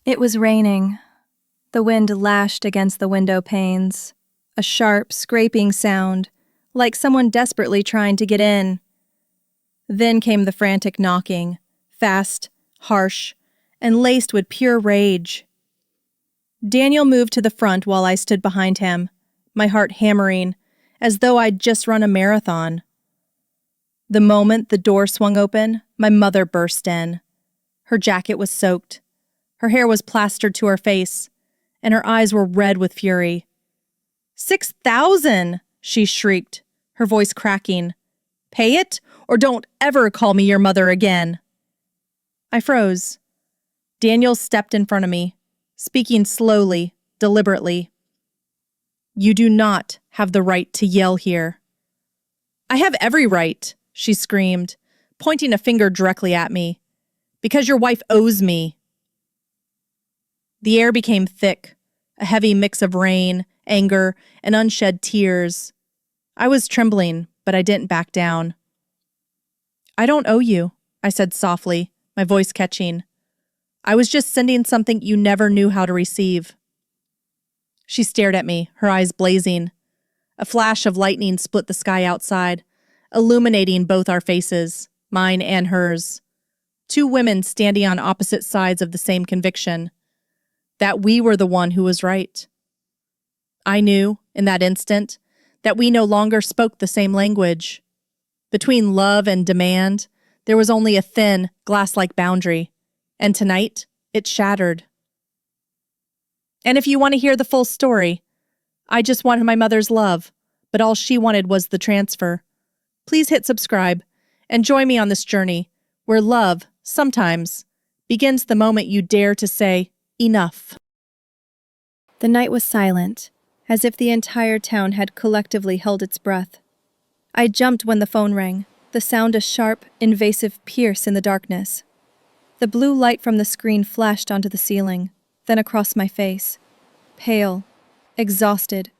It was raining. The wind lashed against the window panes, a sharp, scraping sound, like someone desperately trying to get in. Then came the frantic knocking, fast, harsh, and laced with pure rage. Daniel moved to the front while I stood behind him, my heart hammering, as though I'd just run a marathon. The moment the door swung open, my mother burst in. Her jacket was soaked. Her hair was plastered to her face, and her eyes were red with fury. "$6,000!" she shrieked, her voice cracking. "Pay it, or don't ever call me your mother again." I froze. Daniel stepped in front of me, speaking slowly, deliberately. "You do not have the right to yell here." "I have every right," she screamed, pointing a finger directly at me. "Because your wife owes me." The air became thick, a heavy mix of rain, anger, and unshed tears. I was trembling, but I didn't back down. "I don't owe you," I said softly, my voice catching. "I was just sending something you never knew how to receive." She stared at me, her eyes blazing. A flash of lightning split the sky outside, illuminating both our faces, mine and hers. Two women standing on opposite sides of the same conviction, that we were the one who was right. I knew, in that instant, that we no longer spoke the same language. Between love and demand, there was only a thin, glass-like boundary, and tonight, it shattered. And if you want to hear the full story, I just wanted my mother's love, but all she wanted was the transfer. Please hit subscribe, and join me on this journey, where love, sometimes, begins the moment you dare to say, enough. The night was silent, as if the entire town had collectively held its breath. I jumped when the phone rang, the sound a sharp, invasive pierce in the darkness. The blue light from the screen flashed onto the ceiling, then across my face, pale, exhausted,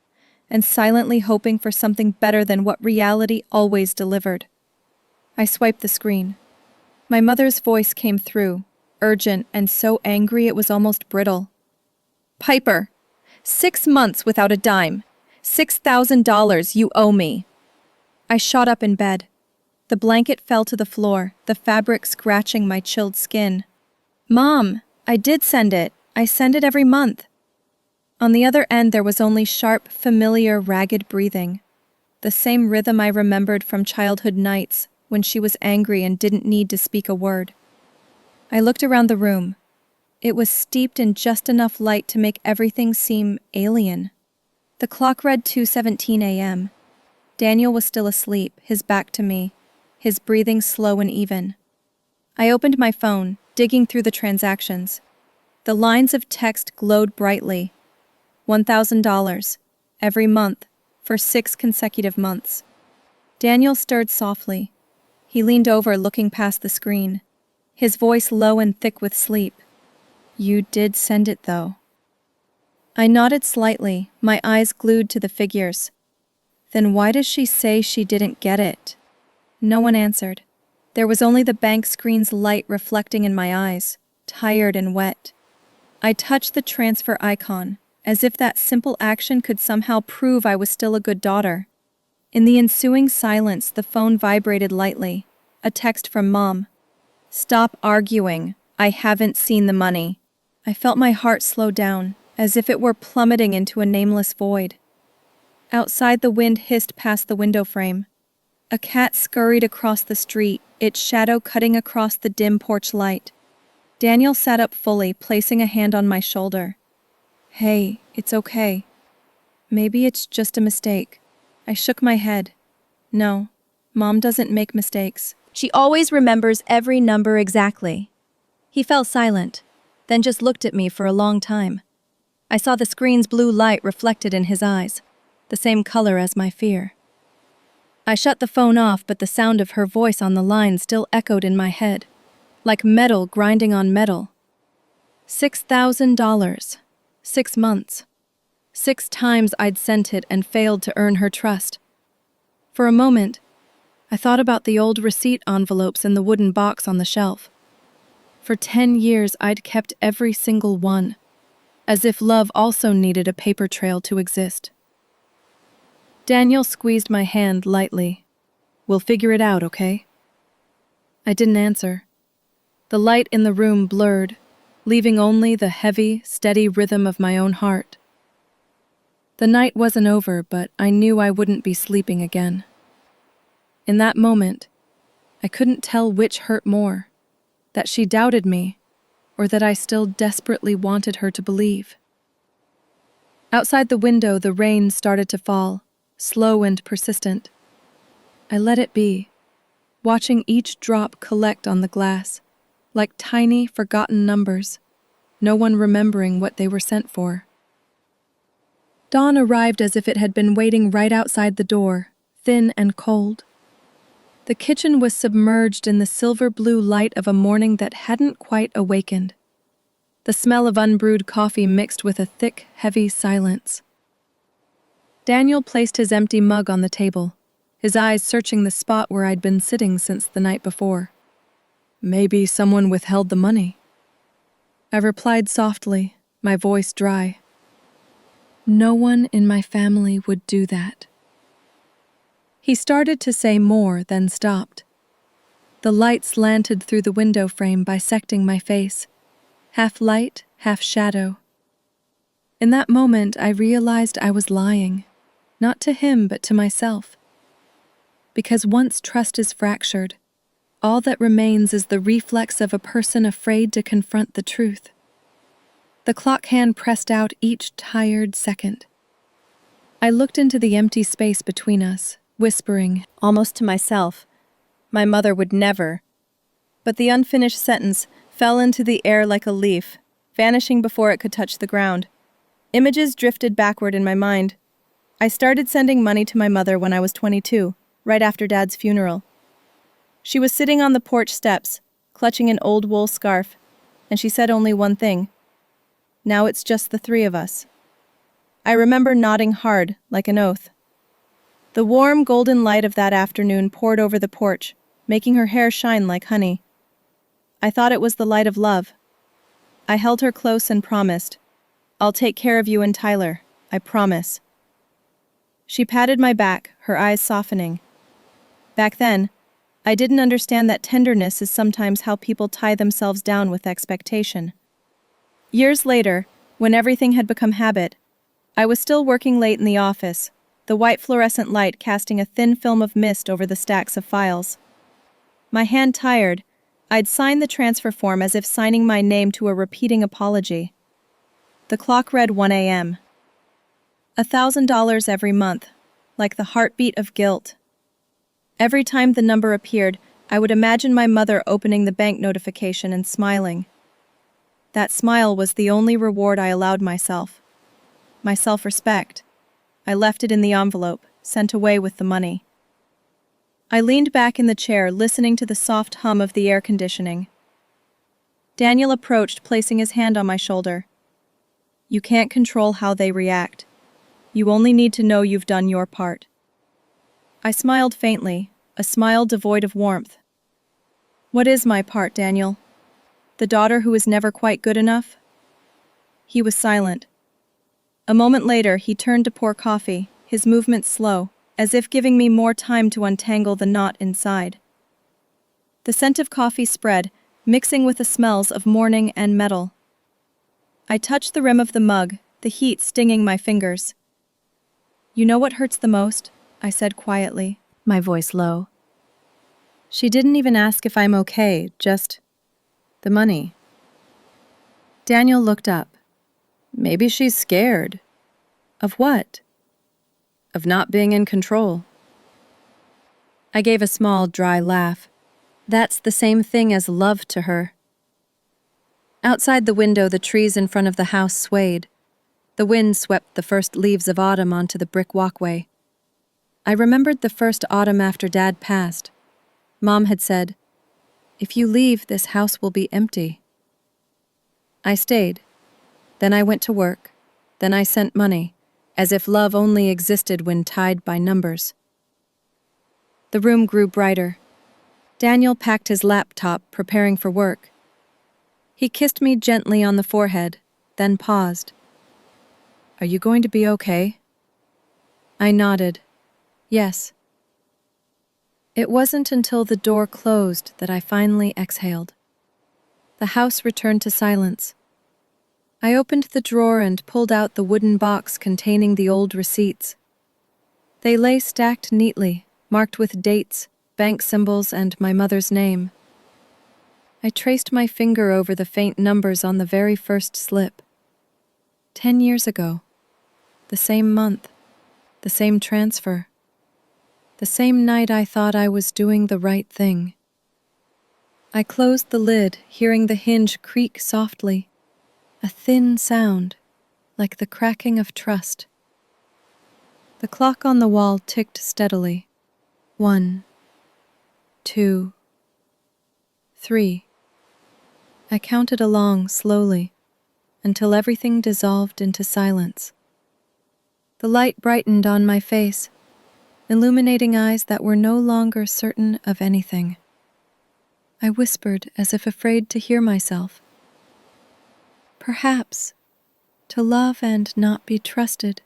and silently hoping for something better than what reality always delivered. I swiped the screen. My mother's voice came through, urgent and so angry it was almost brittle. "Piper, 6 months without a dime. $6,000 you owe me." I shot up in bed. The blanket fell to the floor, the fabric scratching my chilled skin. "Mom, I did send it. I send it every month." On the other end there was only sharp, familiar, ragged breathing. The same rhythm I remembered from childhood nights when she was angry and didn't need to speak a word. I looked around the room. It was steeped in just enough light to make everything seem alien. The clock read 2:17 a.m. Daniel was still asleep, his back to me, his breathing slow and even. I opened my phone, digging through the transactions. The lines of text glowed brightly. $1,000, every month, for 6 consecutive months. Daniel stirred softly. He leaned over, looking past the screen, his voice low and thick with sleep. "You did send it, though." I nodded slightly, my eyes glued to the figures. Then why does she say she didn't get it? No one answered. There was only the bank screen's light reflecting in my eyes, tired and wet. I touched the transfer icon, as if that simple action could somehow prove I was still a good daughter. In the ensuing silence, the phone vibrated lightly. A text from Mom. "Stop arguing. I haven't seen the money." I felt my heart slow down, as if it were plummeting into a nameless void. Outside, the wind hissed past the window frame. A cat scurried across the street, its shadow cutting across the dim porch light. Daniel sat up fully, placing a hand on my shoulder. "Hey, it's okay. Maybe it's just a mistake." I shook my head. "No, Mom doesn't make mistakes. She always remembers every number exactly." He fell silent, then just looked at me for a long time. I saw the screen's blue light reflected in his eyes, the same color as my fear. I shut the phone off, but the sound of her voice on the line still echoed in my head, like metal grinding on metal. $6,000. 6 months. 6 times I'd sent it and failed to earn her trust. For a moment, I thought about the old receipt envelopes in the wooden box on the shelf. For 10 years, I'd kept every single one, as if love also needed a paper trail to exist. Daniel squeezed my hand lightly. We'll figure it out, okay? I didn't answer. The light in the room blurred, leaving only the heavy, steady rhythm of my own heart. The night wasn't over, but I knew I wouldn't be sleeping again. In that moment, I couldn't tell which hurt more, that she doubted me, or that I still desperately wanted her to believe. Outside the window, the rain started to fall, slow and persistent. I let it be, watching each drop collect on the glass, like tiny, forgotten numbers, no one remembering what they were sent for. Dawn arrived as if it had been waiting right outside the door, thin and cold. The kitchen was submerged in the silver-blue light of a morning that hadn't quite awakened. The smell of unbrewed coffee mixed with a thick, heavy silence. Daniel placed his empty mug on the table, his eyes searching the spot where I'd been sitting since the night before. Maybe someone withheld the money. I replied softly, my voice dry. No one in my family would do that. He started to say more, then stopped. The light slanted through the window frame, bisecting my face, half light, half shadow. In that moment, I realized I was lying, not to him, but to myself. Because once trust is fractured, all that remains is the reflex of a person afraid to confront the truth. The clock hand pressed out each tired second. I looked into the empty space between us, whispering, almost to myself, my mother would never. But the unfinished sentence fell into the air like a leaf, vanishing before it could touch the ground. Images drifted backward in my mind. I started sending money to my mother when I was 22, right after Dad's funeral. She was sitting on the porch steps, clutching an old wool scarf, and she said only one thing. Now it's just the three of us. I remember nodding hard, like an oath. The warm, golden light of that afternoon poured over the porch, making her hair shine like honey. I thought it was the light of love. I held her close and promised, I'll take care of you and Tyler, I promise. She patted my back, her eyes softening. Back then, I didn't understand that tenderness is sometimes how people tie themselves down with expectation. Years later, when everything had become habit, I was still working late in the office, the white fluorescent light casting a thin film of mist over the stacks of files. My hand tired, I'd signed the transfer form as if signing my name to a repeating apology. The clock read 1 a.m. $1,000 every month, like the heartbeat of guilt. Every time the number appeared, I would imagine my mother opening the bank notification and smiling. That smile was the only reward I allowed myself. My self-respect. I left it in the envelope, sent away with the money. I leaned back in the chair, listening to the soft hum of the air conditioning. Daniel approached, placing his hand on my shoulder. You can't control how they react. You only need to know you've done your part. I smiled faintly, a smile devoid of warmth. What is my part, Daniel? The daughter who is never quite good enough? He was silent. A moment later, he turned to pour coffee, his movements slow, as if giving me more time to untangle the knot inside. The scent of coffee spread, mixing with the smells of morning and metal. I touched the rim of the mug, the heat stinging my fingers. You know what hurts the most? I said quietly, my voice low. She didn't even ask if I'm okay, just the money. Daniel looked up. Maybe she's scared. Of what? Of not being in control. I gave a small, dry laugh. That's the same thing as love to her. Outside the window, the trees in front of the house swayed. The wind swept the first leaves of autumn onto the brick walkway. I remembered the first autumn after Dad passed. Mom had said, "If you leave, this house will be empty." I stayed. Then I went to work. Then I sent money, as if love only existed when tied by numbers. The room grew brighter. Daniel packed his laptop, preparing for work. He kissed me gently on the forehead, then paused. "Are you going to be okay?" I nodded. Yes. It wasn't until the door closed that I finally exhaled. The house returned to silence. I opened the drawer and pulled out the wooden box containing the old receipts. They lay stacked neatly, marked with dates, bank symbols, and my mother's name. I traced my finger over the faint numbers on the very first slip. 10 years ago. The same month. The same transfer. The same night I thought I was doing the right thing. I closed the lid, hearing the hinge creak softly. A thin sound, like the cracking of trust. The clock on the wall ticked steadily. 1, 2, 3. I counted along slowly, until everything dissolved into silence. The light brightened on my face, illuminating eyes that were no longer certain of anything. I whispered as if afraid to hear myself. Perhaps, to love and not be trusted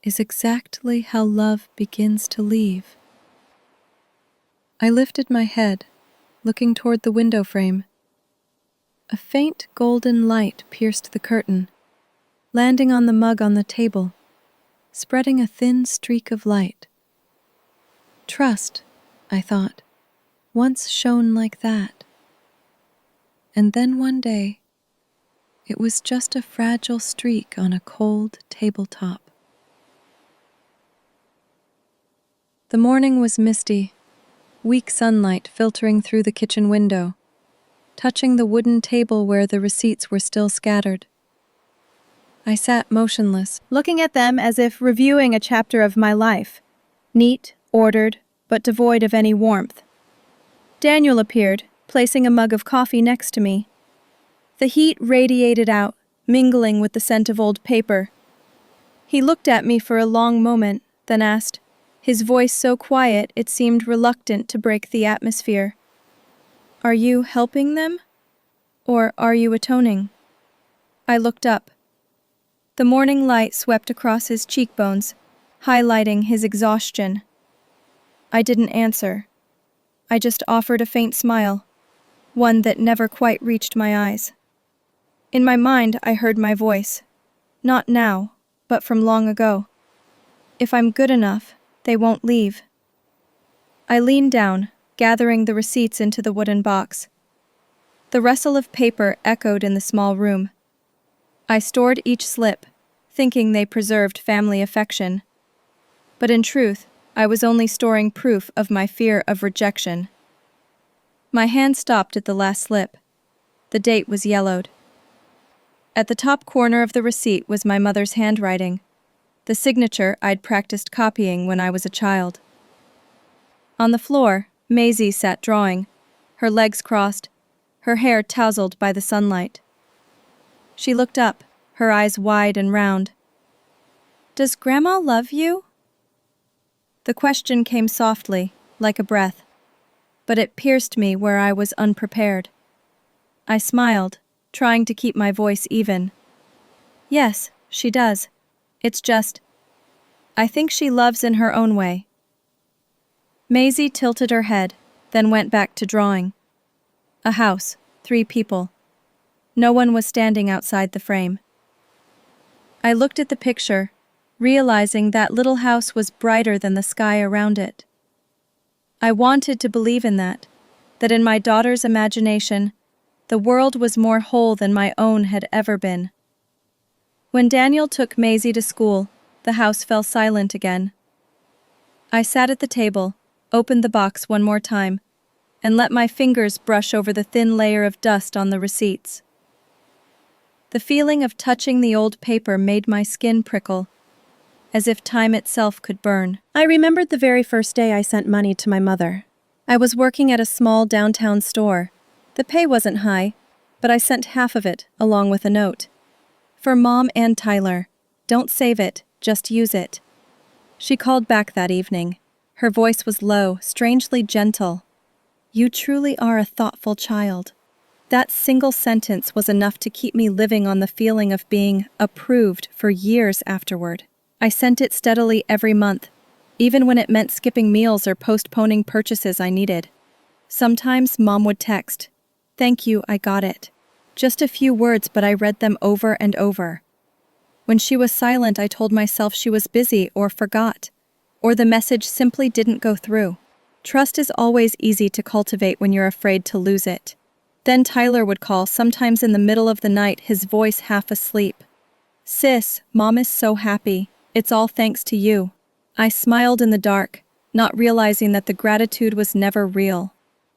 is exactly how love begins to leave. I lifted my head, looking toward the window frame. A faint golden light pierced the curtain, landing on the mug on the table, spreading a thin streak of light. Trust, I thought, once shone like that. And then one day, it was just a fragile streak on a cold tabletop. The morning was misty, weak sunlight filtering through the kitchen window, touching the wooden table where the receipts were still scattered. I sat motionless, looking at them as if reviewing a chapter of my life, neat, ordered, but devoid of any warmth. Daniel appeared, placing a mug of coffee next to me. The heat radiated out, mingling with the scent of old paper. He looked at me for a long moment, then asked, his voice so quiet it seemed reluctant to break the atmosphere. "Are you helping them? Or are you atoning?" I looked up. The morning light swept across his cheekbones, highlighting his exhaustion. I didn't answer. I just offered a faint smile, one that never quite reached my eyes. In my mind, I heard my voice. Not now, but from long ago. If I'm good enough, they won't leave. I leaned down, gathering the receipts into the wooden box. The rustle of paper echoed in the small room. I stored each slip, thinking they preserved family affection. But in truth, I was only storing proof of my fear of rejection. My hand stopped at the last slip. The date was yellowed. At the top corner of the receipt was my mother's handwriting, the signature I'd practiced copying when I was a child. On the floor, Maisie sat drawing, her legs crossed, her hair tousled by the sunlight. She looked up, her eyes wide and round. "Does Grandma love you?" The question came softly, like a breath, but it pierced me where I was unprepared. I smiled, trying to keep my voice even. "Yes, she does. It's just, I think she loves in her own way." Maisie tilted her head, then went back to drawing. A house, 3 people. No one was standing outside the frame. I looked at the picture, realizing that little house was brighter than the sky around it. I wanted to believe in that in my daughter's imagination, the world was more whole than my own had ever been. When Daniel took Maisie to school, the house fell silent again. I sat at the table, opened the box one more time, and let my fingers brush over the thin layer of dust on the receipts. The feeling of touching the old paper made my skin prickle, as if time itself could burn. I remembered the very first day I sent money to my mother. I was working at a small downtown store. The pay wasn't high, but I sent half of it, along with a note. "For Mom and Tyler. Don't save it, just use it." She called back that evening. Her voice was low, strangely gentle. "You truly are a thoughtful child." That single sentence was enough to keep me living on the feeling of being approved for years afterward. I sent it steadily every month, even when it meant skipping meals or postponing purchases I needed. Sometimes Mom would text, "Thank you, I got it." Just a few words, but I read them over and over. When she was silent, I told myself she was busy or forgot, or the message simply didn't go through. Trust is always easy to cultivate when you're afraid to lose it. Then Tyler would call, sometimes in the middle of the night, his voice half asleep. "Sis, Mom is so happy. It's all thanks to you." I smiled in the dark, not realizing that the gratitude was never real.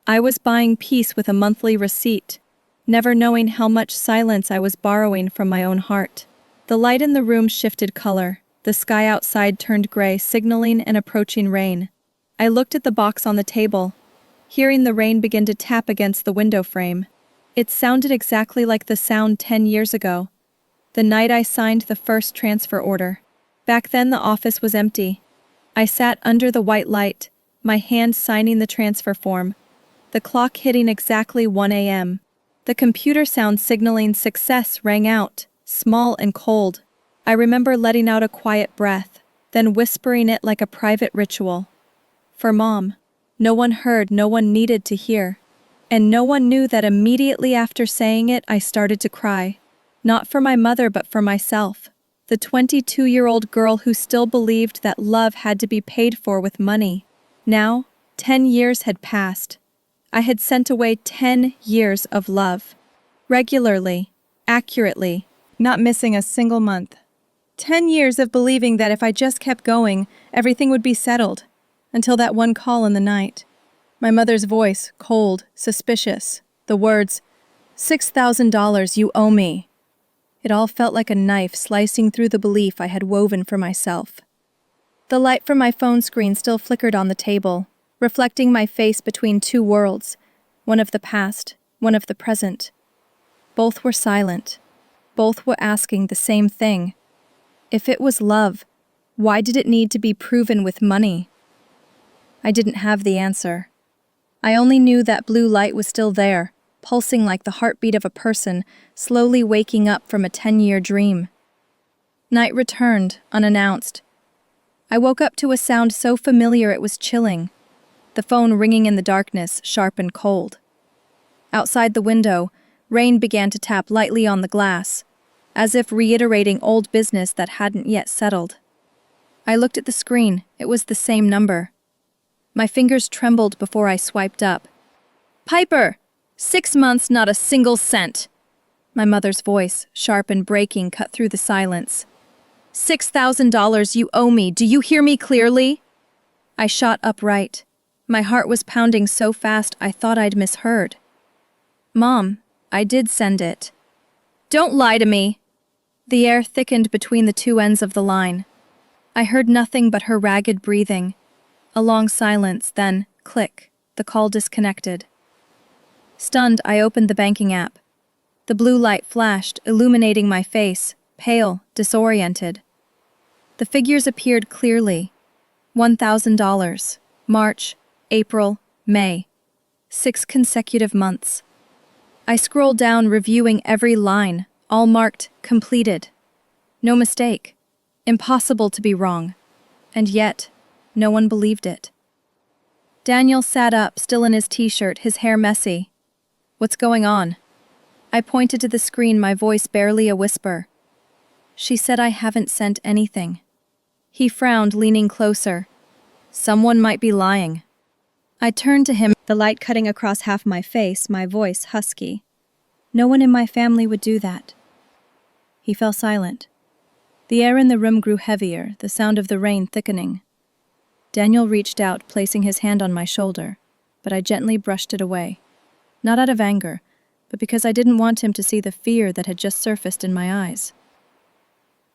I was buying peace with a monthly receipt, never knowing how much silence I was borrowing from my own heart. The light in the room shifted color. The sky outside turned gray, signaling an approaching rain. I looked at the box on the table, hearing the rain begin to tap against the window frame. It sounded exactly like the sound 10 years ago, the night I signed the first transfer order. Back then the office was empty. I sat under the white light, my hand signing the transfer form, the clock hitting exactly 1 a.m. The computer sound signaling success rang out, small and cold. I remember letting out a quiet breath, then whispering it like a private ritual. For Mom. No one heard, no one needed to hear. And no one knew that immediately after saying it, I started to cry. Not for my mother, but for myself. The 22-year-old girl who still believed that love had to be paid for with money. Now, 10 years had passed. I had sent away 10 years of love. Regularly, accurately, not missing a single month. 10 years of believing that if I just kept going, everything would be settled. Until that one call in the night. My mother's voice, cold, suspicious. The words, "$6,000 you owe me." It all felt like a knife slicing through the belief I had woven for myself. The light from my phone screen still flickered on the table, reflecting my face between two worlds, one of the past, one of the present. Both were silent. Both were asking the same thing. If it was love, why did it need to be proven with money? I didn't have the answer. I only knew that blue light was still there, pulsing like the heartbeat of a person slowly waking up from a 10-year dream. Night returned, unannounced. I woke up to a sound so familiar it was chilling, the phone ringing in the darkness, sharp and cold. Outside the window, rain began to tap lightly on the glass, as if reiterating old business that hadn't yet settled. I looked at the screen. It was the same number. My fingers trembled before I swiped up. "Piper! 6 months, not a single cent!" My mother's voice, sharp and breaking, cut through the silence. $6,000 you owe me, do you hear me clearly? I shot upright. My heart was pounding so fast I thought I'd misheard. "Mom, I did send it." "Don't lie to me!" The air thickened between the two ends of the line. I heard nothing but her ragged breathing. A long silence, then, click, the call disconnected. Stunned, I opened the banking app. The blue light flashed, illuminating my face, pale, disoriented. The figures appeared clearly. $1,000, March, April, May. 6 consecutive months. I scrolled down, reviewing every line, all marked completed. No mistake. Impossible to be wrong. And yet, no one believed it. Daniel sat up, still in his t-shirt, his hair messy. "What's going on?" I pointed to the screen, my voice barely a whisper. "She said I haven't sent anything." He frowned, leaning closer. "Someone might be lying." I turned to him, the light cutting across half my face, my voice husky. "No one in my family would do that." He fell silent. The air in the room grew heavier, the sound of the rain thickening. Daniel reached out, placing his hand on my shoulder, but I gently brushed it away. Not out of anger, but because I didn't want him to see the fear that had just surfaced in my eyes.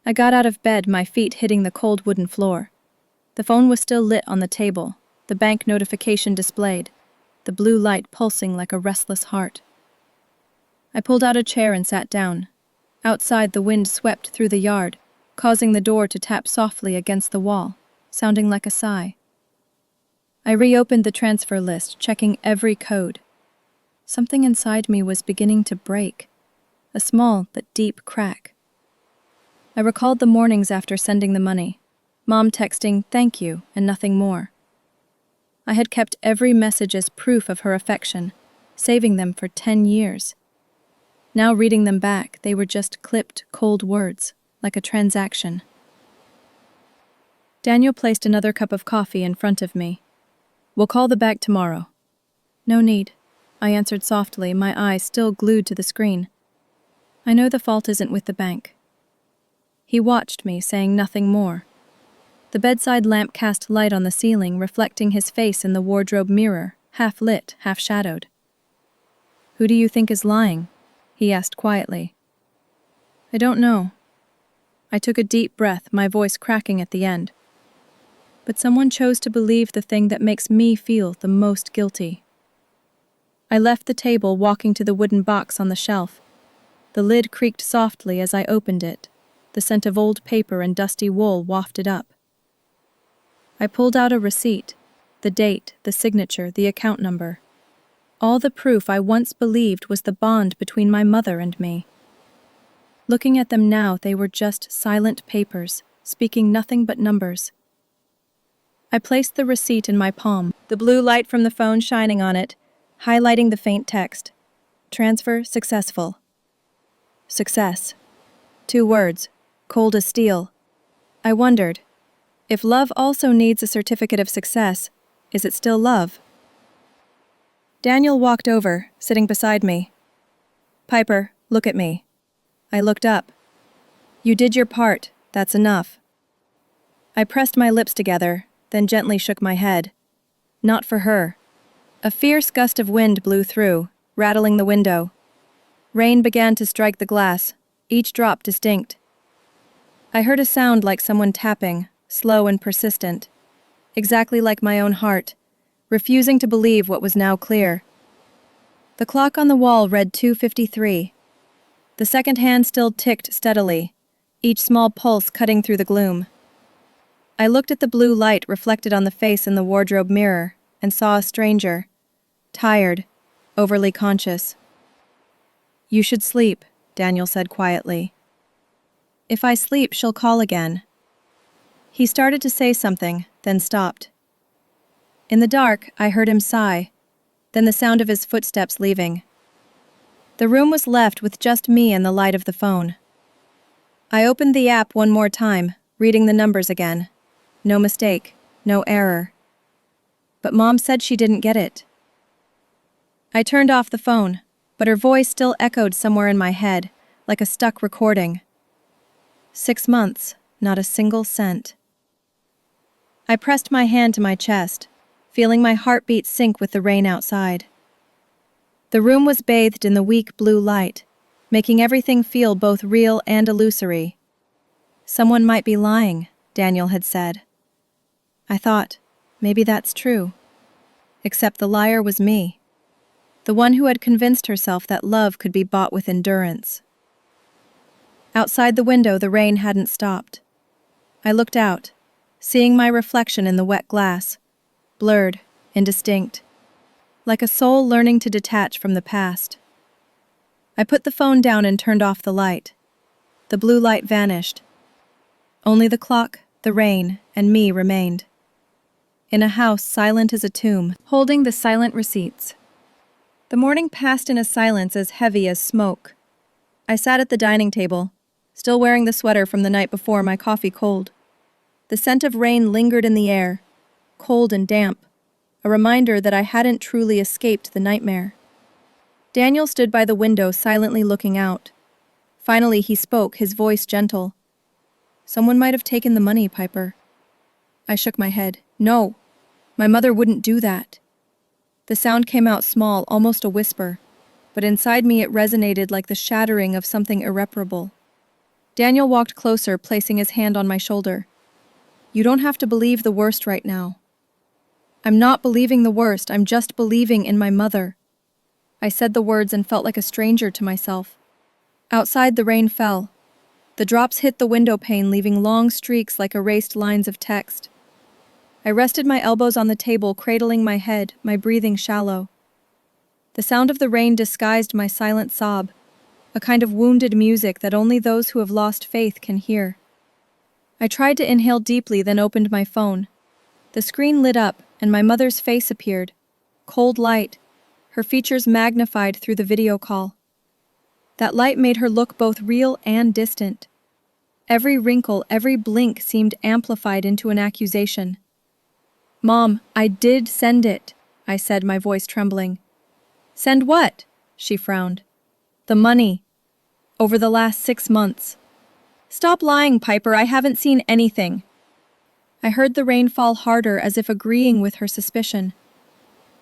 I got out of bed, my feet hitting the cold wooden floor. The phone was still lit on the table, the bank notification displayed, the blue light pulsing like a restless heart. I pulled out a chair and sat down. Outside, the wind swept through the yard, causing the door to tap softly against the wall, sounding like a sigh. I reopened the transfer list, checking every code. Something inside me was beginning to break, a small but deep crack. I recalled the mornings after sending the money, Mom texting "thank you" and nothing more. I had kept every message as proof of her affection, saving them for 10 years. Now reading them back, they were just clipped, cold words, like a transaction. Daniel placed another cup of coffee in front of me. "We'll call the bank tomorrow." "No need," I answered softly, my eyes still glued to the screen. "I know the fault isn't with the bank." He watched me, saying nothing more. The bedside lamp cast light on the ceiling, reflecting his face in the wardrobe mirror, half lit, half shadowed. "Who do you think is lying?" he asked quietly. "I don't know." I took a deep breath, my voice cracking at the end. "But someone chose to believe the thing that makes me feel the most guilty." I left the table, walking to the wooden box on the shelf. The lid creaked softly as I opened it, the scent of old paper and dusty wool wafted up. I pulled out a receipt, the date, the signature, the account number. All the proof I once believed was the bond between my mother and me. Looking at them now, they were just silent papers, speaking nothing but numbers. I placed the receipt in my palm, the blue light from the phone shining on it, highlighting the faint text. "Transfer successful." Success. 2 words, cold as steel. I wondered, if love also needs a certificate of success, is it still love? Daniel walked over, sitting beside me. "Piper, look at me." I looked up. "You did your part, that's enough." I pressed my lips together, then gently shook my head. Not for her. A fierce gust of wind blew through, rattling the window. Rain began to strike the glass, each drop distinct. I heard a sound like someone tapping, slow and persistent, exactly like my own heart, refusing to believe what was now clear. The clock on the wall read 2:53. The second hand still ticked steadily, each small pulse cutting through the gloom. I looked at the blue light reflected on the face in the wardrobe mirror and saw a stranger, tired, overly conscious. "You should sleep," Daniel said quietly. "If I sleep, she'll call again." He started to say something, then stopped. In the dark, I heard him sigh, then the sound of his footsteps leaving. The room was left with just me and the light of the phone. I opened the app one more time, reading the numbers again. No mistake, no error. But Mom said she didn't get it. I turned off the phone, but her voice still echoed somewhere in my head, like a stuck recording. 6 months, not a single cent. I pressed my hand to my chest, feeling my heartbeat sink with the rain outside. The room was bathed in the weak blue light, making everything feel both real and illusory. Someone might be lying, Daniel had said. I thought, maybe that's true. Except the liar was me. The one who had convinced herself that love could be bought with endurance. Outside the window, the rain hadn't stopped. I looked out, seeing my reflection in the wet glass, blurred, indistinct, like a soul learning to detach from the past. I put the phone down and turned off the light. The blue light vanished. Only the clock, the rain, and me remained. In a house silent as a tomb, holding the silent receipts. The morning passed in a silence as heavy as smoke. I sat at the dining table, still wearing the sweater from the night before, my coffee cold. The scent of rain lingered in the air, cold and damp, a reminder that I hadn't truly escaped the nightmare. Daniel stood by the window, silently looking out. Finally he spoke, his voice gentle. "Someone might have taken the money, Piper." I shook my head. "No, my mother wouldn't do that." The sound came out small, almost a whisper, but inside me it resonated like the shattering of something irreparable. Daniel walked closer, placing his hand on my shoulder. "You don't have to believe the worst right now." "I'm not believing the worst, I'm just believing in my mother." I said the words and felt like a stranger to myself. Outside, the rain fell. The drops hit the window pane, leaving long streaks like erased lines of text. I rested my elbows on the table, cradling my head, my breathing shallow. The sound of the rain disguised my silent sob, a kind of wounded music that only those who have lost faith can hear. I tried to inhale deeply, then opened my phone. The screen lit up, and my mother's face appeared. Cold light, her features magnified through the video call. That light made her look both real and distant. Every wrinkle, every blink seemed amplified into an accusation. "Mom, I did send it," I said, my voice trembling. "Send what?" she frowned. "The money. Over the last 6 months." "Stop lying, Piper, I haven't seen anything." I heard the rain fall harder, as if agreeing with her suspicion.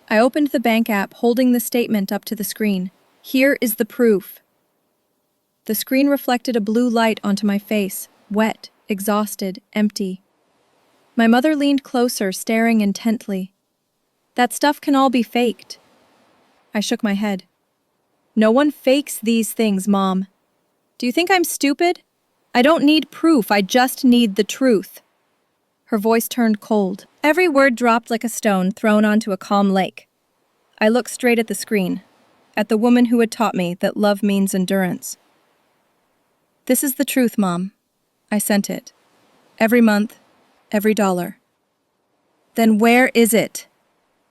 I opened the bank app, holding the statement up to the screen. "Here is the proof." The screen reflected a blue light onto my face, wet, exhausted, empty. My mother leaned closer, staring intently. "That stuff can all be faked." I shook my head. "No one fakes these things, Mom. Do you think I'm stupid? I don't need proof, I just need the truth." Her voice turned cold. Every word dropped like a stone thrown onto a calm lake. I looked straight at the screen, at the woman who had taught me that love means endurance. "This is the truth, Mom." I sent it. Every month, every dollar. "Then where is it?"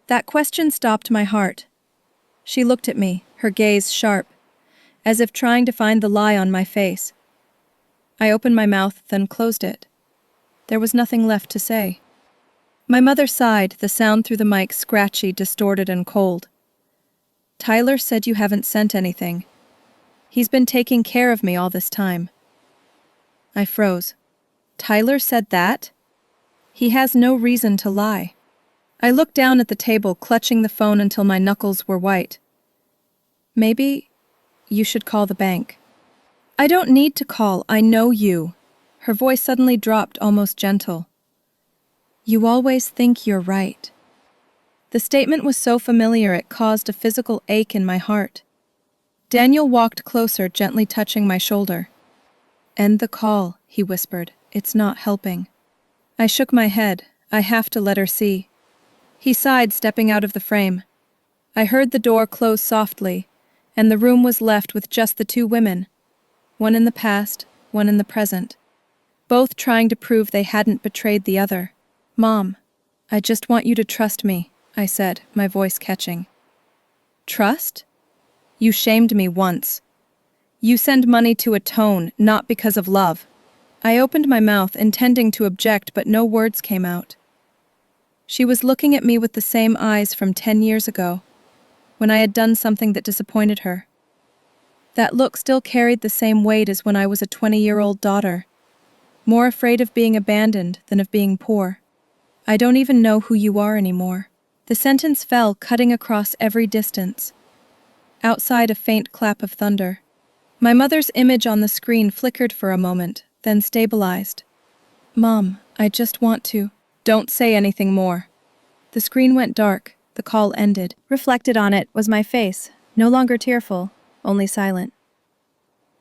That question stopped my heart. She looked at me, her gaze sharp, as if trying to find the lie on my face. I opened my mouth, then closed it. There was nothing left to say. My mother sighed, the sound through the mic scratchy, distorted, and cold. "Tyler said you haven't sent anything. He's been taking care of me all this time." I froze. Tyler said that? He has no reason to lie. I looked down at the table, clutching the phone until my knuckles were white. "Maybe you should call the bank." "I don't need to call, I know you." Her voice suddenly dropped, almost gentle. "You always think you're right." The statement was so familiar it caused a physical ache in my heart. Daniel walked closer, gently touching my shoulder. "End the call," he whispered. "It's not helping." I shook my head. I have to let her see. He sighed, stepping out of the frame. I heard the door close softly, and the room was left with just the two women, one in the past, one in the present, both trying to prove they hadn't betrayed the other. "Mom, I just want you to trust me," I said, my voice catching. "Trust? You shamed me once. You send money to atone, not because of love." I opened my mouth, intending to object, but no words came out. She was looking at me with the same eyes from 10 years ago, when I had done something that disappointed her. That look still carried the same weight as when I was a 20-year-old daughter, more afraid of being abandoned than of being poor. "I don't even know who you are anymore." The sentence fell, cutting across every distance. Outside, a faint clap of thunder. My mother's image on the screen flickered for a moment, then stabilized. "Mom, I just want to—" "Don't say anything more." The screen went dark. The call ended. Reflected on it was my face, no longer tearful, only silent.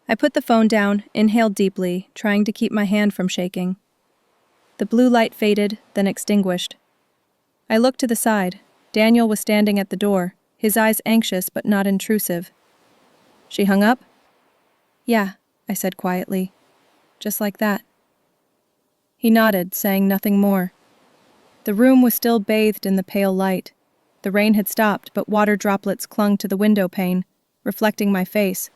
I put the phone down, inhaled deeply, trying to keep my hand from shaking. The blue light faded, then extinguished. I looked to the side. Daniel was standing at the door, his eyes anxious but not intrusive. "She hung up?" "Yeah," I said quietly. "Just like that." He nodded, saying nothing more. The room was still bathed in the pale light. The rain had stopped, but water droplets clung to the window pane, reflecting my face,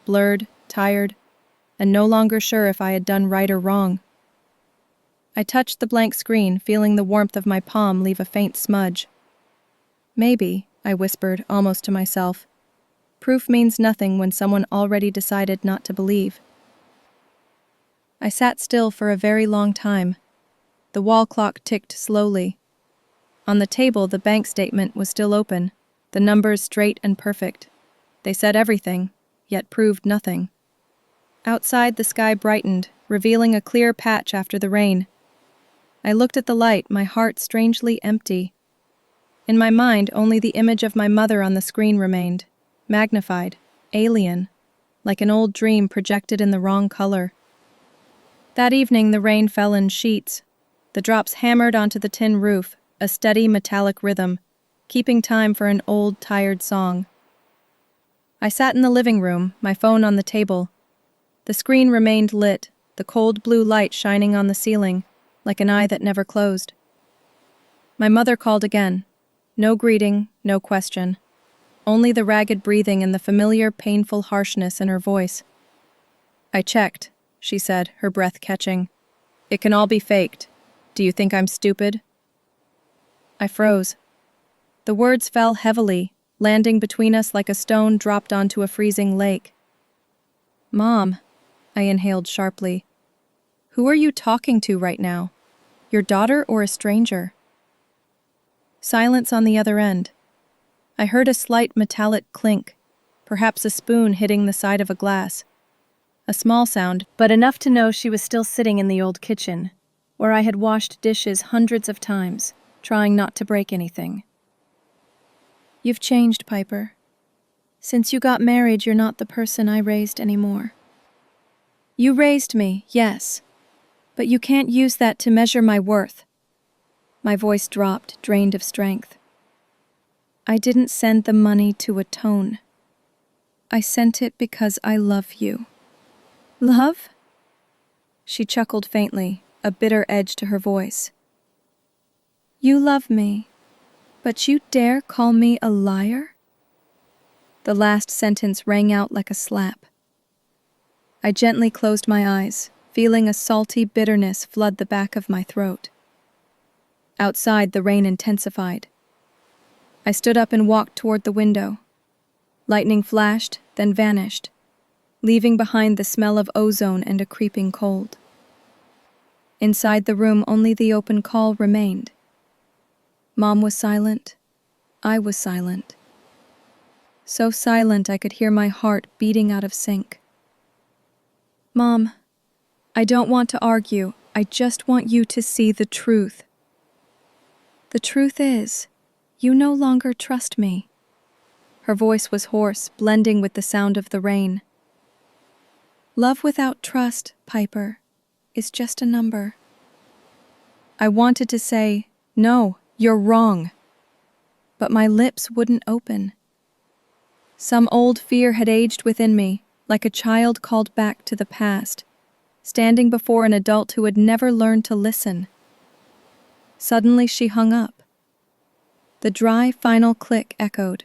blurred, tired, and no longer sure if I had done right or wrong. I touched the blank screen, feeling the warmth of my palm leave a faint smudge. "Maybe," I whispered, almost to myself. "Proof means nothing when someone already decided not to believe." I sat still for a very long time. The wall clock ticked slowly. On the table, the bank statement was still open, the numbers straight and perfect. They said everything, yet proved nothing. Outside, the sky brightened, revealing a clear patch after the rain. I looked at the light, my heart strangely empty. In my mind, only the image of my mother on the screen remained, magnified, alien, like an old dream projected in the wrong color. That evening, the rain fell in sheets. The drops hammered onto the tin roof, a steady metallic rhythm, keeping time for an old, tired song. I sat in the living room, my phone on the table. The screen remained lit, the cold blue light shining on the ceiling, like an eye that never closed. My mother called again. No greeting, no question. Only the ragged breathing and the familiar, painful harshness in her voice. "I checked," she said, her breath catching. "It can all be faked. Do you think I'm stupid?" I froze. The words fell heavily, landing between us like a stone dropped onto a freezing lake. "Mom," I inhaled sharply. "Who are you talking to right now? Your daughter or a stranger?" Silence on the other end. I heard a slight metallic clink, perhaps a spoon hitting the side of a glass. A small sound, but enough to know she was still sitting in the old kitchen, where I had washed dishes hundreds of times, trying not to break anything. "You've changed, Piper. Since you got married, you're not the person I raised anymore. You raised me, yes, but you can't use that to measure my worth." My voice dropped, drained of strength. "I didn't send the money to atone. I sent it because I love you." "Love?" She chuckled faintly, a bitter edge to her voice. "You love me, but you dare call me a liar?" The last sentence rang out like a slap. I gently closed my eyes, feeling a salty bitterness flood the back of my throat. Outside, the rain intensified. I stood up and walked toward the window. Lightning flashed, then vanished, leaving behind the smell of ozone and a creeping cold. Inside the room, only the open call remained. Mom was silent. I was silent. So silent I could hear my heart beating out of sync. "Mom, I don't want to argue. I just want you to see the truth. The truth is, you no longer trust me." Her voice was hoarse, blending with the sound of the rain. "Love without trust, Piper, is just a number." I wanted to say, "No, you're wrong," but my lips wouldn't open. Some old fear had aged within me, like a child called back to the past, standing before an adult who had never learned to listen. Suddenly she hung up. The dry, final click echoed.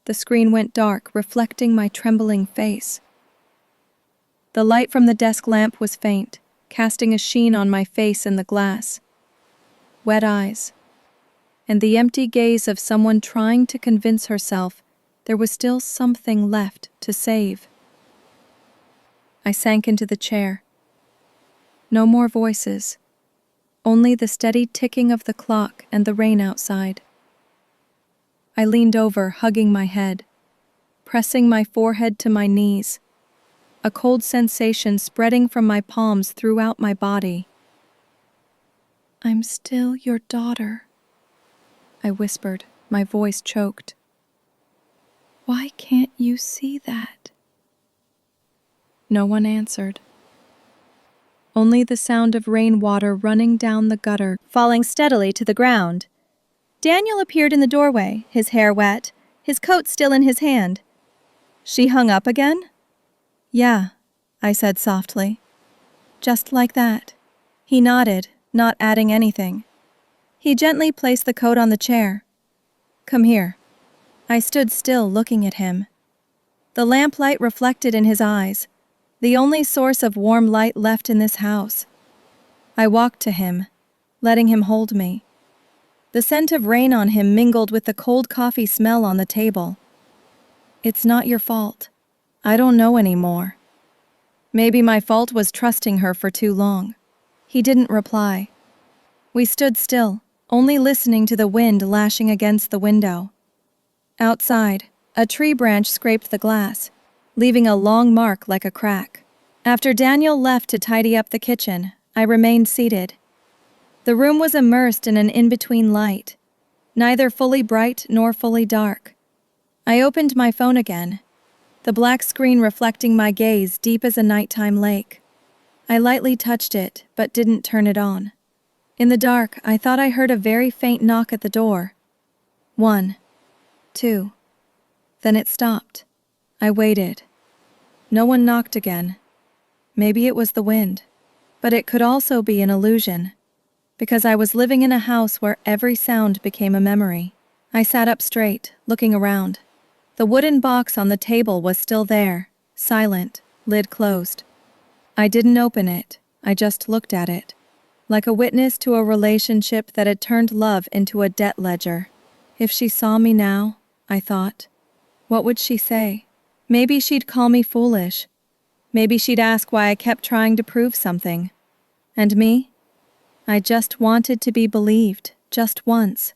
The screen went dark, reflecting my trembling face. The light from the desk lamp was faint, casting a sheen on my face in the glass. Wet eyes, and the empty gaze of someone trying to convince herself there was still something left to save. I sank into the chair. No more voices, only the steady ticking of the clock and the rain outside. I leaned over, hugging my head, pressing my forehead to my knees, a cold sensation spreading from my palms throughout my body. "I'm still your daughter," I whispered, my voice choked. "Why can't you see that?" No one answered. Only the sound of rainwater running down the gutter, falling steadily to the ground. Daniel appeared in the doorway, his hair wet, his coat still in his hand. "She hung up again?" "Yeah," I said softly. "Just like that." He nodded, not adding anything. He gently placed the coat on the chair. "Come here." I stood still, looking at him. The lamplight reflected in his eyes, the only source of warm light left in this house. I walked to him, letting him hold me. The scent of rain on him mingled with the cold coffee smell on the table. "It's not your fault. I don't know anymore." Maybe my fault was trusting her for too long. He didn't reply. We stood still, only listening to the wind lashing against the window. Outside, a tree branch scraped the glass, leaving a long mark like a crack. After Daniel left to tidy up the kitchen, I remained seated. The room was immersed in an in-between light, neither fully bright nor fully dark. I opened my phone again, the black screen reflecting my gaze deep as a nighttime lake. I lightly touched it, but didn't turn it on. In the dark, I thought I heard a very faint knock at the door. 1, 2. Then it stopped. I waited. No one knocked again. Maybe it was the wind. But it could also be an illusion, because I was living in a house where every sound became a memory. I sat up straight, looking around. The wooden box on the table was still there, silent, lid closed. I didn't open it, I just looked at it. Like a witness to a relationship that had turned love into a debt ledger. If she saw me now, I thought, what would she say? Maybe she'd call me foolish. Maybe she'd ask why I kept trying to prove something. And me? I just wanted to be believed, just once.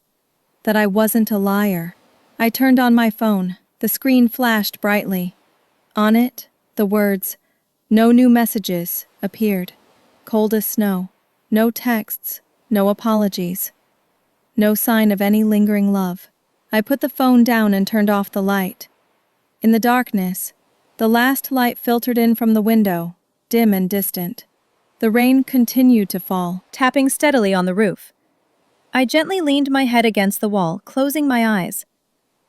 That I wasn't a liar. I turned on my phone. The screen flashed brightly. On it, the words, "No new messages," appeared. Cold as snow. No texts, no apologies. No sign of any lingering love. I put the phone down and turned off the light. In the darkness, the last light filtered in from the window, dim and distant. The rain continued to fall, tapping steadily on the roof. I gently leaned my head against the wall, closing my eyes.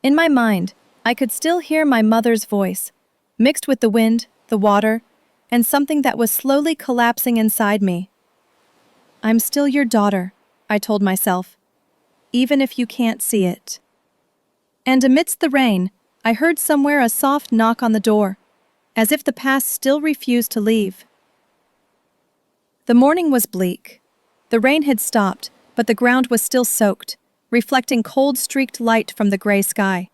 In my mind, I could still hear my mother's voice, mixed with the wind, the water, and something that was slowly collapsing inside me. I'm still your daughter, I told myself, even if you can't see it. And amidst the rain, I heard somewhere a soft knock on the door, as if the past still refused to leave. The morning was bleak. The rain had stopped, but the ground was still soaked, reflecting cold streaked light from the gray sky.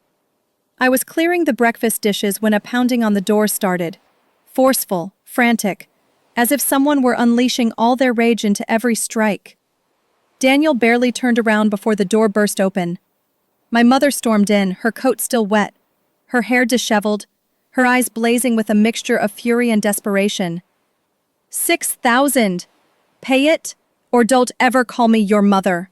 I was clearing the breakfast dishes when a pounding on the door started, forceful, frantic, as if someone were unleashing all their rage into every strike. Daniel barely turned around before the door burst open. My mother stormed in, her coat still wet, her hair disheveled, her eyes blazing with a mixture of fury and desperation. 6,000! Pay it, or don't ever call me your mother.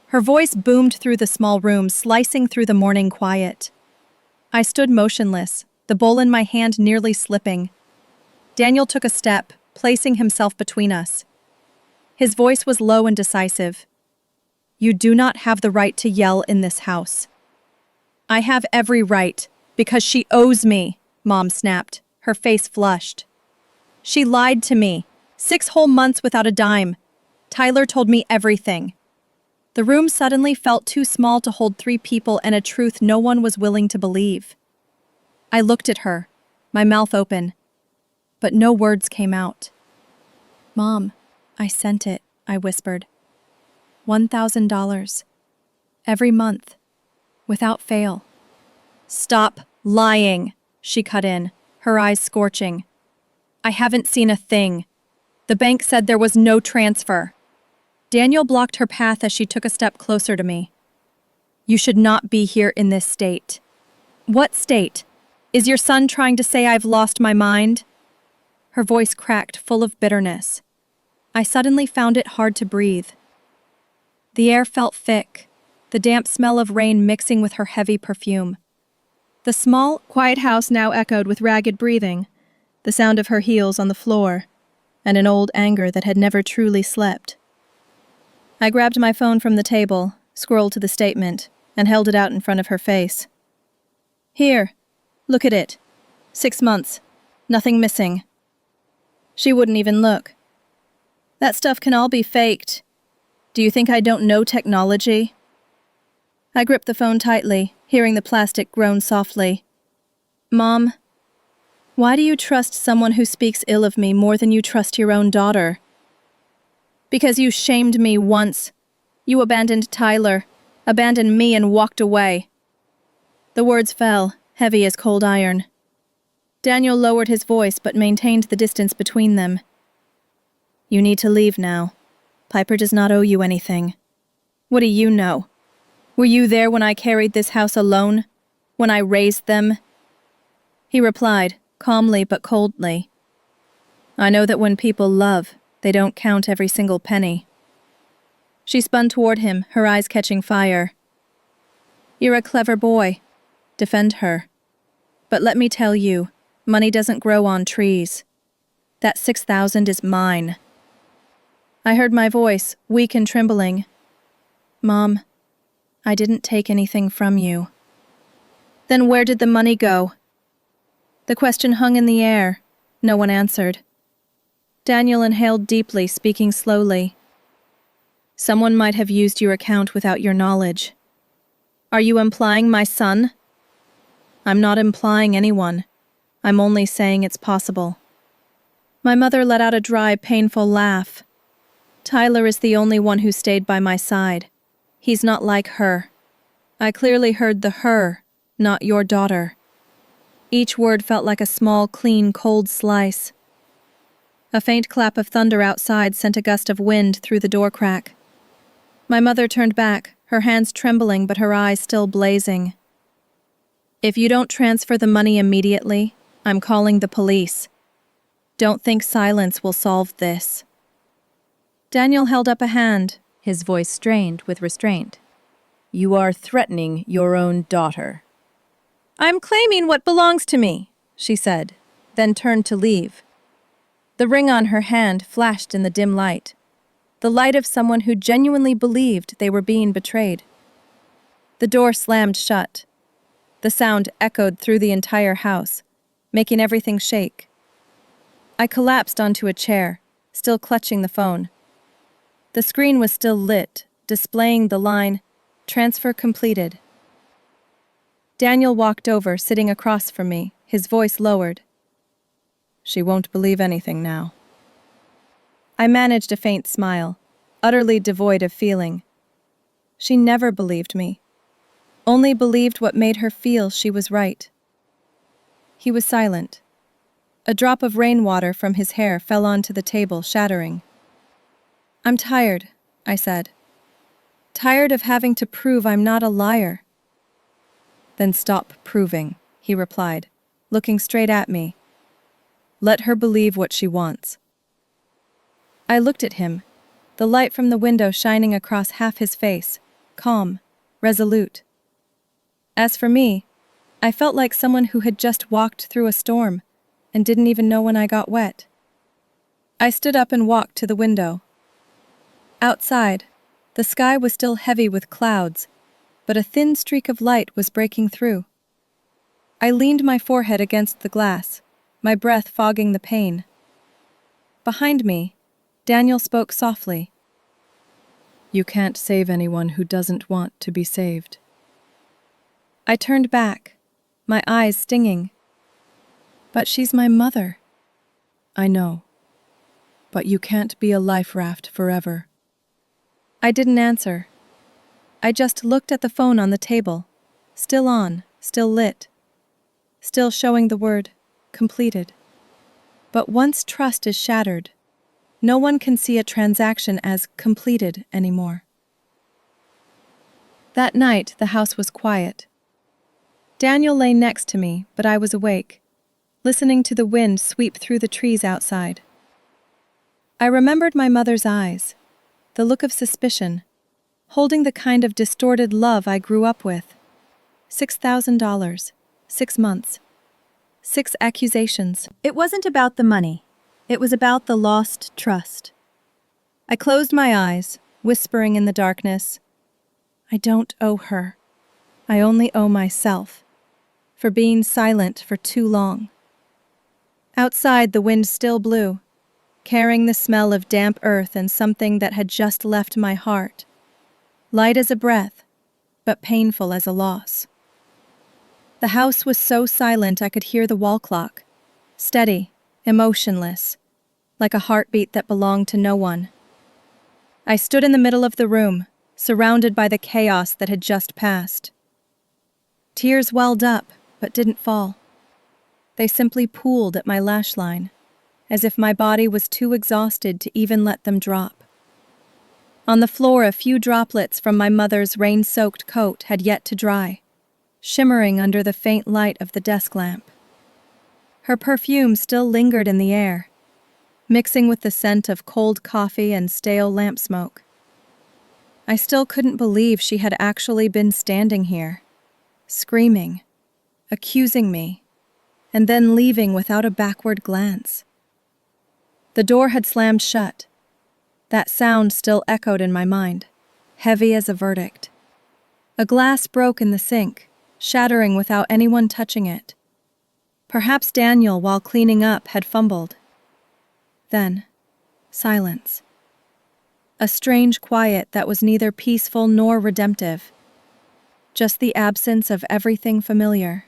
Her voice boomed through the small room, slicing through the morning quiet. I stood motionless, the bowl in my hand nearly slipping. Daniel took a step, placing himself between us. His voice was low and decisive. You do not have the right to yell in this house. I have every right, because she owes me, Mom snapped, her face flushed. She lied to me. 6 whole months without a dime. Tyler told me everything. The room suddenly felt too small to hold 3 people and a truth no one was willing to believe. I looked at her, my mouth open, but no words came out. Mom, I sent it, I whispered. $1,000. Every month. Without fail. Stop lying, she cut in, her eyes scorching. I haven't seen a thing. The bank said there was no transfer. Daniel blocked her path as she took a step closer to me. You should not be here in this state. What state? Is your son trying to say I've lost my mind? Her voice cracked, full of bitterness. I suddenly found it hard to breathe. The air felt thick, the damp smell of rain mixing with her heavy perfume. The small, quiet house now echoed with ragged breathing, the sound of her heels on the floor, and an old anger that had never truly slept. I grabbed my phone from the table, scrolled to the statement, and held it out in front of her face. Here, look at it. 6 months. Nothing missing. She wouldn't even look. That stuff can all be faked. Do you think I don't know technology? I gripped the phone tightly, hearing the plastic groan softly. Mom, why do you trust someone who speaks ill of me more than you trust your own daughter? Because you shamed me once. You abandoned Tyler, abandoned me and walked away. The words fell, heavy as cold iron. Daniel lowered his voice but maintained the distance between them. You need to leave now. Piper does not owe you anything. What do you know? Were you there when I carried this house alone? When I raised them? He replied, calmly but coldly. I know that when people love, they don't count every single penny. She spun toward him, her eyes catching fire. You're a clever boy. Defend her. But let me tell you, money doesn't grow on trees. That 6,000 is mine. I heard my voice, weak and trembling. Mom, I didn't take anything from you. Then where did the money go? The question hung in the air. No one answered. Daniel inhaled deeply, speaking slowly. Someone might have used your account without your knowledge. Are you implying my son? I'm not implying anyone. I'm only saying it's possible. My mother let out a dry, painful laugh. Tyler is the only one who stayed by my side. He's not like her. I clearly heard the her, not your daughter. Each word felt like a small, clean, cold slice. A faint clap of thunder outside sent a gust of wind through the door crack. My mother turned back, her hands trembling but her eyes still blazing. If you don't transfer the money immediately, I'm calling the police. Don't think silence will solve this. Daniel held up a hand, his voice strained with restraint. You are threatening your own daughter. I'm claiming what belongs to me, she said, then turned to leave. The ring on her hand flashed in the dim light, the light of someone who genuinely believed they were being betrayed. The door slammed shut. The sound echoed through the entire house, making everything shake. I collapsed onto a chair, still clutching the phone. The screen was still lit, displaying the line, "Transfer completed." Daniel walked over, sitting across from me, his voice lowered. She won't believe anything now. I managed a faint smile, utterly devoid of feeling. She never believed me, only believed what made her feel she was right. He was silent. A drop of rainwater from his hair fell onto the table, shattering. I'm tired, I said. Tired of having to prove I'm not a liar. Then stop proving, he replied, looking straight at me. Let her believe what she wants. I looked at him, the light from the window shining across half his face, calm, resolute. As for me, I felt like someone who had just walked through a storm and didn't even know when I got wet. I stood up and walked to the window. Outside, the sky was still heavy with clouds, but a thin streak of light was breaking through. I leaned my forehead against the glass, my breath fogging the pain. Behind me, Daniel spoke softly. You can't save anyone who doesn't want to be saved. I turned back, my eyes stinging. But she's my mother. I know. But you can't be a life raft forever. I didn't answer. I just looked at the phone on the table, still on, still lit, still showing the word, completed. But once trust is shattered, no one can see a transaction as completed anymore. That night, the house was quiet. Daniel lay next to me, but I was awake, listening to the wind sweep through the trees outside. I remembered my mother's eyes, the look of suspicion, holding the kind of distorted love I grew up with. $6,000, 6 months, 6 accusations. It wasn't about the money. It was about the lost trust. I closed my eyes, whispering in the darkness, I don't owe her. I only owe myself, for being silent for too long. Outside, the wind still blew, carrying the smell of damp earth and something that had just left my heart. Light as a breath, but painful as a loss. The house was so silent I could hear the wall clock, steady, emotionless, like a heartbeat that belonged to no one. I stood in the middle of the room, surrounded by the chaos that had just passed. Tears welled up, but didn't fall. They simply pooled at my lash line, as if my body was too exhausted to even let them drop. On the floor, a few droplets from my mother's rain-soaked coat had yet to dry, shimmering under the faint light of the desk lamp. Her perfume still lingered in the air, mixing with the scent of cold coffee and stale lamp smoke. I still couldn't believe she had actually been standing here, screaming, accusing me, and then leaving without a backward glance. The door had slammed shut. That sound still echoed in my mind, heavy as a verdict. A glass broke in the sink, shattering without anyone touching it. Perhaps Daniel, while cleaning up, had fumbled. Then, silence. A strange quiet that was neither peaceful nor redemptive. Just the absence of everything familiar.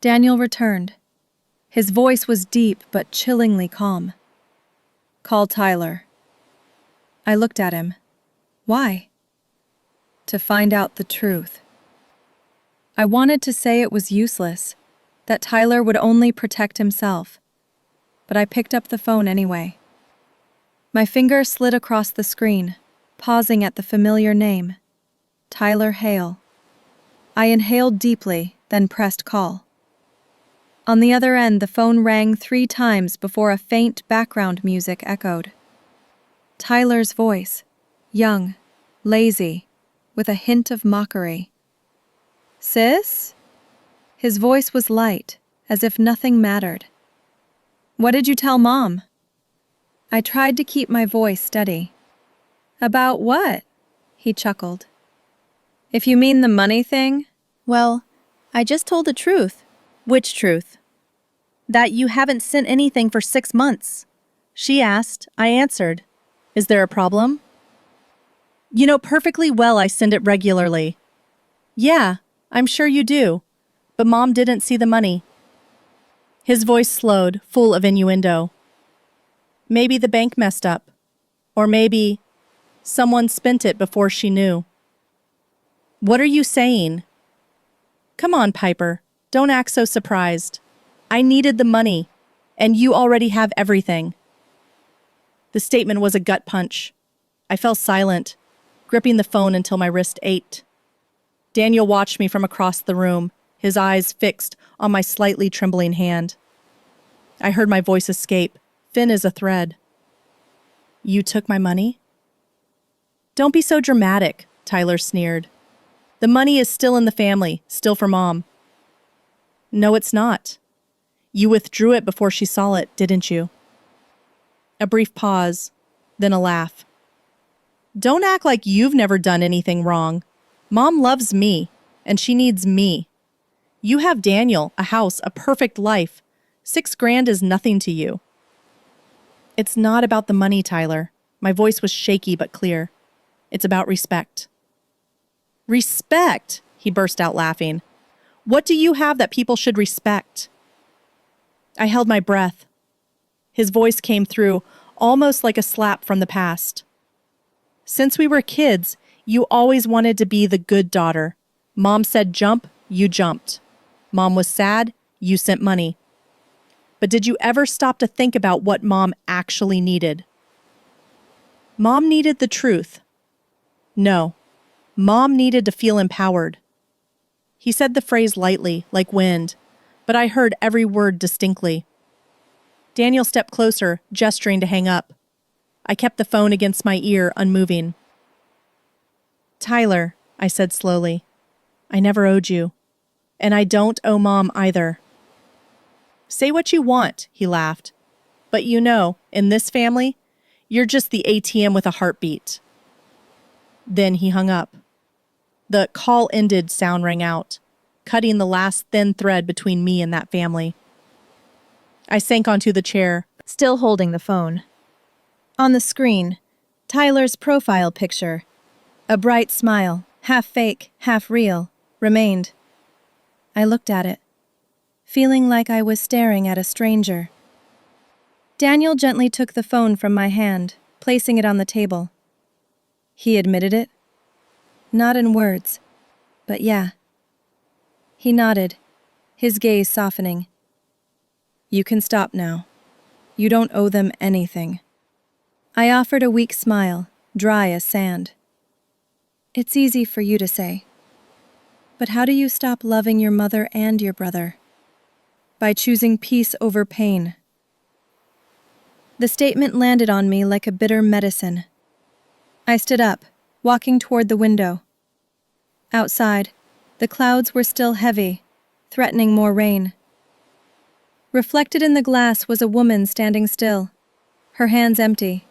Daniel returned. His voice was deep but chillingly calm. "Call Tyler." I looked at him. Why? To find out the truth. I wanted to say it was useless, that Tyler would only protect himself, but I picked up the phone anyway. My finger slid across the screen, pausing at the familiar name, Tyler Hale. I inhaled deeply, then pressed call. On the other end, the phone rang 3 times before a faint background music echoed. Tyler's voice, young, lazy, with a hint of mockery. "Sis?" His voice was light, as if nothing mattered. "What did you tell Mom?" I tried to keep my voice steady. "About what?" He chuckled. "If you mean the money thing?" Well, I just told the truth. Which truth? That you haven't sent anything for 6 months. She asked, I answered. Is there a problem? You know perfectly well I send it regularly. Yeah, I'm sure you do. But Mom didn't see the money. His voice slowed, full of innuendo. Maybe the bank messed up. Or maybe someone spent it before she knew. What are you saying? Come on, Piper. Don't act so surprised. I needed the money, and you already have everything. The statement was a gut punch. I fell silent, gripping the phone until my wrist ached. Daniel watched me from across the room, his eyes fixed on my slightly trembling hand. I heard my voice escape, thin as a thread. You took my money? Don't be so dramatic, Tyler sneered. The money is still in the family, still for Mom. No, it's not. You withdrew it before she saw it, didn't you? A brief pause, then a laugh. Don't act like you've never done anything wrong. Mom loves me, and she needs me. You have Daniel, a house, a perfect life. $6,000 is nothing to you. It's not about the money, Tyler. My voice was shaky but clear. It's about respect. Respect? He burst out laughing. What do you have that people should respect? I held my breath. His voice came through, almost like a slap from the past. Since we were kids, you always wanted to be the good daughter. Mom said jump, you jumped. Mom was sad, you sent money. But did you ever stop to think about what Mom actually needed? Mom needed the truth. No, Mom needed to feel empowered. He said the phrase lightly, like wind, but I heard every word distinctly. Daniel stepped closer, gesturing to hang up. I kept the phone against my ear, unmoving. Tyler, I said slowly, I never owed you. And I don't owe Mom either. Say what you want, he laughed. But you know, in this family, you're just the ATM with a heartbeat. Then he hung up. The call ended sound rang out, cutting the last thin thread between me and that family. I sank onto the chair, still holding the phone. On the screen, Tyler's profile picture, a bright smile, half fake, half real, remained. I looked at it, feeling like I was staring at a stranger. Daniel gently took the phone from my hand, placing it on the table. He admitted it. Not in words, but yeah. He nodded, his gaze softening. You can stop now. You don't owe them anything. I offered a weak smile, dry as sand. It's easy for you to say. But how do you stop loving your mother and your brother? By choosing peace over pain. The statement landed on me like a bitter medicine. I stood up, walking toward the window. Outside, the clouds were still heavy, threatening more rain. Reflected in the glass was a woman standing still, her hands empty,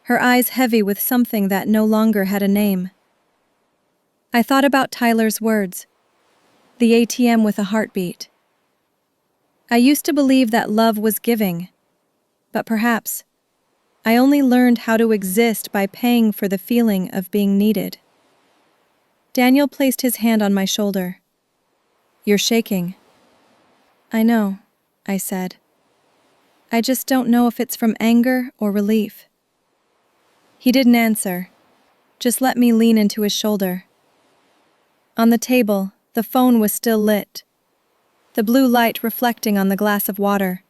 her eyes heavy with something that no longer had a name. I thought about Tyler's words, the ATM with a heartbeat. I used to believe that love was giving, but perhaps I only learned how to exist by paying for the feeling of being needed. Daniel placed his hand on my shoulder. "You're shaking." "I know," I said. "I just don't know if it's from anger or relief." He didn't answer, just let me lean into his shoulder. On the table, the phone was still lit, the blue light reflecting on the glass of water,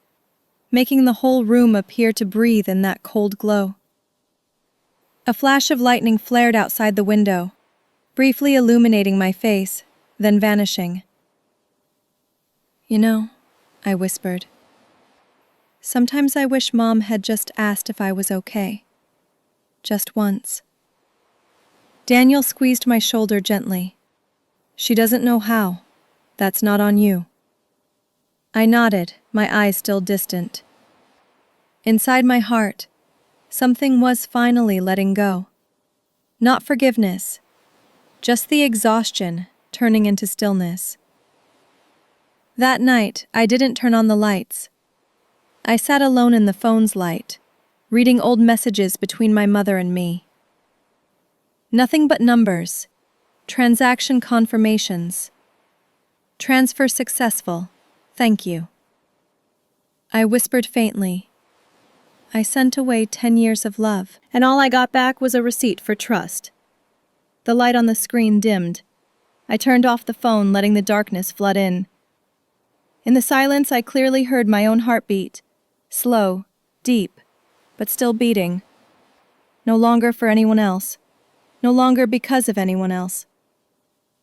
making the whole room appear to breathe in that cold glow. A flash of lightning flared outside the window, briefly illuminating my face, then vanishing. "You know," I whispered, "sometimes I wish Mom had just asked if I was okay. Just once." Daniel squeezed my shoulder gently. "She doesn't know how. That's not on you." I nodded, my eyes still distant. Inside my heart, something was finally letting go. Not forgiveness, just the exhaustion turning into stillness. That night, I didn't turn on the lights. I sat alone in the phone's light, reading old messages between my mother and me. Nothing but numbers, transaction confirmations. "Transfer successful, thank you." I whispered faintly. I sent away 10 years of love, and all I got back was a receipt for trust. The light on the screen dimmed. I turned off the phone, letting the darkness flood in. In the silence, I clearly heard my own heartbeat, slow, deep, but still beating. No longer for anyone else. No longer because of anyone else.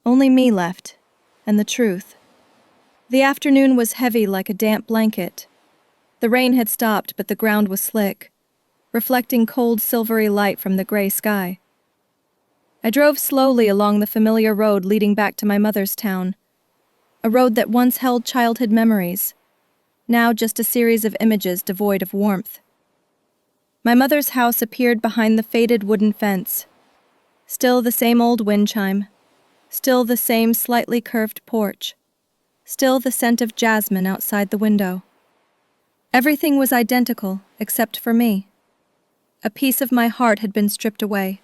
Only me left, and the truth. The afternoon was heavy like a damp blanket. The rain had stopped, but the ground was slick, reflecting cold silvery light from the gray sky. I drove slowly along the familiar road leading back to my mother's town, a road that once held childhood memories, now just a series of images devoid of warmth. My mother's house appeared behind the faded wooden fence. Still the same old wind chime, still the same slightly curved porch, still the scent of jasmine outside the window. Everything was identical except for me. A piece of my heart had been stripped away,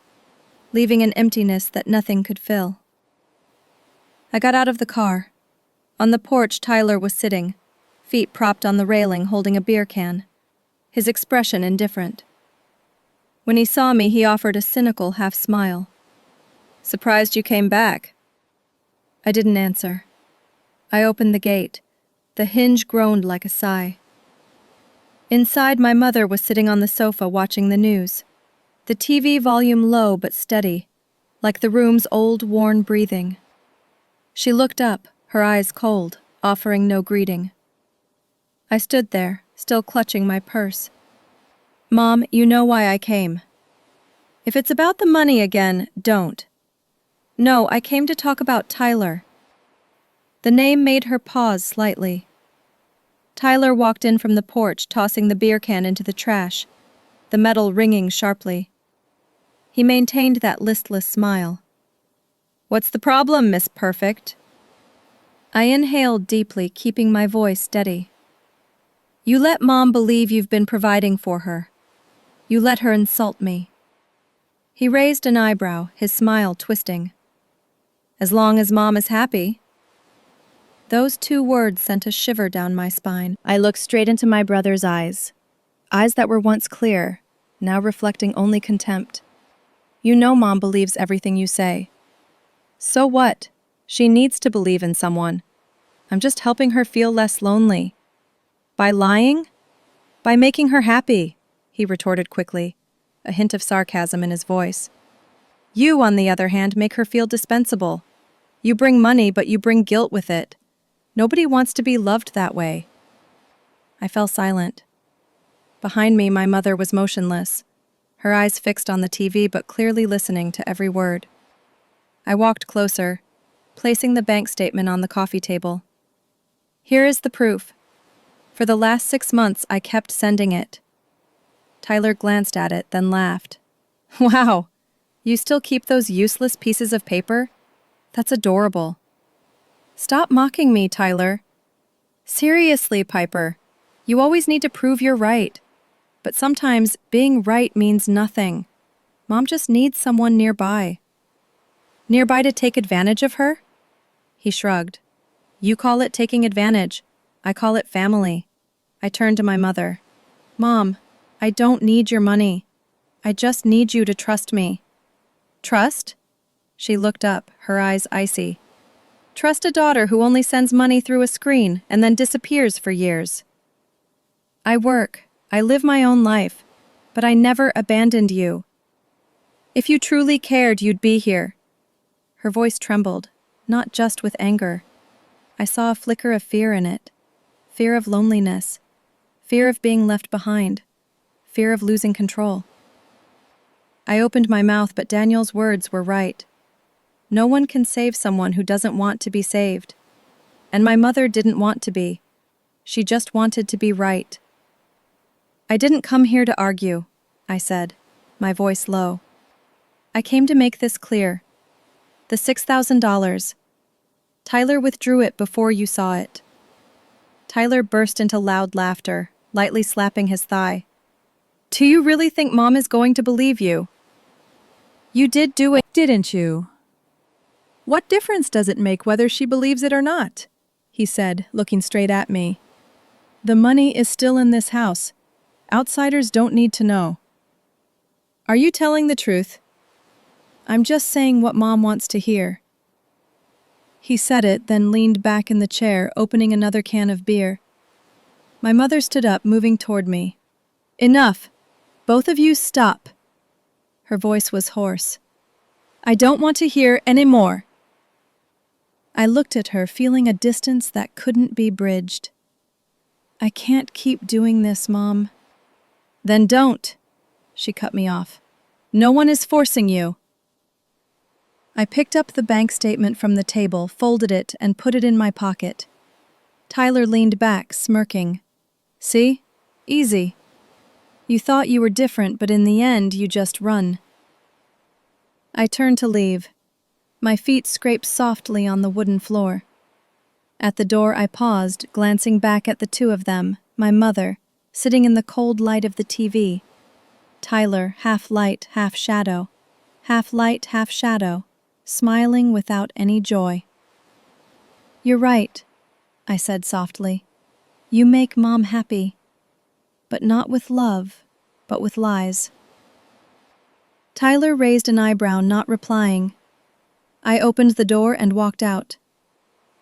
leaving an emptiness that nothing could fill. I got out of the car. On the porch, Tyler was sitting, feet propped on the railing holding a beer can, his expression indifferent. When he saw me, he offered a cynical half-smile. "Surprised you came back." I didn't answer. I opened the gate. The hinge groaned like a sigh. Inside, my mother was sitting on the sofa watching the news, the TV volume low but steady, like the room's old, worn breathing. She looked up, her eyes cold, offering no greeting. I stood there, still clutching my purse. "Mom, you know why I came. If it's about the money again, don't." "No, I came to talk about Tyler." The name made her pause slightly. Tyler walked in from the porch, tossing the beer can into the trash, the metal ringing sharply. He maintained that listless smile. "What's the problem, Miss Perfect?" I inhaled deeply, keeping my voice steady. "You let Mom believe you've been providing for her. You let her insult me." He raised an eyebrow, his smile twisting. "As long as Mom is happy." Those 2 words sent a shiver down my spine. I looked straight into my brother's eyes that were once clear, now reflecting only contempt. "You know Mom believes everything you say." "So what? She needs to believe in someone. I'm just helping her feel less lonely." "By lying?" "By making her happy," he retorted quickly, a hint of sarcasm in his voice. "You, on the other hand, make her feel dispensable. You bring money, but you bring guilt with it. Nobody wants to be loved that way." I fell silent. Behind me, my mother was motionless, her eyes fixed on the TV but clearly listening to every word. I walked closer, placing the bank statement on the coffee table. "Here is the proof. For the last 6 months, I kept sending it." Tyler glanced at it, then laughed. "Wow, you still keep those useless pieces of paper? That's adorable." "Stop mocking me, Tyler." Seriously, Piper. You always need to prove you're right. But sometimes being right means nothing. Mom just needs someone nearby. Nearby to take advantage of her? He shrugged. You call it taking advantage. I call it family. I turned to my mother. Mom, I don't need your money. I just need you to trust me. Trust? She looked up, her eyes icy. Trust a daughter who only sends money through a screen and then disappears for years. I work. I live my own life. But I never abandoned you. If you truly cared, you'd be here. Her voice trembled, not just with anger. I saw a flicker of fear in it. Fear of loneliness. Fear of being left behind. Fear of losing control. I opened my mouth, but Daniel's words were right. No one can save someone who doesn't want to be saved. And my mother didn't want to be. She just wanted to be right. I didn't come here to argue, I said, my voice low. I came to make this clear. The $6,000. Tyler withdrew it before you saw it. Tyler burst into loud laughter, lightly slapping his thigh. Do you really think Mom is going to believe you? You did do it, Didn't you? What difference does it make whether she believes it or not? He said, looking straight at me. The money is still in this house. Outsiders don't need to know. Are you telling the truth? I'm just saying what Mom wants to hear. He said it, then leaned back in the chair, opening another can of beer. My mother stood up, moving toward me. Enough. Both of you stop. Her voice was hoarse. I don't want to hear any more. I looked at her, feeling a distance that couldn't be bridged. I can't keep doing this, Mom. Then don't. She cut me off. No one is forcing you. I picked up the bank statement from the table, folded it, and put it in my pocket. Tyler leaned back, smirking. See? Easy. You thought you were different, but in the end, you just run. I turned to leave. My feet scraped softly on the wooden floor. At the door, I paused, glancing back at the two of them, my mother, sitting in the cold light of the TV. Tyler, half light, half shadow. Half light, half shadow. Smiling without any joy. You're right, I said softly. You make Mom happy. But not with love, but with lies. Tyler raised an eyebrow, not replying. I opened the door and walked out.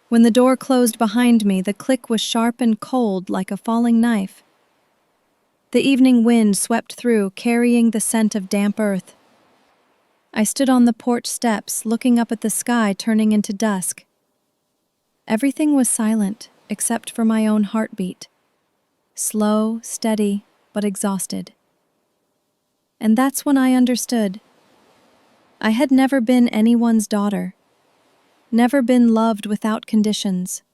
When the door closed behind me, the click was sharp and cold like a falling knife. The evening wind swept through, carrying the scent of damp earth. I stood on the porch steps, looking up at the sky turning into dusk. Everything was silent, except for my own heartbeat. Slow, steady, but exhausted. And that's when I understood. I had never been anyone's daughter. Never been loved without conditions.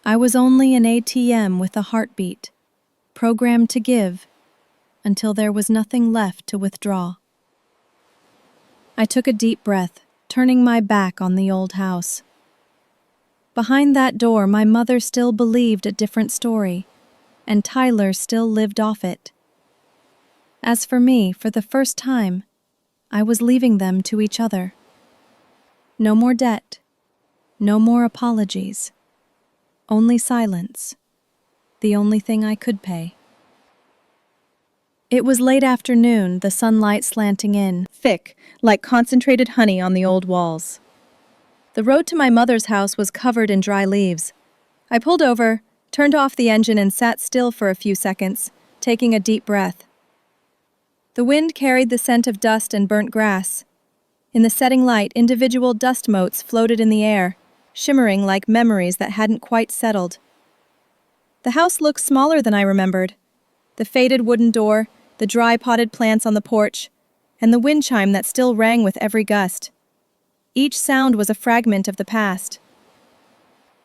I was only an ATM with a heartbeat, programmed to give, until there was nothing left to withdraw. I took a deep breath, turning my back on the old house. Behind that door, my mother still believed a different story, and Tyler still lived off it. As for me, for the first time, I was leaving them to each other. No more debt, no more apologies, only silence, the only thing I could pay. It was late afternoon, the sunlight slanting in, thick, like concentrated honey on the old walls. The road to my mother's house was covered in dry leaves. I pulled over, turned off the engine, and sat still for a few seconds, taking a deep breath. The wind carried the scent of dust and burnt grass. In the setting light, individual dust motes floated in the air, shimmering like memories that hadn't quite settled. The house looked smaller than I remembered. The faded wooden door, the dry potted plants on the porch, and the wind chime that still rang with every gust. Each sound was a fragment of the past.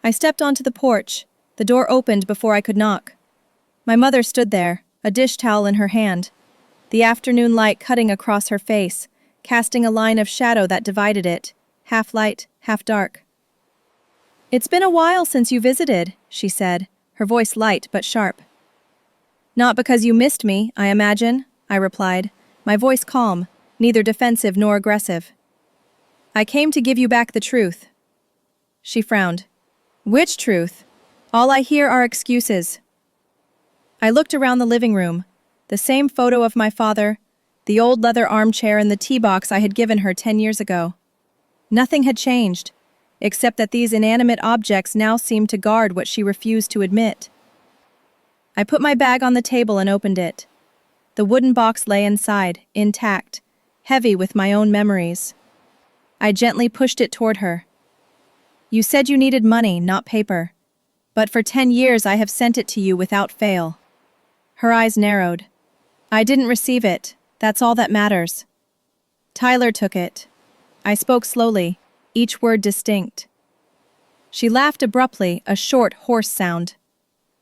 I stepped onto the porch. The door opened before I could knock. My mother stood there, a dish towel in her hand, the afternoon light cutting across her face, casting a line of shadow that divided it, half light, half dark. It's been a while since you visited, she said, her voice light but sharp. Not because you missed me, I imagine, I replied, my voice calm, neither defensive nor aggressive. I came to give you back the truth. She frowned. Which truth? All I hear are excuses. I looked around the living room. The same photo of my father, the old leather armchair and the tea box I had given her 10 years ago. Nothing had changed, except that these inanimate objects now seemed to guard what she refused to admit. I put my bag on the table and opened it. The wooden box lay inside, intact, heavy with my own memories. I gently pushed it toward her. You said you needed money, not paper. But for 10 years I have sent it to you without fail. Her eyes narrowed. I didn't receive it. That's all that matters. Tyler took it. I spoke slowly, each word distinct. She laughed abruptly, a short, hoarse sound.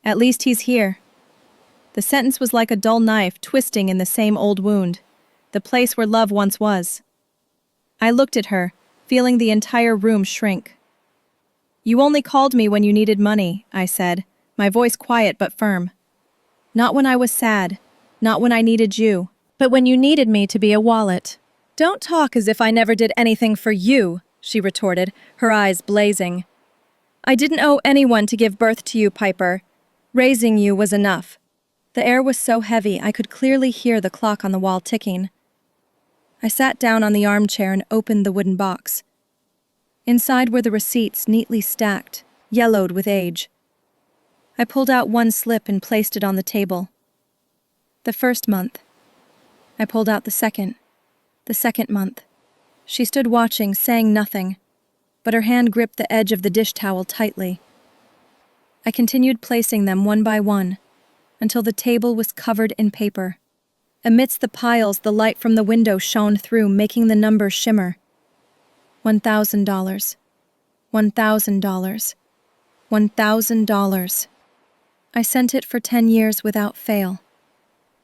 At least he's here. The sentence was like a dull knife twisting in the same old wound, the place where love once was. I looked at her, feeling the entire room shrink. You only called me when you needed money, I said, my voice quiet but firm. Not when I was sad, not when I needed you, but when you needed me to be a wallet. Don't talk as if I never did anything for you, she retorted, her eyes blazing. I didn't owe anyone to give birth to you, Piper. Raising you was enough. The air was so heavy I could clearly hear the clock on the wall ticking. I sat down on the armchair and opened the wooden box. Inside were the receipts neatly stacked, yellowed with age. I pulled out one slip and placed it on the table. The first month. I pulled out the second month. She stood watching, saying nothing, but her hand gripped the edge of the dish towel tightly. I continued placing them one by one, until the table was covered in paper. Amidst the piles, the light from the window shone through, making the numbers shimmer. $1,000. $1,000. $1,000. I sent it for 10 years without fail.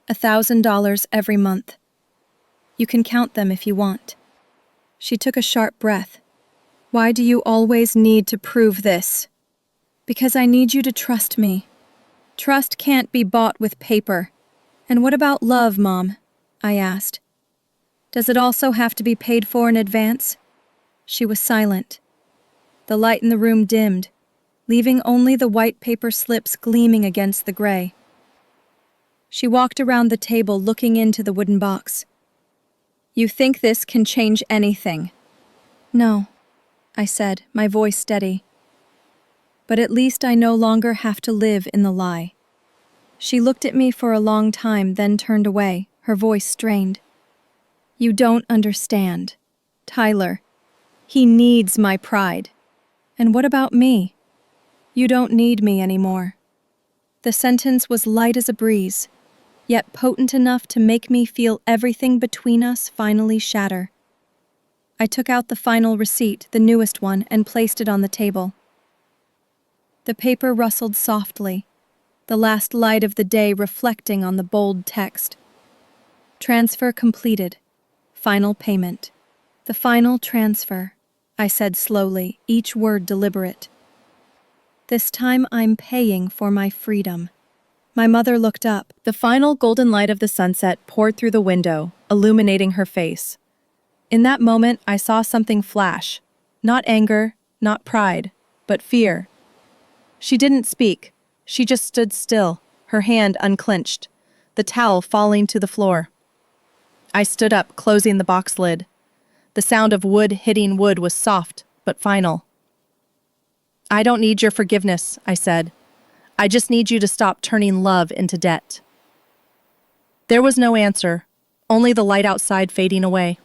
$1,000 every month. You can count them if you want. She took a sharp breath. Why do you always need to prove this? Because I need you to trust me. Trust can't be bought with paper. And what about love, Mom? I asked. Does it also have to be paid for in advance? She was silent. The light in the room dimmed, leaving only the white paper slips gleaming against the gray. She walked around the table looking into the wooden box. You think this can change anything? No, I said, my voice steady. But at least I no longer have to live in the lie. She looked at me for a long time, then turned away, her voice strained. You don't understand. Tyler, he needs my pride. And what about me? You don't need me anymore. The sentence was light as a breeze, yet potent enough to make me feel everything between us finally shatter. I took out the final receipt, the newest one, and placed it on the table. The paper rustled softly, the last light of the day reflecting on the bold text. Transfer completed. Final payment. The final transfer, I said slowly, each word deliberate. This time I'm paying for my freedom. My mother looked up. The final golden light of the sunset poured through the window, illuminating her face. In that moment, I saw something flash. Not anger, not pride, but fear. She didn't speak. She just stood still, her hand unclenched, the towel falling to the floor. I stood up, closing the box lid. The sound of wood hitting wood was soft, but final. I don't need your forgiveness, I said. I just need you to stop turning love into debt. There was no answer, only the light outside fading away.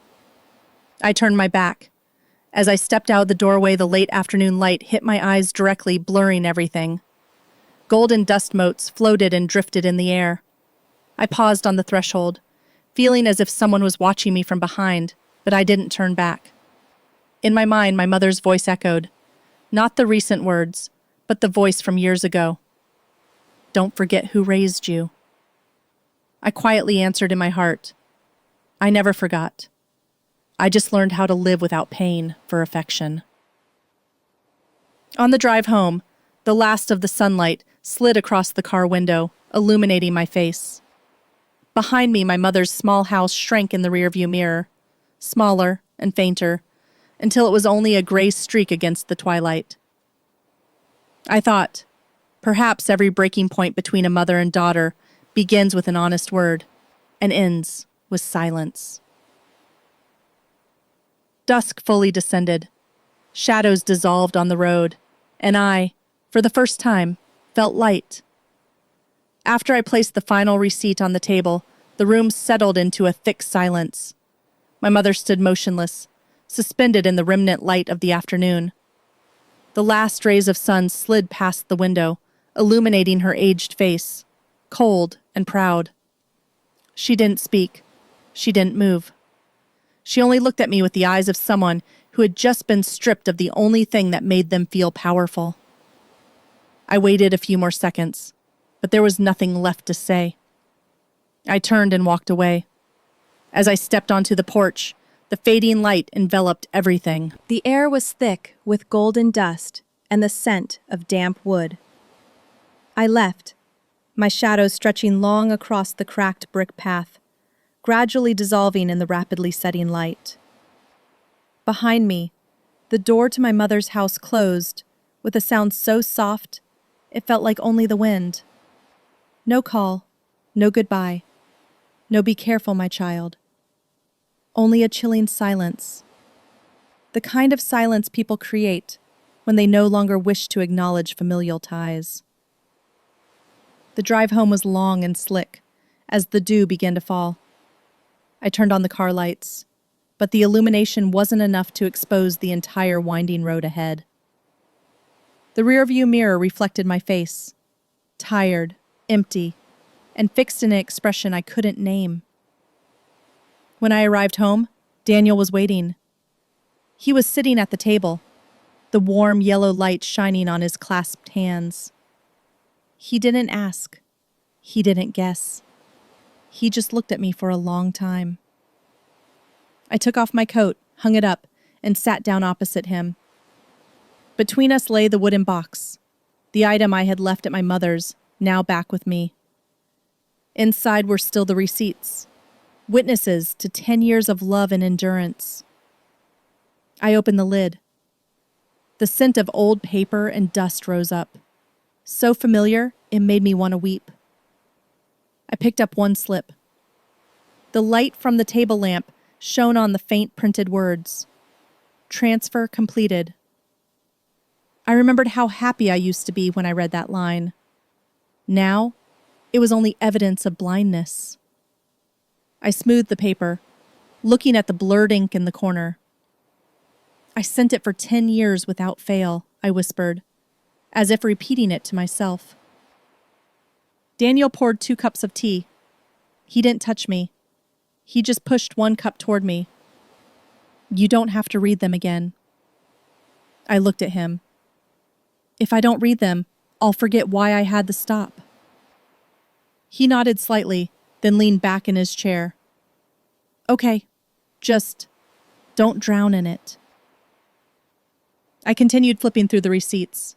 I turned my back. As I stepped out the doorway, the late afternoon light hit my eyes directly, blurring everything. Golden dust motes floated and drifted in the air. I paused on the threshold, feeling as if someone was watching me from behind, but I didn't turn back. In my mind, my mother's voice echoed, not the recent words, but the voice from years ago. Don't forget who raised you. I quietly answered in my heart, I never forgot. I just learned how to live without pain for affection. On the drive home, the last of the sunlight slid across the car window, illuminating my face. Behind me, my mother's small house shrank in the rearview mirror, smaller and fainter, until it was only a gray streak against the twilight. I thought, perhaps every breaking point between a mother and daughter begins with an honest word and ends with silence. Dusk fully descended. Shadows dissolved on the road, and I, for the first time, felt light. After I placed the final receipt on the table, the room settled into a thick silence. My mother stood motionless, suspended in the remnant light of the afternoon. The last rays of sun slid past the window, illuminating her aged face, cold and proud. She didn't speak. She didn't move. She only looked at me with the eyes of someone who had just been stripped of the only thing that made them feel powerful. I waited a few more seconds, but there was nothing left to say. I turned and walked away. As I stepped onto the porch, the fading light enveloped everything. The air was thick with golden dust and the scent of damp wood. I left, my shadow stretching long across the cracked brick path, gradually dissolving in the rapidly setting light. Behind me, the door to my mother's house closed with a sound so soft it felt like only the wind. No call, no goodbye, no be careful, my child. Only a chilling silence. The kind of silence people create when they no longer wish to acknowledge familial ties. The drive home was long and slick as the dew began to fall. I turned on the car lights, but the illumination wasn't enough to expose the entire winding road ahead. The rearview mirror reflected my face, tired, empty, and fixed in an expression I couldn't name. When I arrived home, Daniel was waiting. He was sitting at the table, the warm yellow light shining on his clasped hands. He didn't ask. He didn't guess. He just looked at me for a long time. I took off my coat, hung it up, and sat down opposite him. Between us lay the wooden box, the item I had left at my mother's, now back with me. Inside were still the receipts, witnesses to 10 years of love and endurance. I opened the lid. The scent of old paper and dust rose up. So familiar, it made me want to weep. I picked up one slip. The light from the table lamp shone on the faint printed words. Transfer completed. I remembered how happy I used to be when I read that line. Now, it was only evidence of blindness. I smoothed the paper, looking at the blurred ink in the corner. I sent it for 10 years without fail, I whispered, as if repeating it to myself. Daniel poured 2 cups of tea. He didn't touch me. He just pushed 1 cup toward me. You don't have to read them again. I looked at him. If I don't read them, I'll forget why I had to stop. He nodded slightly, then leaned back in his chair. Okay, just don't drown in it. I continued flipping through the receipts.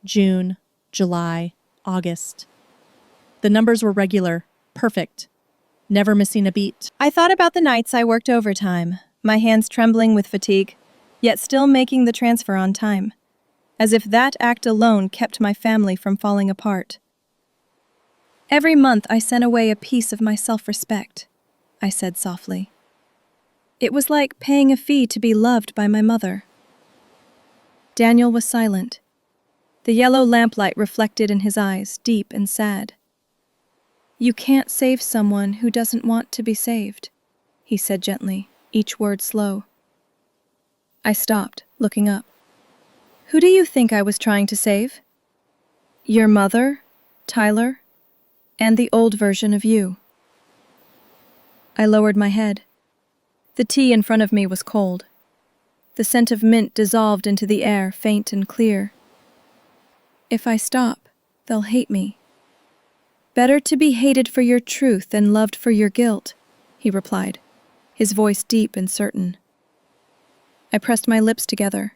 June, July, August. The numbers were regular, perfect, never missing a beat. I thought about the nights I worked overtime, my hands trembling with fatigue, yet still making the transfer on time, as if that act alone kept my family from falling apart. Every month I sent away a piece of my self-respect, I said softly. It was like paying a fee to be loved by my mother. Daniel was silent. The yellow lamplight reflected in his eyes, deep and sad. You can't save someone who doesn't want to be saved, he said gently, each word slow. I stopped, looking up. Who do you think I was trying to save? Your mother, Tyler, and the old version of you. I lowered my head. The tea in front of me was cold. The scent of mint dissolved into the air, faint and clear. If I stop, they'll hate me. Better to be hated for your truth than loved for your guilt, he replied, his voice deep and certain. I pressed my lips together.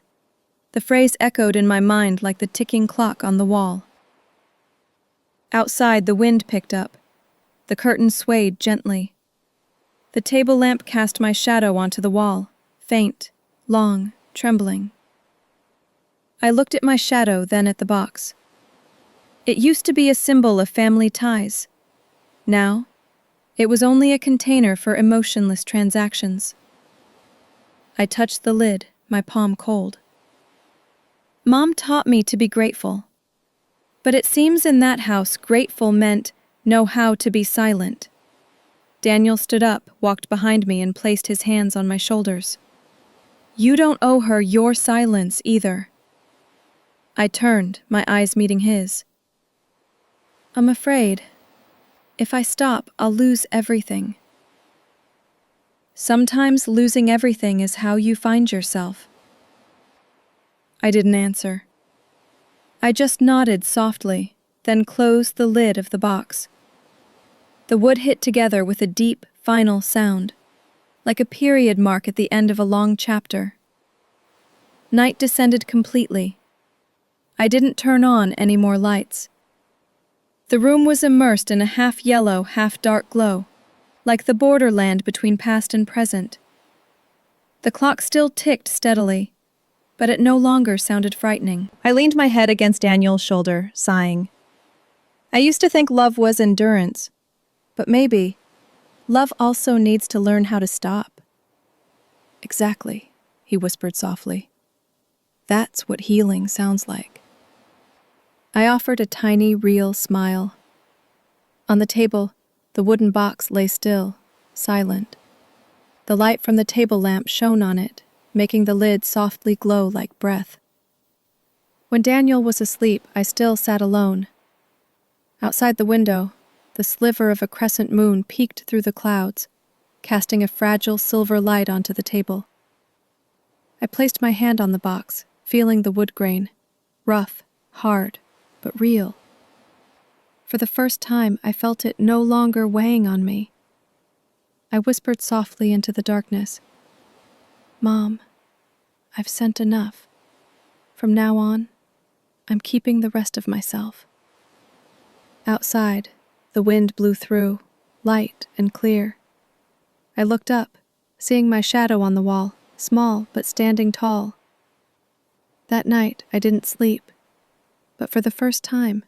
The phrase echoed in my mind like the ticking clock on the wall. Outside, the wind picked up. The curtain swayed gently. The table lamp cast my shadow onto the wall, faint, long, trembling. I looked at my shadow, then at the box. It used to be a symbol of family ties. Now, it was only a container for emotionless transactions. I touched the lid, my palm cold. Mom taught me to be grateful. But it seems in that house grateful meant know how to be silent. Daniel stood up, walked behind me, and placed his hands on my shoulders. You don't owe her your silence either. I turned, my eyes meeting his. I'm afraid. If I stop, I'll lose everything. Sometimes losing everything is how you find yourself. I didn't answer. I just nodded softly, then closed the lid of the box. The wood hit together with a deep, final sound, like a period mark at the end of a long chapter. Night descended completely. I didn't turn on any more lights. The room was immersed in a half-yellow, half-dark glow, like the borderland between past and present. The clock still ticked steadily, but it no longer sounded frightening. I leaned my head against Daniel's shoulder, sighing. I used to think love was endurance, but maybe love also needs to learn how to stop. Exactly, he whispered softly. That's what healing sounds like. I offered a tiny, real smile. On the table, the wooden box lay still, silent. The light from the table lamp shone on it, making the lid softly glow like breath. When Daniel was asleep, I still sat alone. Outside the window, the sliver of a crescent moon peeked through the clouds, casting a fragile silver light onto the table. I placed my hand on the box, feeling the wood grain, rough, hard, but real. For the first time, I felt it no longer weighing on me. I whispered softly into the darkness, Mom, I've sent enough. From now on, I'm keeping the rest of myself. Outside, the wind blew through, light and clear. I looked up, seeing my shadow on the wall, small but standing tall. That night, I didn't sleep, but for the first time,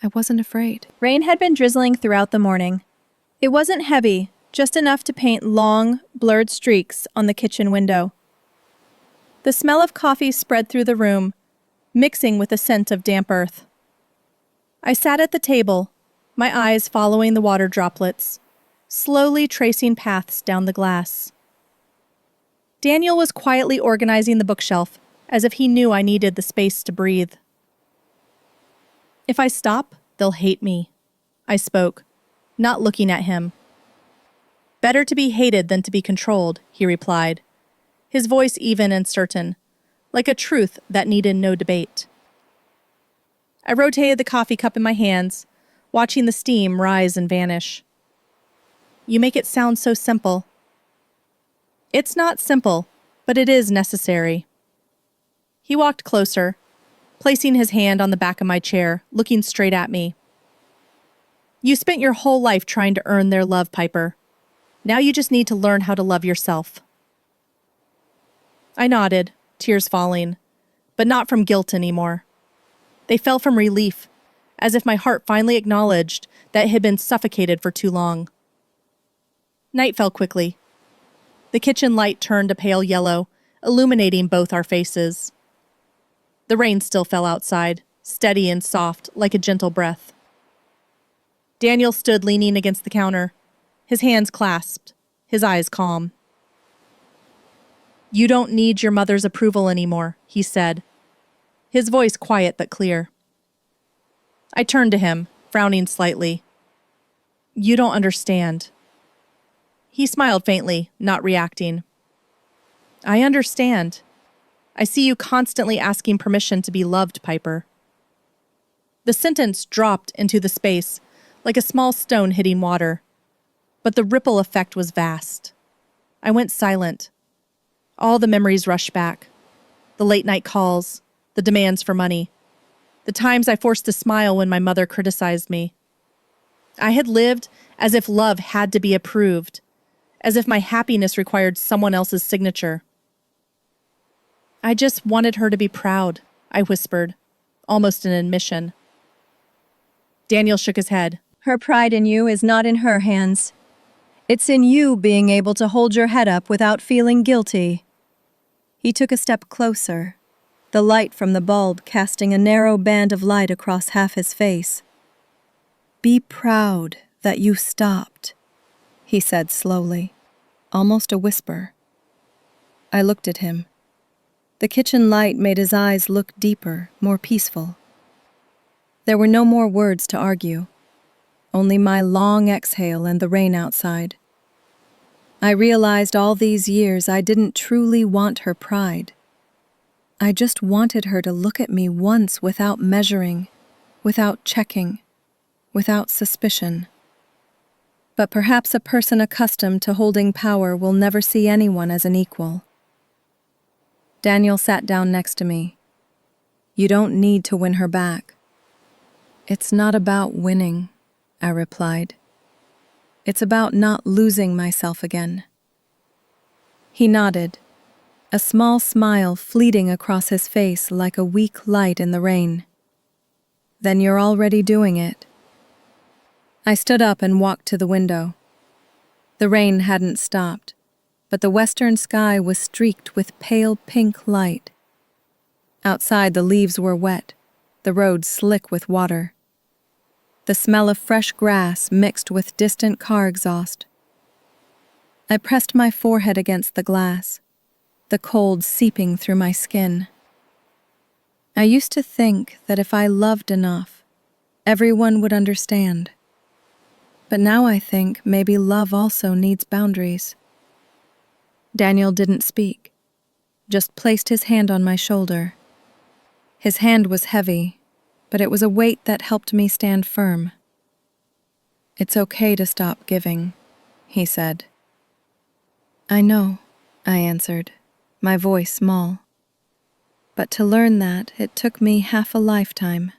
I wasn't afraid. Rain had been drizzling throughout the morning. It wasn't heavy, just enough to paint long, blurred streaks on the kitchen window. The smell of coffee spread through the room, mixing with the scent of damp earth. I sat at the table, my eyes following the water droplets, slowly tracing paths down the glass. Daniel was quietly organizing the bookshelf, as if he knew I needed the space to breathe. If I stop, they'll hate me, I spoke, not looking at him. Better to be hated than to be controlled, he replied, his voice even and certain, like a truth that needed no debate. I rotated the coffee cup in my hands, watching the steam rise and vanish. You make it sound so simple. It's not simple, but it is necessary. He walked closer, placing his hand on the back of my chair, looking straight at me. You spent your whole life trying to earn their love, Piper. Now you just need to learn how to love yourself. I nodded, tears falling, but not from guilt anymore. They fell from relief, as if my heart finally acknowledged that it had been suffocated for too long. Night fell quickly. The kitchen light turned a pale yellow, illuminating both our faces. The rain still fell outside, steady and soft, like a gentle breath. Daniel stood leaning against the counter, his hands clasped, his eyes calm. You don't need your mother's approval anymore, he said, his voice quiet but clear. I turned to him, frowning slightly. You don't understand. He smiled faintly, not reacting. I understand. I see you constantly asking permission to be loved, Piper. The sentence dropped into the space, like a small stone hitting water. But the ripple effect was vast. I went silent. All the memories rushed back. The late night calls, the demands for money, the times I forced to smile when my mother criticized me. I had lived as if love had to be approved, as if my happiness required someone else's signature. I just wanted her to be proud, I whispered, almost an admission. Daniel shook his head. Her pride in you is not in her hands. It's in you being able to hold your head up without feeling guilty. He took a step closer, the light from the bulb casting a narrow band of light across half his face. Be proud that you stopped, he said slowly, almost a whisper. I looked at him. The kitchen light made his eyes look deeper, more peaceful. There were no more words to argue, only my long exhale and the rain outside. I realized all these years I didn't truly want her pride. I just wanted her to look at me once without measuring, without checking, without suspicion. But perhaps a person accustomed to holding power will never see anyone as an equal. Daniel sat down next to me. You don't need to win her back. It's not about winning, I replied. It's about not losing myself again. He nodded, a small smile fleeting across his face like a weak light in the rain. Then you're already doing it. I stood up and walked to the window. The rain hadn't stopped, but the western sky was streaked with pale pink light. Outside, the leaves were wet, the road slick with water. The smell of fresh grass mixed with distant car exhaust. I pressed my forehead against the glass, the cold seeping through my skin. I used to think that if I loved enough, everyone would understand. But now I think maybe love also needs boundaries. Daniel didn't speak, just placed his hand on my shoulder. His hand was heavy, but it was a weight that helped me stand firm. It's okay to stop giving, he said. I know, I answered, my voice small. But to learn that, it took me half a lifetime.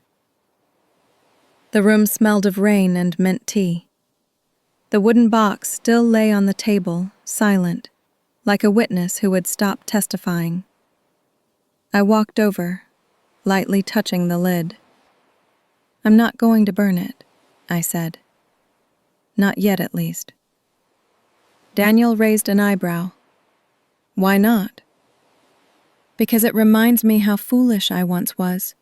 The room smelled of rain and mint tea. The wooden box still lay on the table, silent, like a witness who had stopped testifying. I walked over, lightly touching the lid. I'm not going to burn it, I said. Not yet, at least. Daniel raised an eyebrow. Why not? Because it reminds me how foolish I once was.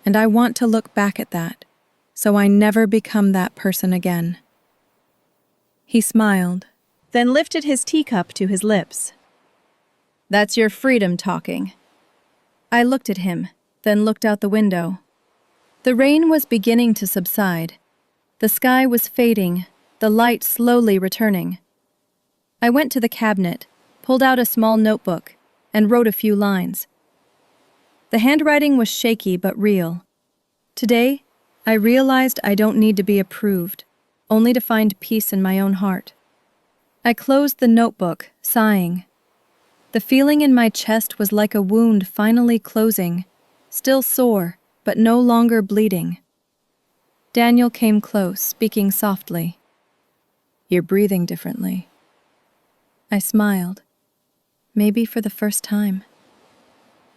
And I want to look back at that, so I never become that person again. He smiled, then lifted his teacup to his lips. That's your freedom talking. I looked at him, then looked out the window. The rain was beginning to subside. The sky was fading, the light slowly returning. I went to the cabinet, pulled out a small notebook, and wrote a few lines. The handwriting was shaky but real. Today, I realized I don't need to be approved, only to find peace in my own heart. I closed the notebook, sighing. The feeling in my chest was like a wound finally closing, still sore, but no longer bleeding. Daniel came close, speaking softly. You're breathing differently. I smiled, maybe for the first time.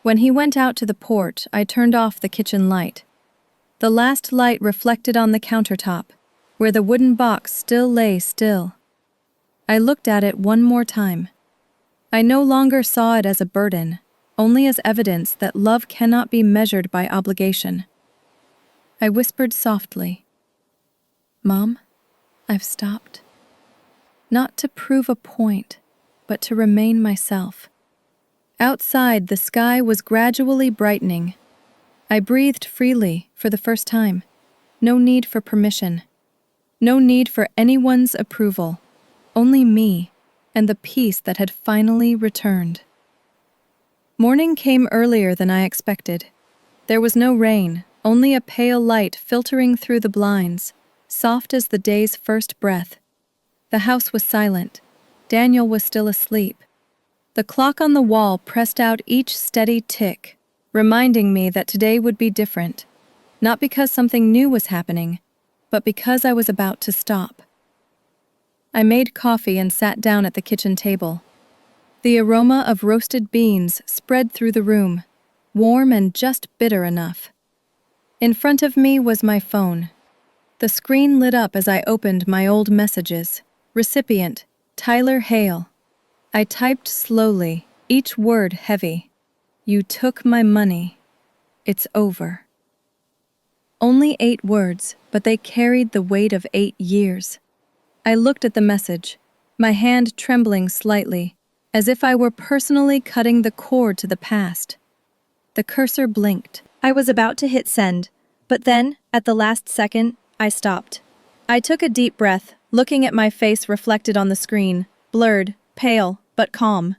When he went out to the port, I turned off the kitchen light. The last light reflected on the countertop, where the wooden box still lay still. I looked at it one more time. I no longer saw it as a burden, only as evidence that love cannot be measured by obligation. I whispered softly, Mom, I've stopped. Not to prove a point, but to remain myself. Outside, the sky was gradually brightening. I breathed freely for the first time. No need for permission. No need for anyone's approval. Only me and the peace that had finally returned. Morning came earlier than I expected. There was no rain, only a pale light filtering through the blinds, soft as the day's first breath. The house was silent. Daniel was still asleep. The clock on the wall pressed out each steady tick, reminding me that today would be different, not because something new was happening, but because I was about to stop. I made coffee and sat down at the kitchen table. The aroma of roasted beans spread through the room, warm and just bitter enough. In front of me was my phone. The screen lit up as I opened my old messages. Recipient, Tyler Hale. I typed slowly, each word heavy. You took my money. It's over. Only 8 words, but they carried the weight of 8 years. I looked at the message, my hand trembling slightly, as if I were personally cutting the cord to the past. The cursor blinked. I was about to hit send, but then, at the last second, I stopped. I took a deep breath, looking at my face reflected on the screen, blurred, pale, but calm.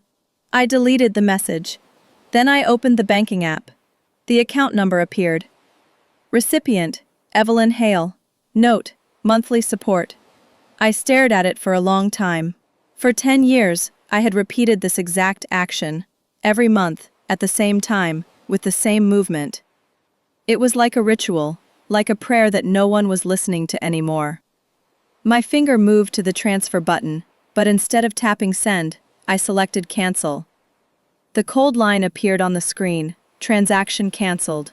I deleted the message. Then I opened the banking app. The account number appeared. Recipient, Evelyn Hale. Note, monthly support. I stared at it for a long time. For 10 years, I had repeated this exact action, every month, at the same time, with the same movement. It was like a ritual, like a prayer that no one was listening to anymore. My finger moved to the transfer button, but instead of tapping send, I selected cancel. The cold line appeared on the screen, transaction canceled.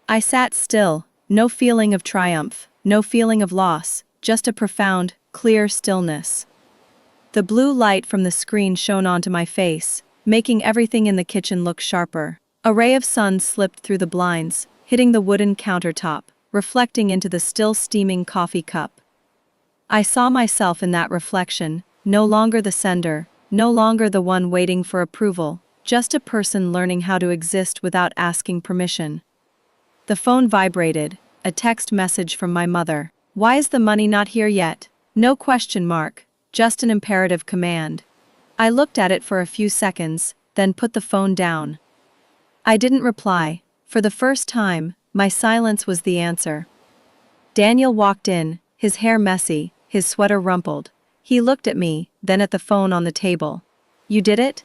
I sat still, no feeling of triumph, no feeling of loss, just a profound, clear stillness. The blue light from the screen shone onto my face, making everything in the kitchen look sharper. A ray of sun slipped through the blinds, hitting the wooden countertop, reflecting into the still steaming coffee cup. I saw myself in that reflection, no longer the sender, no longer the one waiting for approval, just a person learning how to exist without asking permission. The phone vibrated, a text message from my mother. Why is the money not here yet? No question mark, just an imperative command. I looked at it for a few seconds, then put the phone down. I didn't reply. For the first time, my silence was the answer. Daniel walked in, his hair messy, his sweater rumpled. He looked at me, then at the phone on the table. You did it?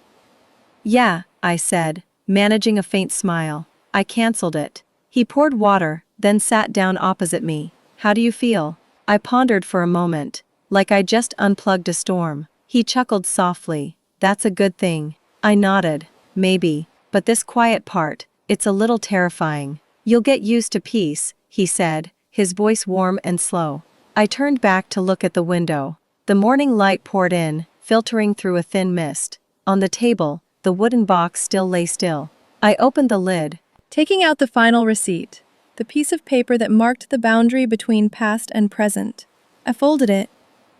Yeah, I said, managing a faint smile. I canceled it. He poured water, then sat down opposite me. How do you feel? I pondered for a moment, like I just unplugged a storm. He chuckled softly. That's a good thing. I nodded. Maybe, but this quiet part, it's a little terrifying. You'll get used to peace, he said, his voice warm and slow. I turned back to look at the window. The morning light poured in, filtering through a thin mist. On the table, the wooden box still lay still. I opened the lid, Taking out the final receipt, the piece of paper that marked the boundary between past and present. I folded it,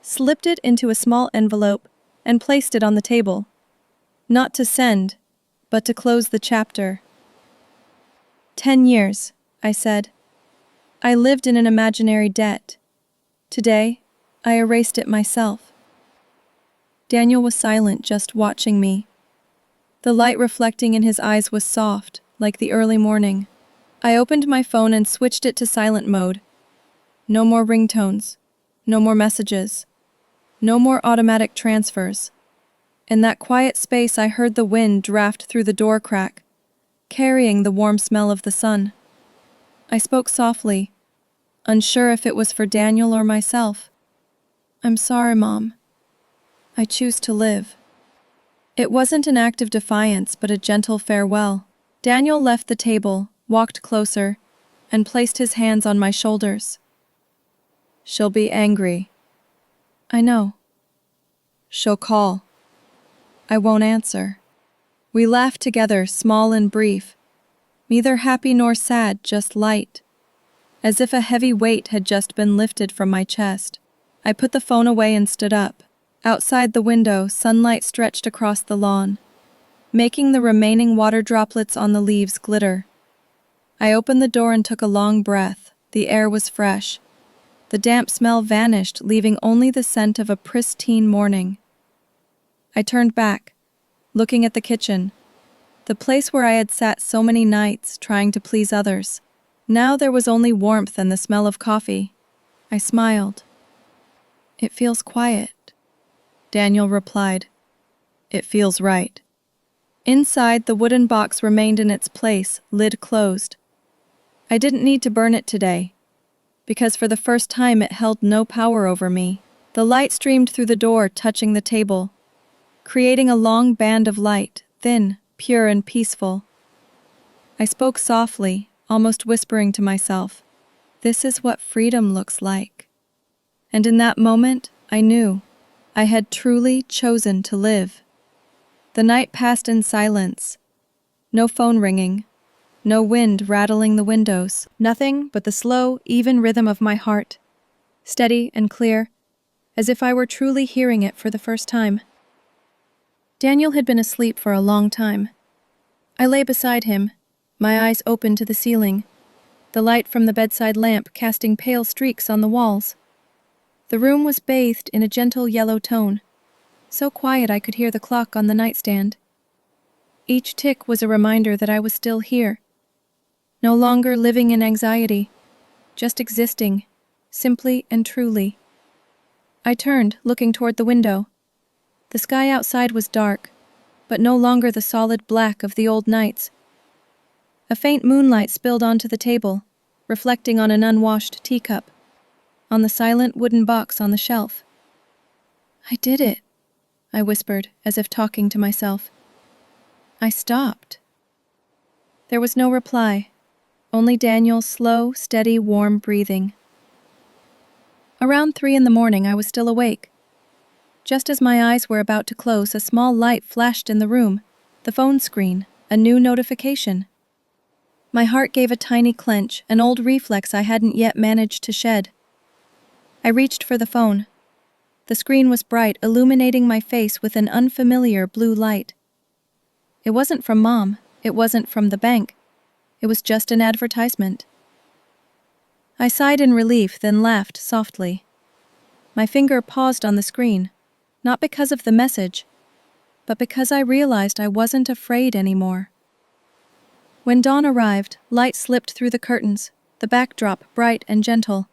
slipped it into a small envelope, and placed it on the table. Not to send, but to close the chapter. 10 years, I said. I lived in an imaginary debt. Today, I erased it myself. Daniel was silent, just watching me. The light reflecting in his eyes was soft, like the early morning. I opened my phone and switched it to silent mode. No more ringtones. No more messages. No more automatic transfers. In that quiet space, I heard the wind draft through the door crack, carrying the warm smell of the sun. I spoke softly, unsure if it was for Daniel or myself. I'm sorry, Mom. I choose to live. It wasn't an act of defiance, but a gentle farewell. Daniel left the table, walked closer, and placed his hands on my shoulders. She'll be angry. I know. She'll call. I won't answer. We laughed together, small and brief. Neither happy nor sad, just light. As if a heavy weight had just been lifted from my chest. I put the phone away and stood up. Outside the window, sunlight stretched across the lawn, making the remaining water droplets on the leaves glitter. I opened the door and took a long breath. The air was fresh. The damp smell vanished, leaving only the scent of a pristine morning. I turned back, looking at the kitchen, the place where I had sat so many nights trying to please others. Now there was only warmth and the smell of coffee. I smiled. It feels quiet. Daniel replied. It feels right. Inside, the wooden box remained in its place, lid closed. I didn't need to burn it today, because for the first time it held no power over me. The light streamed through the door, touching the table, creating a long band of light, thin, pure, and peaceful. I spoke softly, almost whispering to myself, "This is what freedom looks like." And in that moment, I knew I had truly chosen to live. The night passed in silence. No phone ringing, no wind rattling the windows, nothing but the slow, even rhythm of my heart, steady and clear, as if I were truly hearing it for the first time. Daniel had been asleep for a long time. I lay beside him, my eyes open to the ceiling, the light from the bedside lamp casting pale streaks on the walls. The room was bathed in a gentle yellow tone, so quiet I could hear the clock on the nightstand. Each tick was a reminder that I was still here, no longer living in anxiety, just existing, simply and truly. I turned, looking toward the window. The sky outside was dark, but no longer the solid black of the old nights. A faint moonlight spilled onto the table, reflecting on an unwashed teacup, on the silent wooden box on the shelf. "I did it," I whispered, as if talking to myself. I stopped. There was no reply, only Daniel's slow, steady, warm breathing. Around 3 in the morning, I was still awake. Just as my eyes were about to close, a small light flashed in the room, the phone screen, a new notification. My heart gave a tiny clench, an old reflex I hadn't yet managed to shed. I reached for the phone. The screen was bright, illuminating my face with an unfamiliar blue light. It wasn't from Mom, it wasn't from the bank. It was just an advertisement. I sighed in relief, then laughed softly. My finger paused on the screen, not because of the message, but because I realized I wasn't afraid anymore. When dawn arrived, light slipped through the curtains, the backdrop bright and gentle.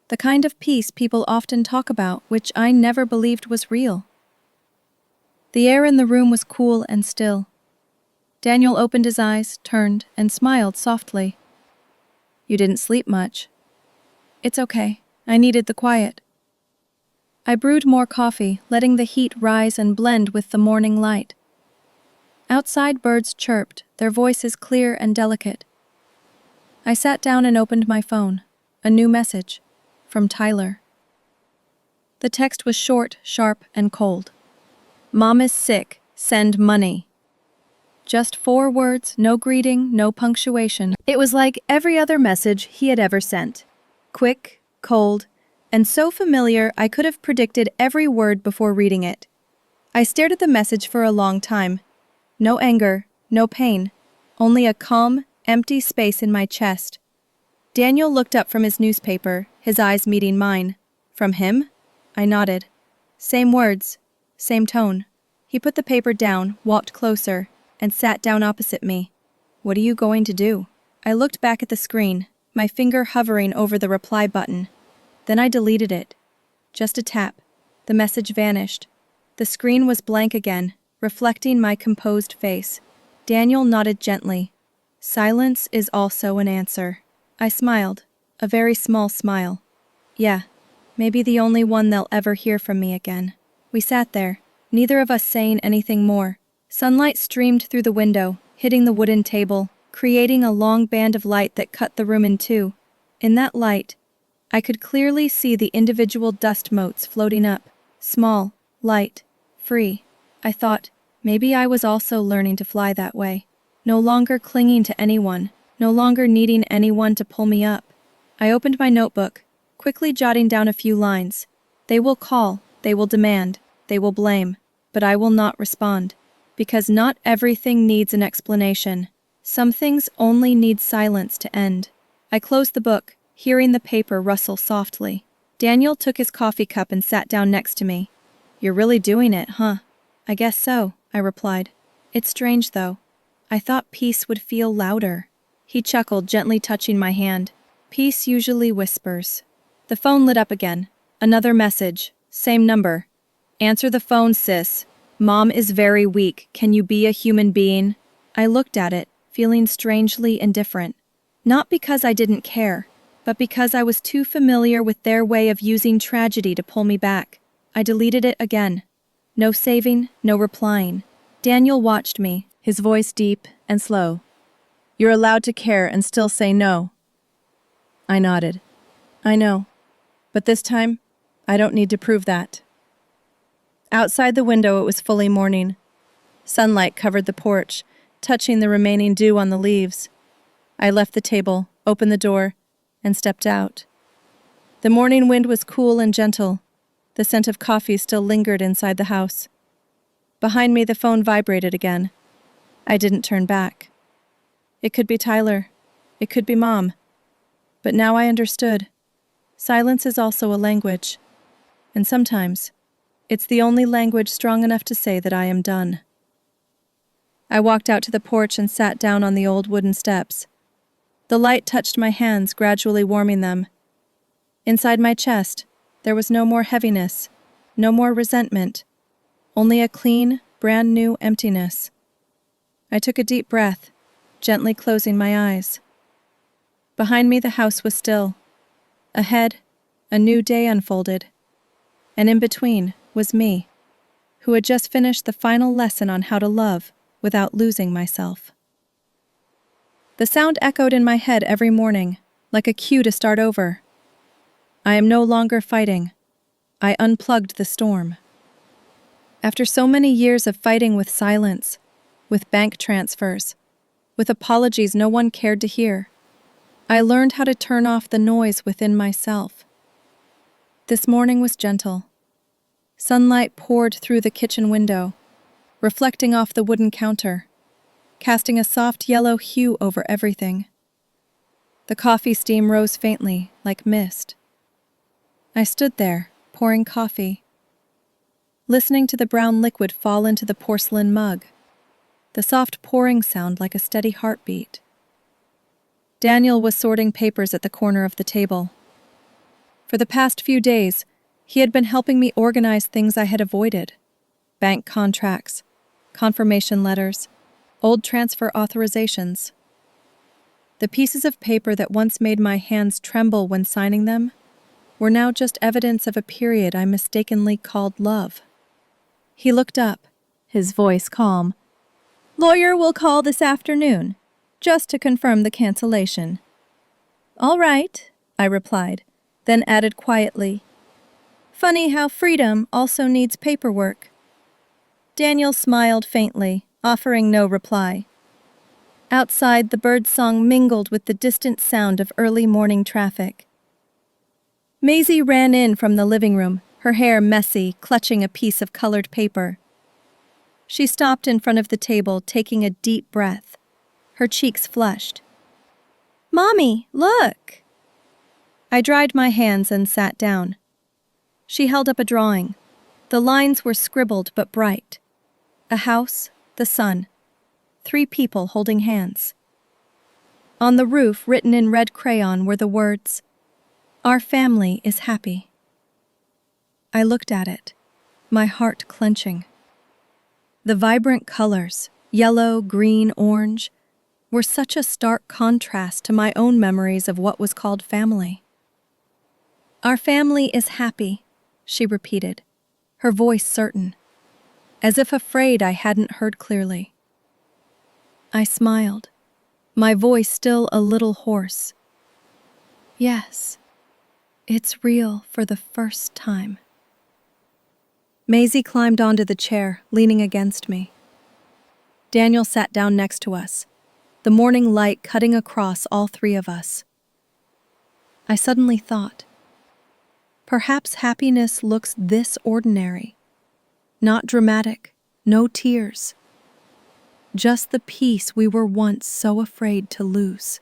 The kind of peace people often talk about, which I never believed was real. The air in the room was cool and still. Daniel opened his eyes, turned, and smiled softly. "You didn't sleep much." "It's okay. I needed the quiet." I brewed more coffee, letting the heat rise and blend with the morning light. Outside, birds chirped, their voices clear and delicate. I sat down and opened my phone. A new message. From Tyler. The text was short, sharp, and cold. "Mom is sick. Send money." Just 4 words, no greeting, no punctuation. It was like every other message he had ever sent. Quick, cold, and so familiar I could have predicted every word before reading it. I stared at the message for a long time. No anger, no pain, only a calm, empty space in my chest. Daniel looked up from his newspaper, his eyes meeting mine. "From him?" I nodded. Same words, same tone. He put the paper down, walked closer, and sat down opposite me. "What are you going to do?" I looked back at the screen, my finger hovering over the reply button. Then I deleted it. Just a tap. The message vanished. The screen was blank again, reflecting my composed face. Daniel nodded gently. "Silence is also an answer." I smiled, a very small smile. Yeah, maybe the only one they'll ever hear from me again. We sat there, neither of us saying anything more. Sunlight streamed through the window, hitting the wooden table, creating a long band of light that cut the room in two. In that light, I could clearly see the individual dust motes floating up, small, light, free. I thought, maybe I was also learning to fly that way. No longer clinging to anyone, no longer needing anyone to pull me up. I opened my notebook, quickly jotting down a few lines. They will call, they will demand, they will blame, but I will not respond. Because not everything needs an explanation. Some things only need silence to end. I closed the book, hearing the paper rustle softly. Daniel took his coffee cup and sat down next to me. "You're really doing it, huh?" "I guess so," I replied. "It's strange, though. I thought peace would feel louder." He chuckled, gently touching my hand. "Peace usually whispers." The phone lit up again. Another message. Same number. "Answer the phone, sis. Mom is very weak. Can you be a human being? I looked at it, feeling strangely indifferent. Not because I didn't care, but because I was too familiar with their way of using tragedy to pull me back. I deleted it again. No saving, no replying. Daniel watched me, his voice deep and slow. You're allowed to care and still say no. I nodded. I know, but this time, I don't need to prove that. Outside the window, it was fully morning. Sunlight covered the porch, touching the remaining dew on the leaves. I left the table, opened the door, and stepped out. The morning wind was cool and gentle. The scent of coffee still lingered inside the house. Behind me, the phone vibrated again. I didn't turn back. It could be Tyler. It could be Mom. But now I understood. Silence is also a language. And sometimes, it's the only language strong enough to say that I am done. I walked out to the porch and sat down on the old wooden steps. The light touched my hands, gradually warming them. Inside my chest, there was no more heaviness, no more resentment, only a clean, brand new emptiness. I took a deep breath, gently closing my eyes. Behind me, the house was still. Ahead, a new day unfolded. And in between was me, who had just finished the final lesson on how to love without losing myself. The sound echoed in my head every morning, like a cue to start over. I am no longer fighting. I unplugged the storm. After so many years of fighting with silence, with bank transfers, with apologies no one cared to hear, I learned how to turn off the noise within myself. This morning was gentle. Sunlight poured through the kitchen window, reflecting off the wooden counter, casting a soft yellow hue over everything. The coffee steam rose faintly, like mist. I stood there, pouring coffee, listening to the brown liquid fall into the porcelain mug, the soft pouring sound like a steady heartbeat. Daniel was sorting papers at the corner of the table. For the past few days, he had been helping me organize things I had avoided: bank contracts, confirmation letters, old transfer authorizations. The pieces of paper that once made my hands tremble when signing them were now just evidence of a period I mistakenly called love. He looked up, his voice calm. "Lawyer will call this afternoon, just to confirm the cancellation." "All right," I replied, then added quietly, "Funny how freedom also needs paperwork." Daniel smiled faintly, offering no reply. Outside, the birdsong mingled with the distant sound of early morning traffic. Maisie ran in from the living room, her hair messy, clutching a piece of colored paper. She stopped in front of the table, taking a deep breath. Her cheeks flushed. "Mommy, look!" I dried my hands and sat down. She held up a drawing. The lines were scribbled but bright. A house, the sun, 3 people holding hands. On the roof, written in red crayon, were the words, "Our family is happy." I looked at it, my heart clenching. The vibrant colors, yellow, green, orange, were such a stark contrast to my own memories of what was called family. "Our family is happy," she repeated, her voice certain, as if afraid I hadn't heard clearly. I smiled, my voice still a little hoarse. "Yes, it's real for the first time." Maisie climbed onto the chair, leaning against me. Daniel sat down next to us, the morning light cutting across all 3 of us. I suddenly thought, perhaps happiness looks this ordinary. Not dramatic, no tears. Just the peace we were once so afraid to lose.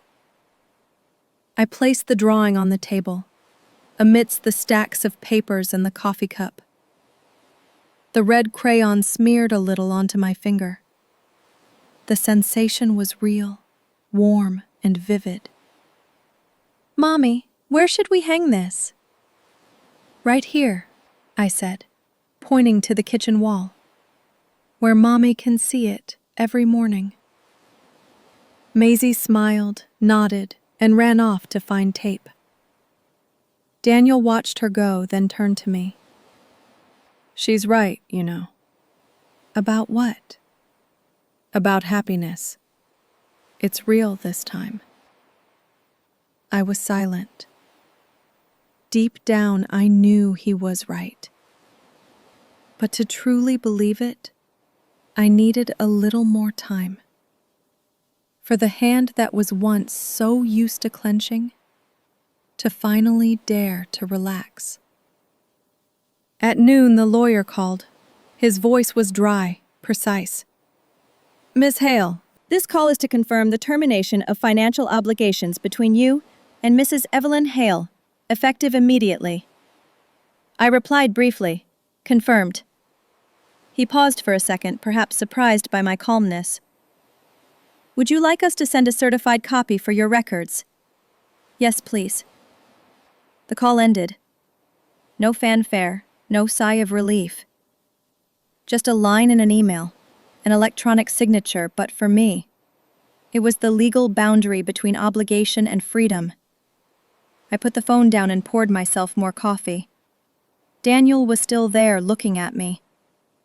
I placed the drawing on the table, amidst the stacks of papers and the coffee cup. The red crayon smeared a little onto my finger. The sensation was real, warm, and vivid. "Mommy, where should we hang this?" "Right here," I said, pointing to the kitchen wall. where Mommy can see it every morning. Maisie smiled, nodded, and ran off to find tape. Daniel watched her go, then turned to me. She's right, you know. About what? About happiness. It's real this time. I was silent. Deep down, I knew he was right. But to truly believe it, I needed a little more time. For the hand that was once so used to clenching, to finally dare to relax. At noon, the lawyer called. His voice was dry, precise. Miss Hale, this call is to confirm the termination of financial obligations between you and Mrs. Evelyn Hale, effective immediately. I replied briefly, confirmed. He paused for a second, perhaps surprised by my calmness. Would you like us to send a certified copy for your records? Yes, please. The call ended. No fanfare, no sigh of relief. Just a line in an email, an electronic signature, but for me, it was the legal boundary between obligation and freedom. I put the phone down and poured myself more coffee. Daniel was still there looking at me,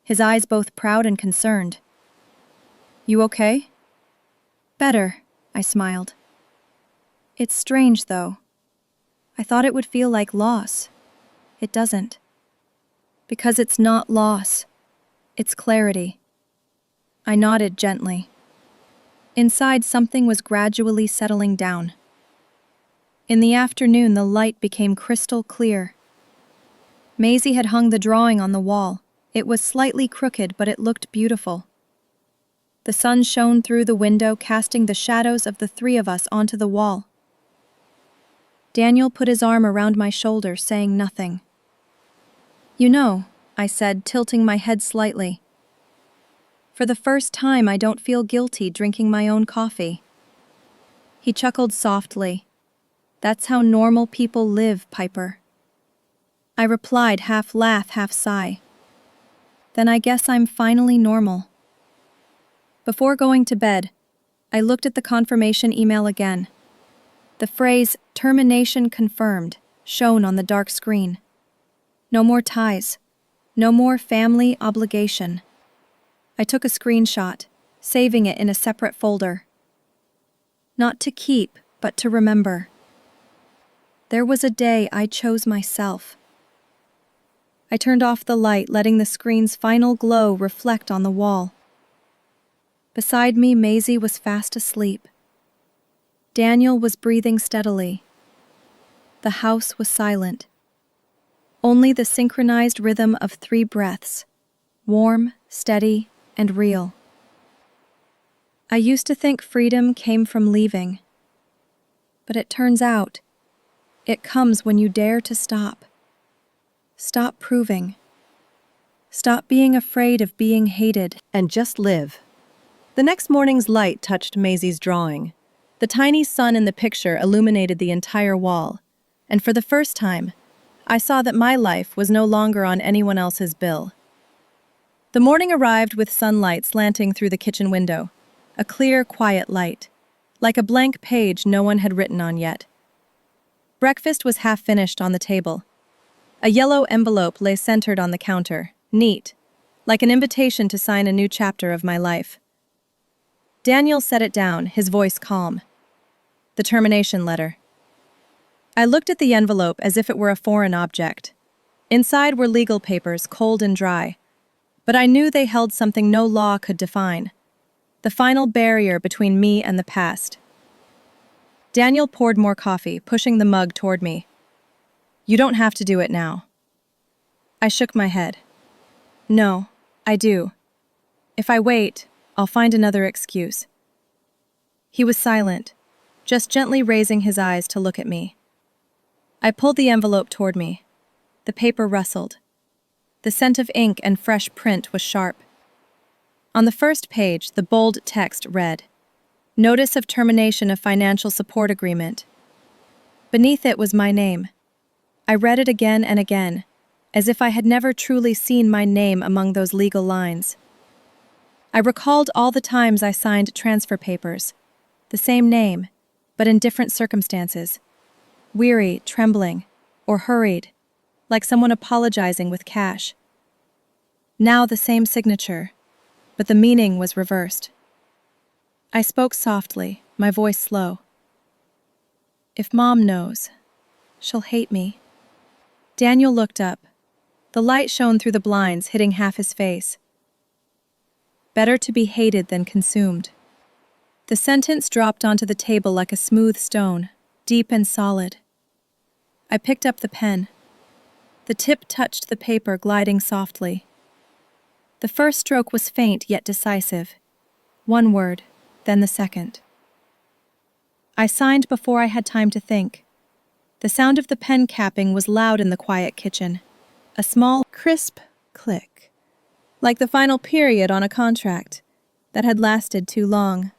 his eyes both proud and concerned. You okay? Better, I smiled. It's strange, though. I thought it would feel like loss. It doesn't. Because it's not loss. It's clarity. I nodded gently. Inside, something was gradually settling down. In the afternoon, the light became crystal clear. Maisie had hung the drawing on the wall. It was slightly crooked, but it looked beautiful. The sun shone through the window, casting the shadows of the three of us onto the wall. Daniel put his arm around my shoulder, saying nothing. You know, I said, tilting my head slightly. For the first time, I don't feel guilty drinking my own coffee. He chuckled softly. That's how normal people live, Piper. I replied, half laugh, half sigh. Then I guess I'm finally normal. Before going to bed, I looked at the confirmation email again. The phrase, termination confirmed, shone on the dark screen. No more ties. No more family obligation. I took a screenshot, saving it in a separate folder. Not to keep, but to remember. There was a day I chose myself. I turned off the light, letting the screen's final glow reflect on the wall. Beside me, Maisie was fast asleep. Daniel was breathing steadily. The house was silent. Only the synchronized rhythm of 3 breaths, warm, steady, and real. I used to think freedom came from leaving. But it turns out, it comes when you dare to stop. Stop proving. Stop being afraid of being hated. And just live. The next morning's light touched Maisie's drawing. The tiny sun in the picture illuminated the entire wall, and for the first time, I saw that my life was no longer on anyone else's bill. The morning arrived with sunlight slanting through the kitchen window, a clear, quiet light, like a blank page no one had written on yet. Breakfast was half finished on the table. A yellow envelope lay centered on the counter, neat, like an invitation to sign a new chapter of my life. Daniel set it down, his voice calm. The termination letter. I looked at the envelope as if it were a foreign object. Inside were legal papers, cold and dry. But I knew they held something no law could define. The final barrier between me and the past. Daniel poured more coffee, pushing the mug toward me. You don't have to do it now. I shook my head. No, I do. If I wait, I'll find another excuse. He was silent, just gently raising his eyes to look at me. I pulled the envelope toward me. The paper rustled. The scent of ink and fresh print was sharp. On the first page, the bold text read, Notice of termination of financial support agreement. Beneath it was my name. I read it again and again, as if I had never truly seen my name among those legal lines. I recalled all the times I signed transfer papers. The same name, but in different circumstances. Weary, trembling, or hurried, like someone apologizing with cash. Now the same signature, but the meaning was reversed. I spoke softly, my voice slow. If Mom knows, she'll hate me. Daniel looked up. The light shone through the blinds, hitting half his face. Better to be hated than consumed. The sentence dropped onto the table like a smooth stone, deep and solid. I picked up the pen. The tip touched the paper, gliding softly. The first stroke was faint yet decisive. One word, then the second. I signed before I had time to think. The sound of the pen capping was loud in the quiet kitchen. A small, crisp click, like the final period on a contract that had lasted too long.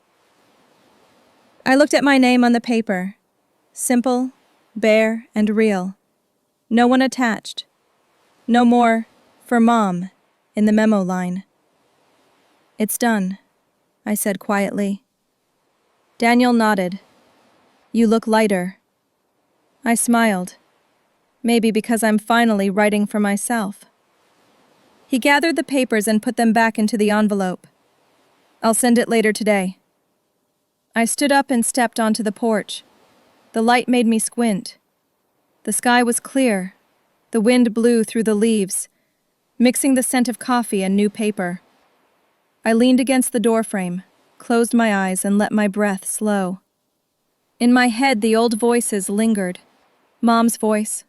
I looked at my name on the paper. Simple, bare, and real. No one attached. No more, for Mom, in the memo line. It's done, I said quietly. Daniel nodded. You look lighter. I smiled. Maybe because I'm finally writing for myself. He gathered the papers and put them back into the envelope. I'll send it later today. I stood up and stepped onto the porch. The light made me squint. The sky was clear. The wind blew through the leaves, mixing the scent of coffee and new paper. I leaned against the doorframe, closed my eyes, and let my breath slow. In my head, the old voices lingered. Mom's voice,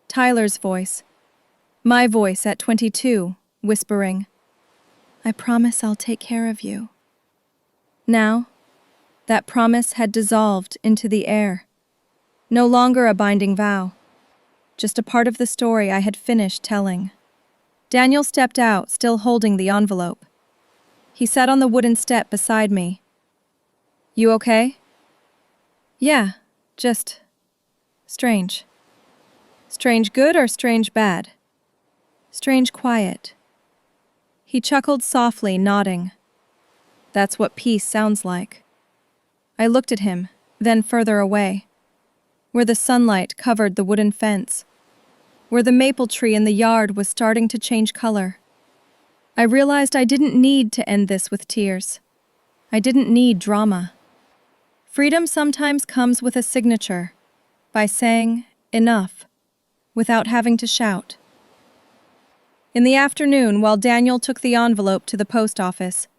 Tyler's voice, my voice at 22, whispering, I promise I'll take care of you. Now, that promise had dissolved into the air. No longer a binding vow, just a part of the story I had finished telling. Daniel stepped out, still holding the envelope. He sat on the wooden step beside me. You okay? Yeah, just strange. Strange good or strange bad? Strange quiet. He chuckled softly, nodding. That's what peace sounds like. I looked at him, then further away, where the sunlight covered the wooden fence, where the maple tree in the yard was starting to change color. I realized I didn't need to end this with tears. I didn't need drama. Freedom sometimes comes with a signature, by saying, enough, without having to shout. In the afternoon, while Daniel took the envelope to the post office,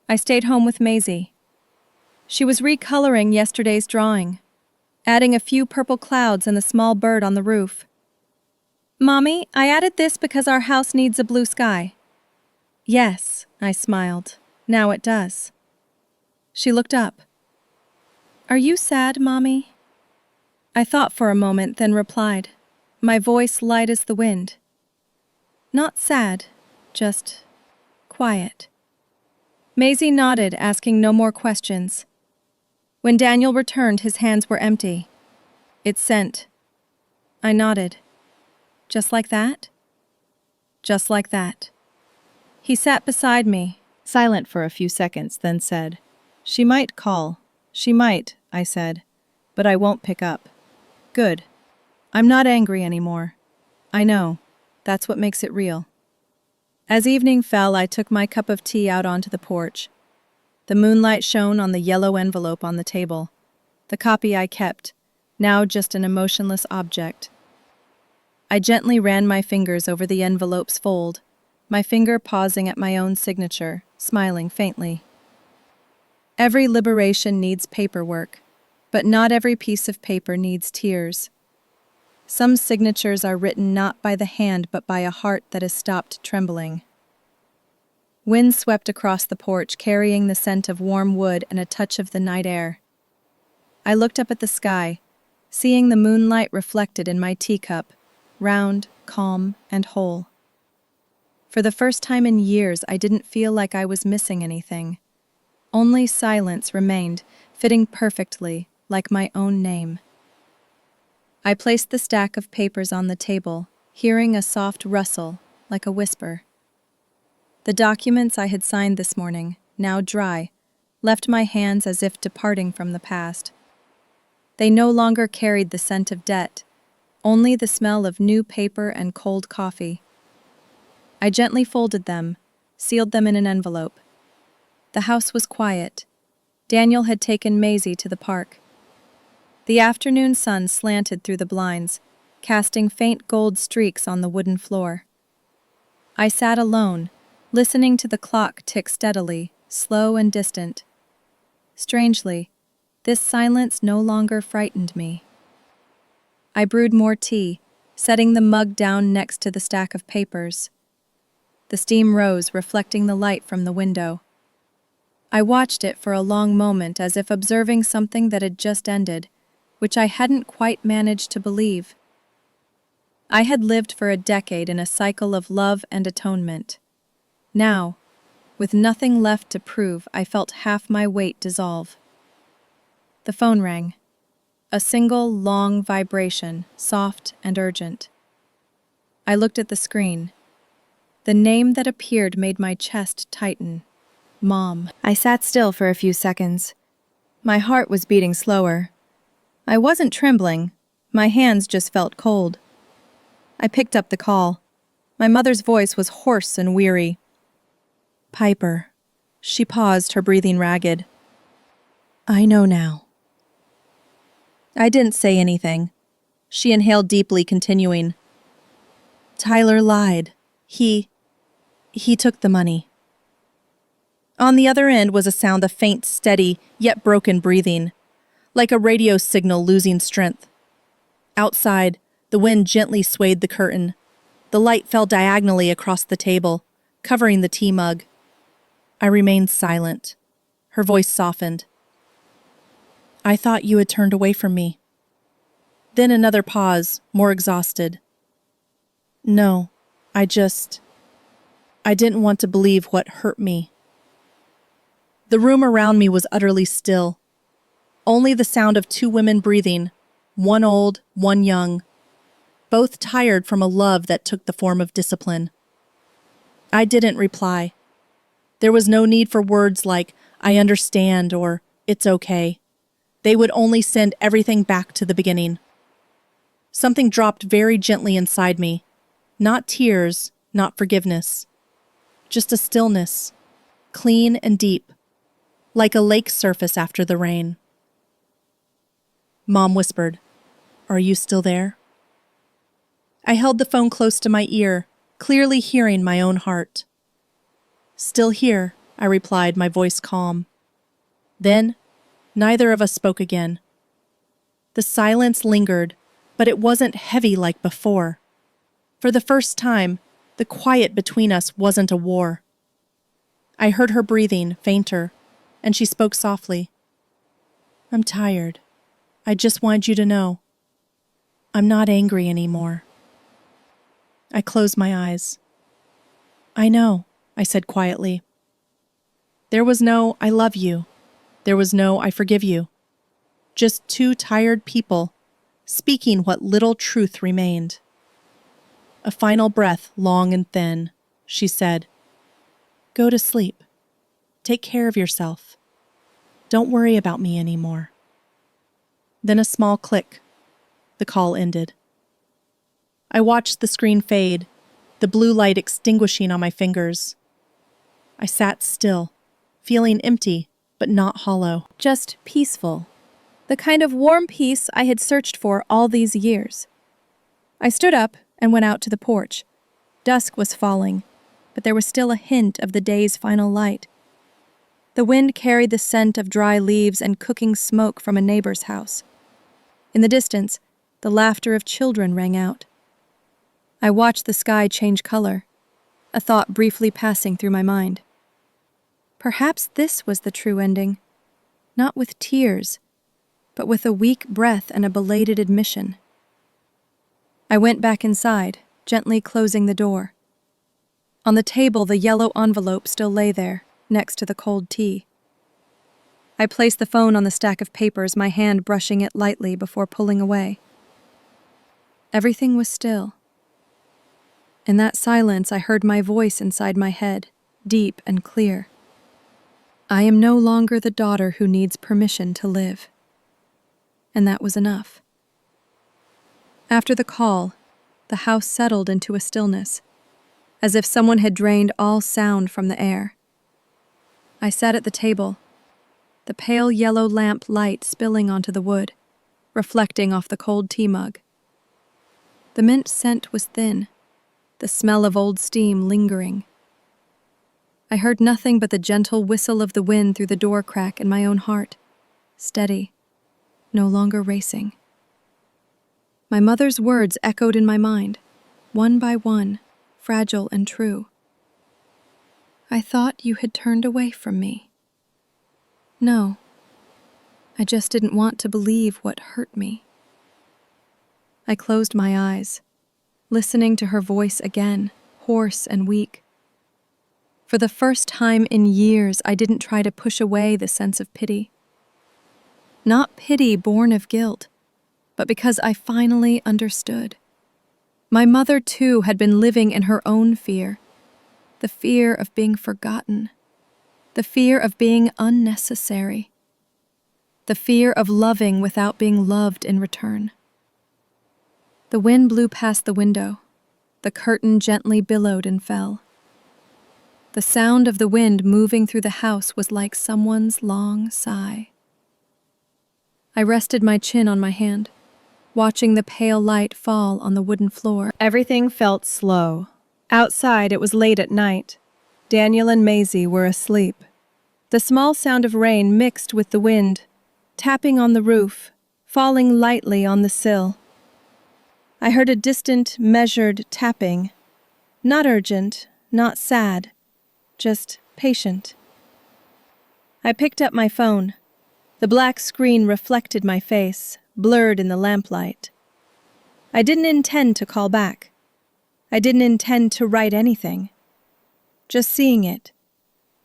I stayed home with Maisie. She was recoloring yesterday's drawing, adding a few purple clouds and the small bird on the roof. Mommy, I added this because our house needs a blue sky. Yes, I smiled. Now it does. She looked up. Are you sad, Mommy? I thought for a moment, then replied, my voice light as the wind. Not sad, just quiet. Maisie nodded, asking no more questions. When Daniel returned, his hands were empty. It's sent. I nodded. Just like that? Just like that. He sat beside me, Silent for a few seconds, then said, She might call. She might, I said, but I won't pick up. Good. I'm not angry anymore. I know. That's what makes it real. As evening fell, I took my cup of tea out onto the porch. The moonlight shone on the yellow envelope on the table, the copy I kept, now just an emotionless object. I gently ran my fingers over the envelope's fold, my finger pausing at my own signature, smiling faintly. Every liberation needs paperwork, but not every piece of paper needs tears. Some signatures are written not by the hand but by a heart that has stopped trembling. Wind swept across the porch, carrying the scent of warm wood and a touch of the night air. I looked up at the sky, seeing the moonlight reflected in my teacup, round, calm, and whole. For the first time in years, I didn't feel like I was missing anything. Only silence remained, fitting perfectly, like my own name. I placed the stack of papers on the table, hearing a soft rustle, like a whisper. The documents I had signed this morning, now dry, left my hands as if departing from the past. They no longer carried the scent of debt, only the smell of new paper and cold coffee. I gently folded them, sealed them in an envelope. The house was quiet. Daniel had taken Maisie to the park. The afternoon sun slanted through the blinds, casting faint gold streaks on the wooden floor. I sat alone, listening to the clock tick steadily, slow and distant. Strangely, this silence no longer frightened me. I brewed more tea, setting the mug down next to the stack of papers. The steam rose, reflecting the light from the window. I watched it for a long moment as if observing something that had just ended, which I hadn't quite managed to believe. I had lived for a decade in a cycle of love and atonement. Now, with nothing left to prove, I felt half my weight dissolve. The phone rang. A single, long vibration, soft and urgent. I looked at the screen. The name that appeared made my chest tighten. Mom. I sat still for a few seconds. My heart was beating slower. I wasn't trembling. My hands just felt cold. I picked up the call. My mother's voice was hoarse and weary. Piper. She paused, her breathing ragged. I know now. I didn't say anything. She inhaled deeply, continuing. Tyler lied. He took the money. On the other end was a sound of faint, steady, yet broken breathing, like a radio signal losing strength. Outside, the wind gently swayed the curtain. The light fell diagonally across the table, covering the tea mug. I remained silent. Her voice softened. I thought you had turned away from me. Then another pause, more exhausted. No, I didn't want to believe what hurt me. The room around me was utterly still. Only the sound of two women breathing, one old, one young, both tired from a love that took the form of discipline. I didn't reply. There was no need for words like, I understand, or it's okay. They would only send everything back to the beginning. Something dropped very gently inside me. Not tears, not forgiveness. Just a stillness, clean and deep, like a lake surface after the rain. Mom whispered, Are you still there? I held the phone close to my ear, clearly hearing my own heart. Still here, I replied, my voice calm. Then, neither of us spoke again. The silence lingered, but it wasn't heavy like before. For the first time, the quiet between us wasn't a war. I heard her breathing, fainter, and she spoke softly. I'm tired. I just wanted you to know. I'm not angry anymore. I closed my eyes. I know, I said quietly. There was no I love you. There was no I forgive you. Just two tired people, speaking what little truth remained. A final breath, long and thin, she said, Go to sleep. Take care of yourself. Don't worry about me anymore. Then a small click. The call ended. I watched the screen fade, the blue light extinguishing on my fingers. I sat still, feeling empty, but not hollow. Just peaceful. The kind of warm peace I had searched for all these years. I stood up and went out to the porch. Dusk was falling, but there was still a hint of the day's final light. The wind carried the scent of dry leaves and cooking smoke from a neighbor's house. In the distance, the laughter of children rang out. I watched the sky change color, a thought briefly passing through my mind. Perhaps this was the true ending, not with tears, but with a weak breath and a belated admission. I went back inside, gently closing the door. On the table, the yellow envelope still lay there, next to the cold tea. I placed the phone on the stack of papers, my hand brushing it lightly before pulling away. Everything was still. In that silence, I heard my voice inside my head, deep and clear. I am no longer the daughter who needs permission to live. And that was enough. After the call, the house settled into a stillness, as if someone had drained all sound from the air. I sat at the table, the pale yellow lamp light spilling onto the wood, reflecting off the cold tea mug. The mint scent was thin, the smell of old steam lingering. I heard nothing but the gentle whistle of the wind through the door crack in my own heart, steady, no longer racing. My mother's words echoed in my mind, one by one, fragile and true. I thought you had turned away from me. No, I just didn't want to believe what hurt me. I closed my eyes, listening to her voice again, hoarse and weak. For the first time in years, I didn't try to push away the sense of pity. Not pity born of guilt, but because I finally understood. My mother, too, had been living in her own fear. The fear of being forgotten. The fear of being unnecessary. The fear of loving without being loved in return. The wind blew past the window. The curtain gently billowed and fell. The sound of the wind moving through the house was like someone's long sigh. I rested my chin on my hand, watching the pale light fall on the wooden floor. Everything felt slow. Outside, it was late at night. Daniel and Maisie were asleep. The small sound of rain mixed with the wind, tapping on the roof, falling lightly on the sill. I heard a distant, measured tapping. Not urgent, not sad, just patient. I picked up my phone. The black screen reflected my face, blurred in the lamplight. I didn't intend to call back. I didn't intend to write anything. Just seeing it,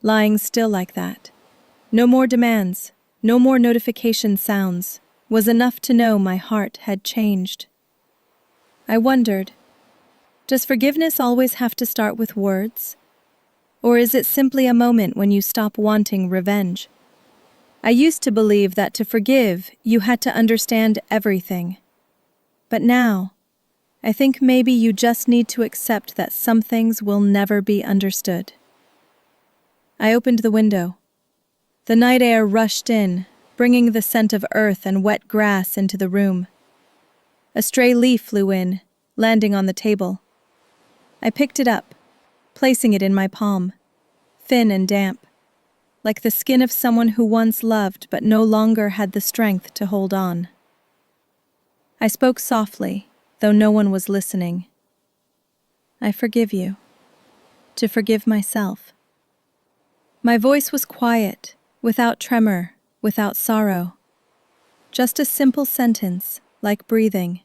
lying still like that, no more demands, no more notification sounds, was enough to know my heart had changed. I wondered, does forgiveness always have to start with words? Or is it simply a moment when you stop wanting revenge? I used to believe that to forgive, you had to understand everything. But now, I think maybe you just need to accept that some things will never be understood. I opened the window. The night air rushed in, bringing the scent of earth and wet grass into the room. A stray leaf flew in, landing on the table. I picked it up, placing it in my palm, thin and damp, like the skin of someone who once loved but no longer had the strength to hold on. I spoke softly, though no one was listening. I forgive you. To forgive myself. My voice was quiet, without tremor, without sorrow. Just a simple sentence, like breathing.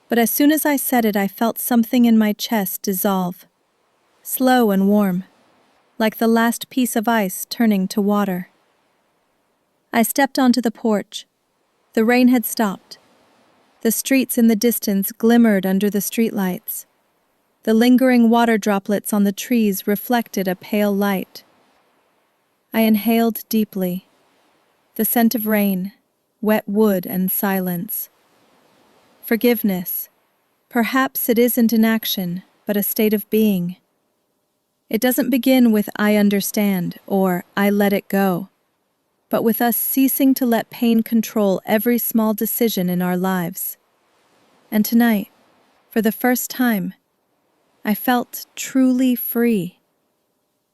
But as soon as I said it, I felt something in my chest dissolve, slow and warm, like the last piece of ice turning to water. I stepped onto the porch. The rain had stopped. The streets in the distance glimmered under the streetlights. The lingering water droplets on the trees reflected a pale light. I inhaled deeply. The scent of rain, wet wood and silence. Forgiveness. Perhaps it isn't an action, but a state of being. It doesn't begin with "I understand" or "I let it go," but with us ceasing to let pain control every small decision in our lives. And tonight, for the first time, I felt truly free.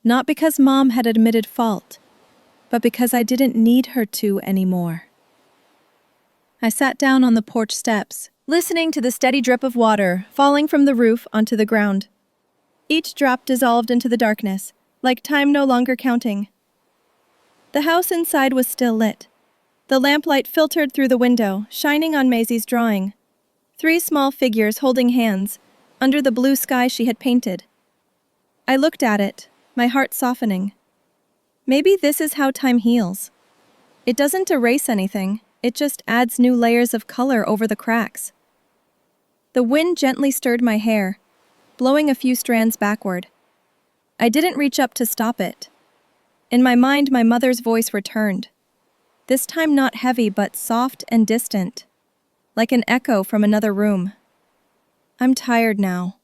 Not because Mom had admitted fault, but because I didn't need her to anymore. I sat down on the porch steps, listening to the steady drip of water falling from the roof onto the ground. Each drop dissolved into the darkness, like time no longer counting. The house inside was still lit. The lamplight filtered through the window, shining on Maisie's drawing. 3 small figures holding hands, under the blue sky she had painted. I looked at it, my heart softening. Maybe this is how time heals. It doesn't erase anything, it just adds new layers of color over the cracks. The wind gently stirred my hair, blowing a few strands backward. I didn't reach up to stop it. In my mind, my mother's voice returned. This time not heavy, but soft and distant, like an echo from another room. I'm tired now.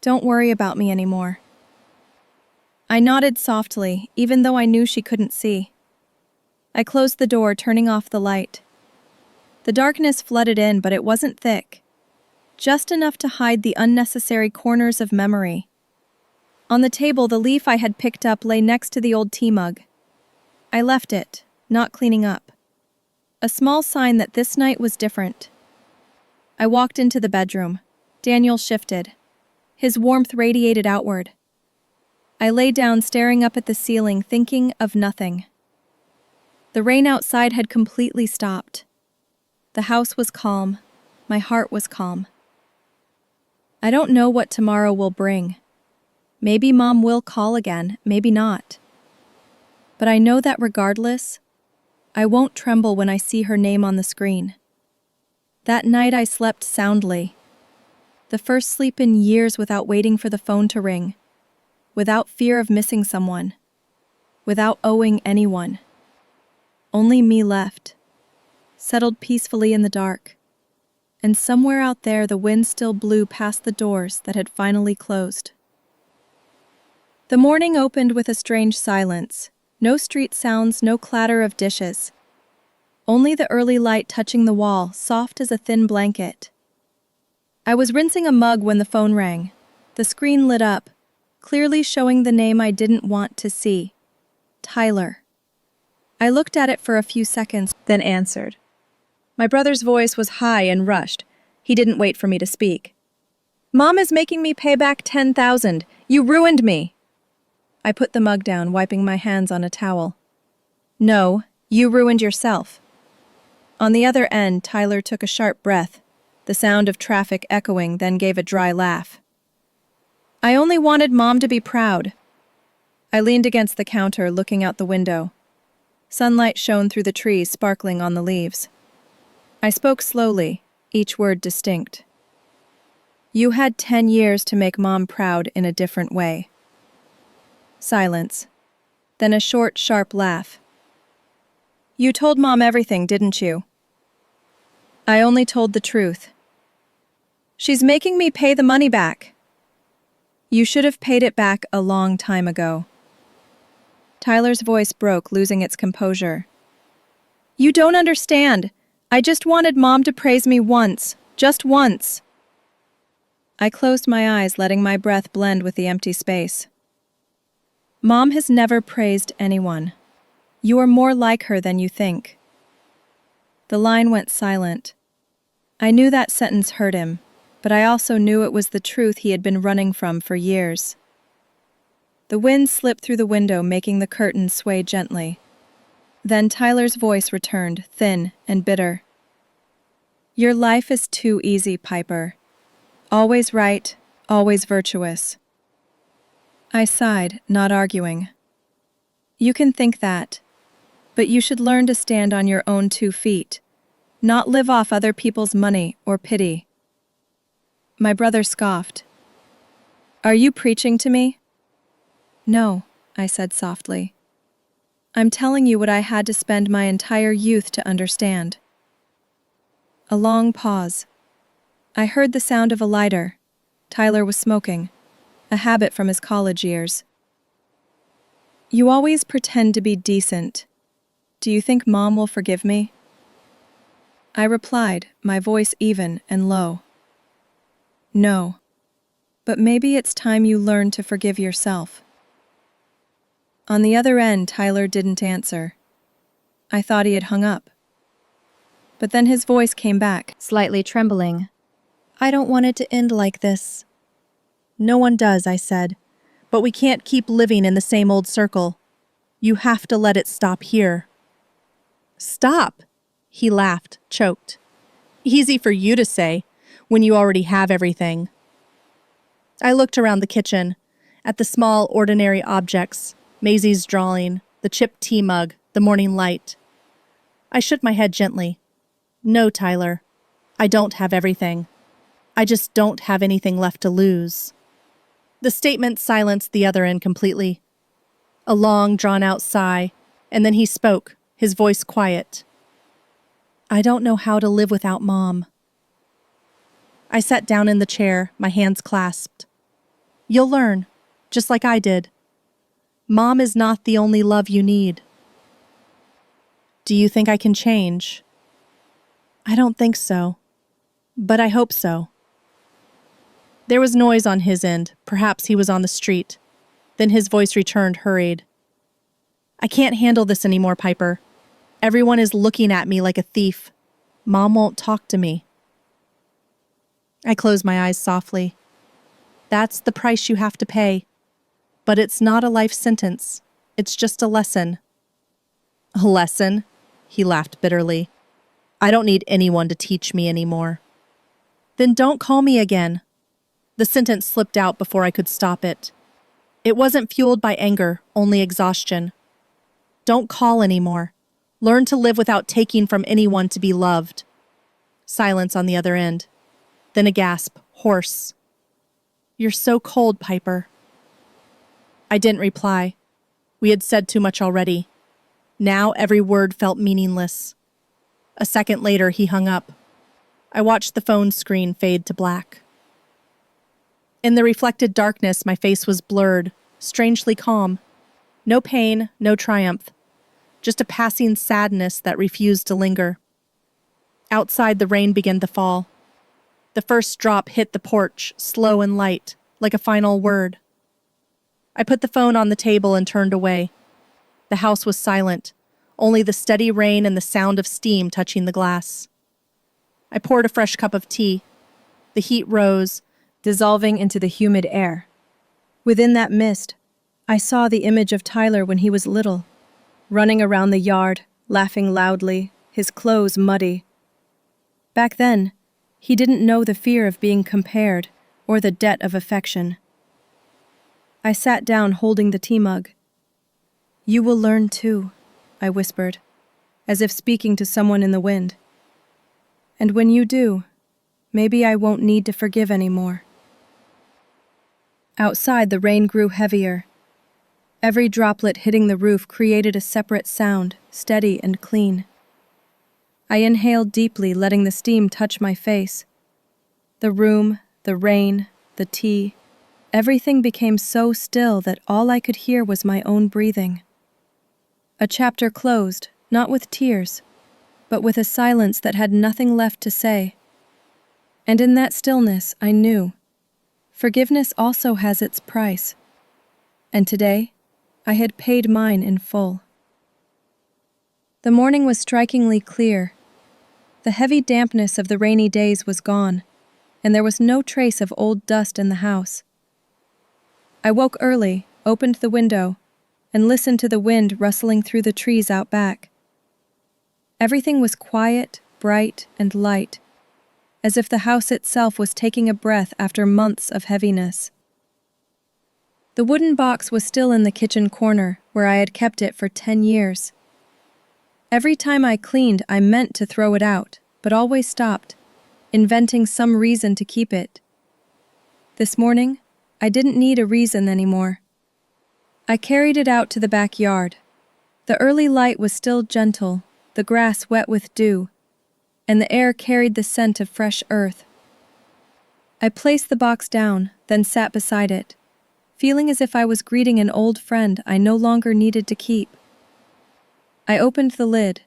Don't worry about me anymore. I nodded softly, even though I knew she couldn't see. I closed the door, turning off the light. The darkness flooded in, but it wasn't thick. Just enough to hide the unnecessary corners of memory. On the table, the leaf I had picked up lay next to the old tea mug. I left it, not cleaning up. A small sign that this night was different. I walked into the bedroom. Daniel shifted. His warmth radiated outward. I lay down, staring up at the ceiling, thinking of nothing. The rain outside had completely stopped. The house was calm. My heart was calm. I don't know what tomorrow will bring. Maybe Mom will call again, maybe not. But I know that regardless, I won't tremble when I see her name on the screen. That night I slept soundly. The first sleep in years without waiting for the phone to ring. Without fear of missing someone. Without owing anyone. Only me left. Settled peacefully in the dark. And somewhere out there the wind still blew past the doors that had finally closed. The morning opened with a strange silence. No street sounds, no clatter of dishes. Only the early light touching the wall, soft as a thin blanket. I was rinsing a mug when the phone rang. The screen lit up, clearly showing the name I didn't want to see. Tyler. I looked at it for a few seconds, Then answered. My brother's voice was high and rushed. He didn't wait for me to speak. Mom is making me pay back $10,000. You ruined me. I put the mug down, wiping my hands on a towel. No, you ruined yourself. On the other end, Tyler took a sharp breath, the sound of traffic echoing, then gave a dry laugh. I only wanted Mom to be proud. I leaned against the counter, looking out the window. Sunlight shone through the trees, sparkling on the leaves. I spoke slowly, each word distinct. You had 10 years to make Mom proud in a different way. Silence. Then a short, sharp laugh. You told Mom everything, didn't you? I only told the truth. She's making me pay the money back. You should have paid it back a long time ago. Tyler's voice broke, losing its composure. You don't understand. I just wanted Mom to praise me once. Just once. I closed my eyes, letting my breath blend with the empty space. Mom has never praised anyone. You are more like her than you think. The line went silent. I knew that sentence hurt him, but I also knew it was the truth he had been running from for years. The wind slipped through the window, making the curtains sway gently. Then Tyler's voice returned, thin and bitter. Your life is too easy, Piper. Always right, always virtuous. I sighed, not arguing. You can think that, but you should learn to stand on your own 2 feet, not live off other people's money or pity. My brother scoffed. Are you preaching to me? No, I said softly. I'm telling you what I had to spend my entire youth to understand. A long pause. I heard the sound of a lighter. Tyler was smoking, a habit from his college years. You always pretend to be decent. Do you think Mom will forgive me? I replied, my voice even and low. No. But maybe it's time you learn to forgive yourself. On the other end, Tyler didn't answer. I thought he had hung up. But then his voice came back, Slightly trembling. I don't want it to end like this. No one does, I said. But we can't keep living in the same old circle. You have to let it stop here. Stop, he laughed, choked. Easy for you to say, when you already have everything. I looked around the kitchen, at the small, ordinary objects, Maisie's drawing, the chipped tea mug, the morning light. I shook my head gently. No, Tyler, I don't have everything. I just don't have anything left to lose. The statement silenced the other end completely. A long, drawn-out sigh, and then he spoke, his voice quiet. I don't know how to live without Mom. I sat down in the chair, my hands clasped. You'll learn, just like I did. Mom is not the only love you need. Do you think I can change? I don't think so, but I hope so. There was noise on his end. Perhaps he was on the street. Then his voice returned, hurried. I can't handle this anymore, Piper. Everyone is looking at me like a thief. Mom won't talk to me. I closed my eyes softly. That's the price you have to pay. But it's not a life sentence. It's just a lesson. A lesson? He laughed bitterly. I don't need anyone to teach me anymore. Then don't call me again. The sentence slipped out before I could stop it. It wasn't fueled by anger, only exhaustion. Don't call anymore. Learn to live without taking from anyone to be loved. Silence on the other end. Then a gasp, hoarse. You're so cold, Piper. I didn't reply. We had said too much already. Now every word felt meaningless. A second later, he hung up. I watched the phone screen fade to black. In the reflected darkness, my face was blurred, strangely calm. No pain, no triumph. Just a passing sadness that refused to linger. Outside, the rain began to fall. The first drop hit the porch, slow and light, like a final word. I put the phone on the table and turned away. The house was silent, only the steady rain and the sound of steam touching the glass. I poured a fresh cup of tea. The heat rose, dissolving into the humid air. Within that mist, I saw the image of Tyler when he was little, running around the yard, laughing loudly, his clothes muddy. Back then, he didn't know the fear of being compared or the debt of affection. I sat down holding the tea mug. You will learn too, I whispered, as if speaking to someone in the wind. And when you do, maybe I won't need to forgive anymore. Outside, the rain grew heavier. Every droplet hitting the roof created a separate sound, steady and clean. I inhaled deeply, letting the steam touch my face. The room, the rain, the tea, everything became so still that all I could hear was my own breathing. A chapter closed, not with tears, but with a silence that had nothing left to say. And in that stillness, I knew. Forgiveness also has its price. And today, I had paid mine in full. The morning was strikingly clear. The heavy dampness of the rainy days was gone, and there was no trace of old dust in the house. I woke early, opened the window, and listened to the wind rustling through the trees out back. Everything was quiet, bright, and light, as if the house itself was taking a breath after months of heaviness. The wooden box was still in the kitchen corner, where I had kept it for 10 years. Every time I cleaned, I meant to throw it out, but always stopped, inventing some reason to keep it. This morning, I didn't need a reason anymore. I carried it out to the backyard. The early light was still gentle, the grass wet with dew, and the air carried the scent of fresh earth. I placed the box down, then sat beside it, feeling as if I was greeting an old friend I no longer needed to keep. I opened the lid.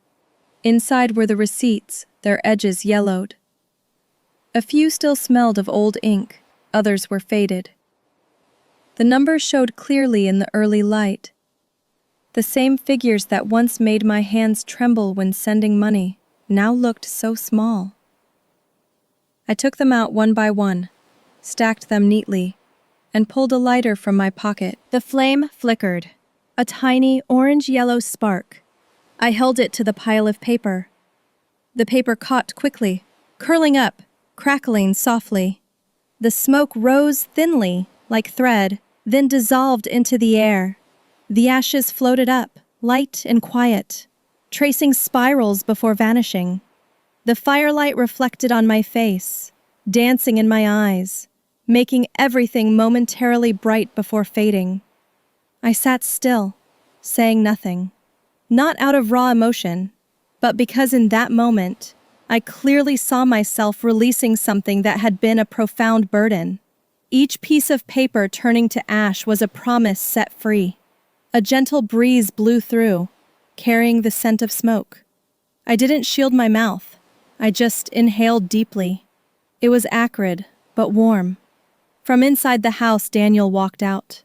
Inside were the receipts, their edges yellowed. A few still smelled of old ink, others were faded. The numbers showed clearly in the early light. The same figures that once made my hands tremble when sending money now looked so small. I took them out one by one, stacked them neatly, and pulled a lighter from my pocket. The flame flickered, a tiny orange-yellow spark. I held it to the pile of paper. The paper caught quickly, curling up, crackling softly. The smoke rose thinly, like thread, then dissolved into the air. The ashes floated up, light and quiet, tracing spirals before vanishing. The firelight reflected on my face, dancing in my eyes, making everything momentarily bright before fading. I sat still, saying nothing. Not out of raw emotion, but because in that moment, I clearly saw myself releasing something that had been a profound burden. Each piece of paper turning to ash was a promise set free. A gentle breeze blew through, carrying the scent of smoke. I didn't shield my mouth. I just inhaled deeply. It was acrid, but warm. From inside the house, Daniel walked out.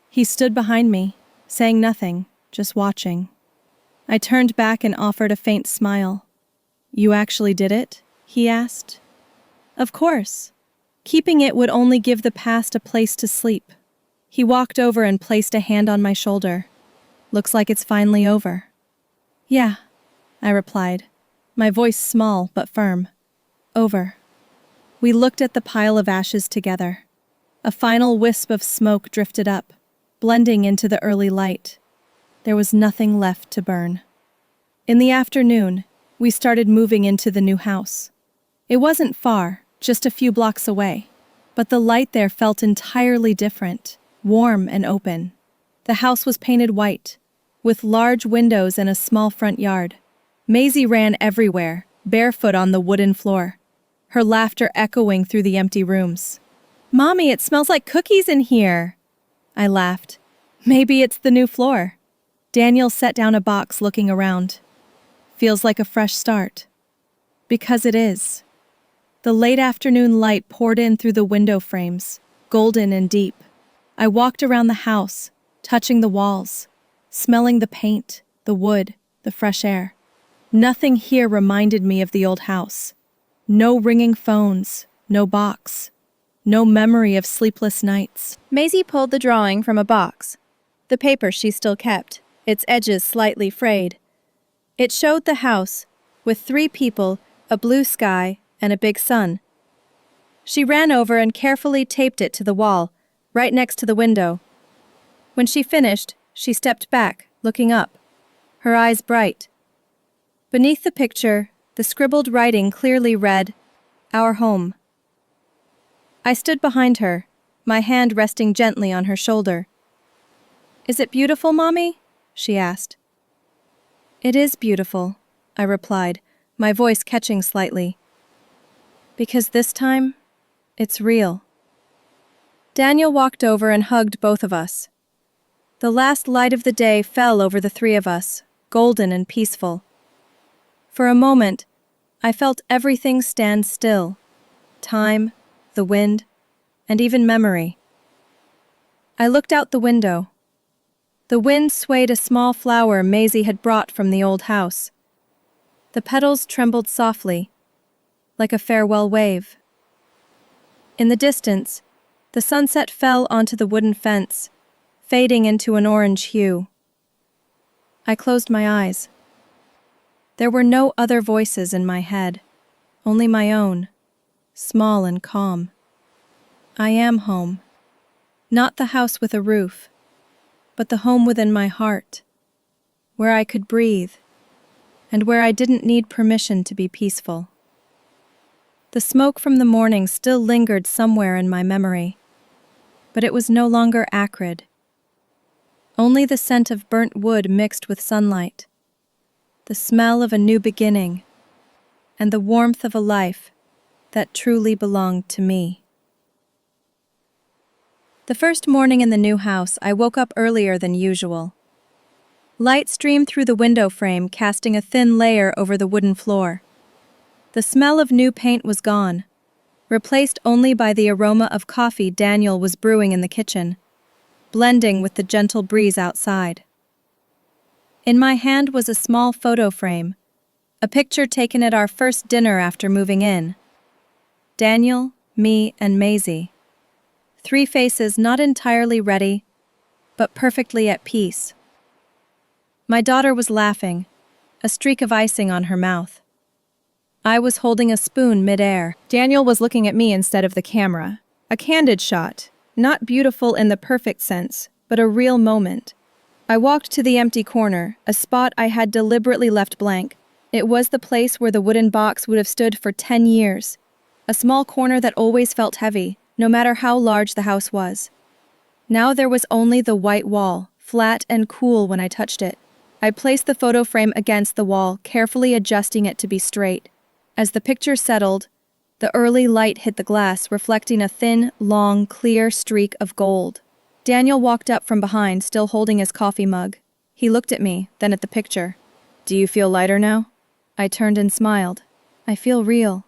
He stood behind me, saying nothing, just watching. I turned back and offered a faint smile. "You actually did it?" he asked. "Of course. Keeping it would only give the past a place to sleep." He walked over and placed a hand on my shoulder. "Looks like it's finally over." "Yeah," I replied, my voice small but firm. "Over." We looked at the pile of ashes together. A final wisp of smoke drifted up, blending into the early light. There was nothing left to burn. In the afternoon, we started moving into the new house. It wasn't far, just a few blocks away, but the light there felt entirely different, warm and open. The house was painted white, with large windows and a small front yard. Maisie ran everywhere, barefoot on the wooden floor, her laughter echoing through the empty rooms. "Mommy, it smells like cookies in here!" I laughed. "Maybe it's the new floor." Daniel set down a box, looking around. "Feels like a fresh start." Because it is. The late afternoon light poured in through the window frames, golden and deep. I walked around the house, touching the walls, smelling the paint, the wood, the fresh air. Nothing here reminded me of the old house. No ringing phones, no box, no memory of sleepless nights. Maisie pulled the drawing from a box. The paper she still kept, its edges slightly frayed. It showed the house, with 3 people, a blue sky, and a big sun. She ran over and carefully taped it to the wall, right next to the window. When she finished, she stepped back, looking up, her eyes bright. Beneath the picture, the scribbled writing clearly read, "Our home." I stood behind her, my hand resting gently on her shoulder. "Is it beautiful, Mommy?" she asked. "It is beautiful," I replied, my voice catching slightly. "Because this time, it's real." Daniel walked over and hugged both of us. The last light of the day fell over the 3 of us, golden and peaceful. For a moment, I felt everything stand still. Time, the wind, and even memory. I looked out the window. The wind swayed a small flower Maisie had brought from the old house. The petals trembled softly, like a farewell wave. In the distance, the sunset fell onto the wooden fence, fading into an orange hue. I closed my eyes. There were no other voices in my head, only my own, small and calm. I am home. Not the house with a roof, but the home within my heart, where I could breathe, and where I didn't need permission to be peaceful. The smoke from the morning still lingered somewhere in my memory, but it was no longer acrid. Only the scent of burnt wood mixed with sunlight, the smell of a new beginning, and the warmth of a life that truly belonged to me. The first morning in the new house, I woke up earlier than usual. Light streamed through the window frame, casting a thin layer over the wooden floor. The smell of new paint was gone, replaced only by the aroma of coffee Daniel was brewing in the kitchen, blending with the gentle breeze outside. In my hand was a small photo frame, a picture taken at our first dinner after moving in. Daniel, me, and Maisie. 3 faces not entirely ready, but perfectly at peace. My daughter was laughing, a streak of icing on her mouth. I was holding a spoon mid-air. Daniel was looking at me instead of the camera. A candid shot, not beautiful in the perfect sense, but a real moment. I walked to the empty corner, a spot I had deliberately left blank. It was the place where the wooden box would have stood for 10 years. A small corner that always felt heavy, no matter how large the house was. Now there was only the white wall, flat and cool when I touched it. I placed the photo frame against the wall, carefully adjusting it to be straight. As the picture settled, the early light hit the glass, reflecting a thin, long, clear streak of gold. Daniel walked up from behind, still holding his coffee mug. He looked at me, then at the picture. "Do you feel lighter now?" I turned and smiled. "I feel real."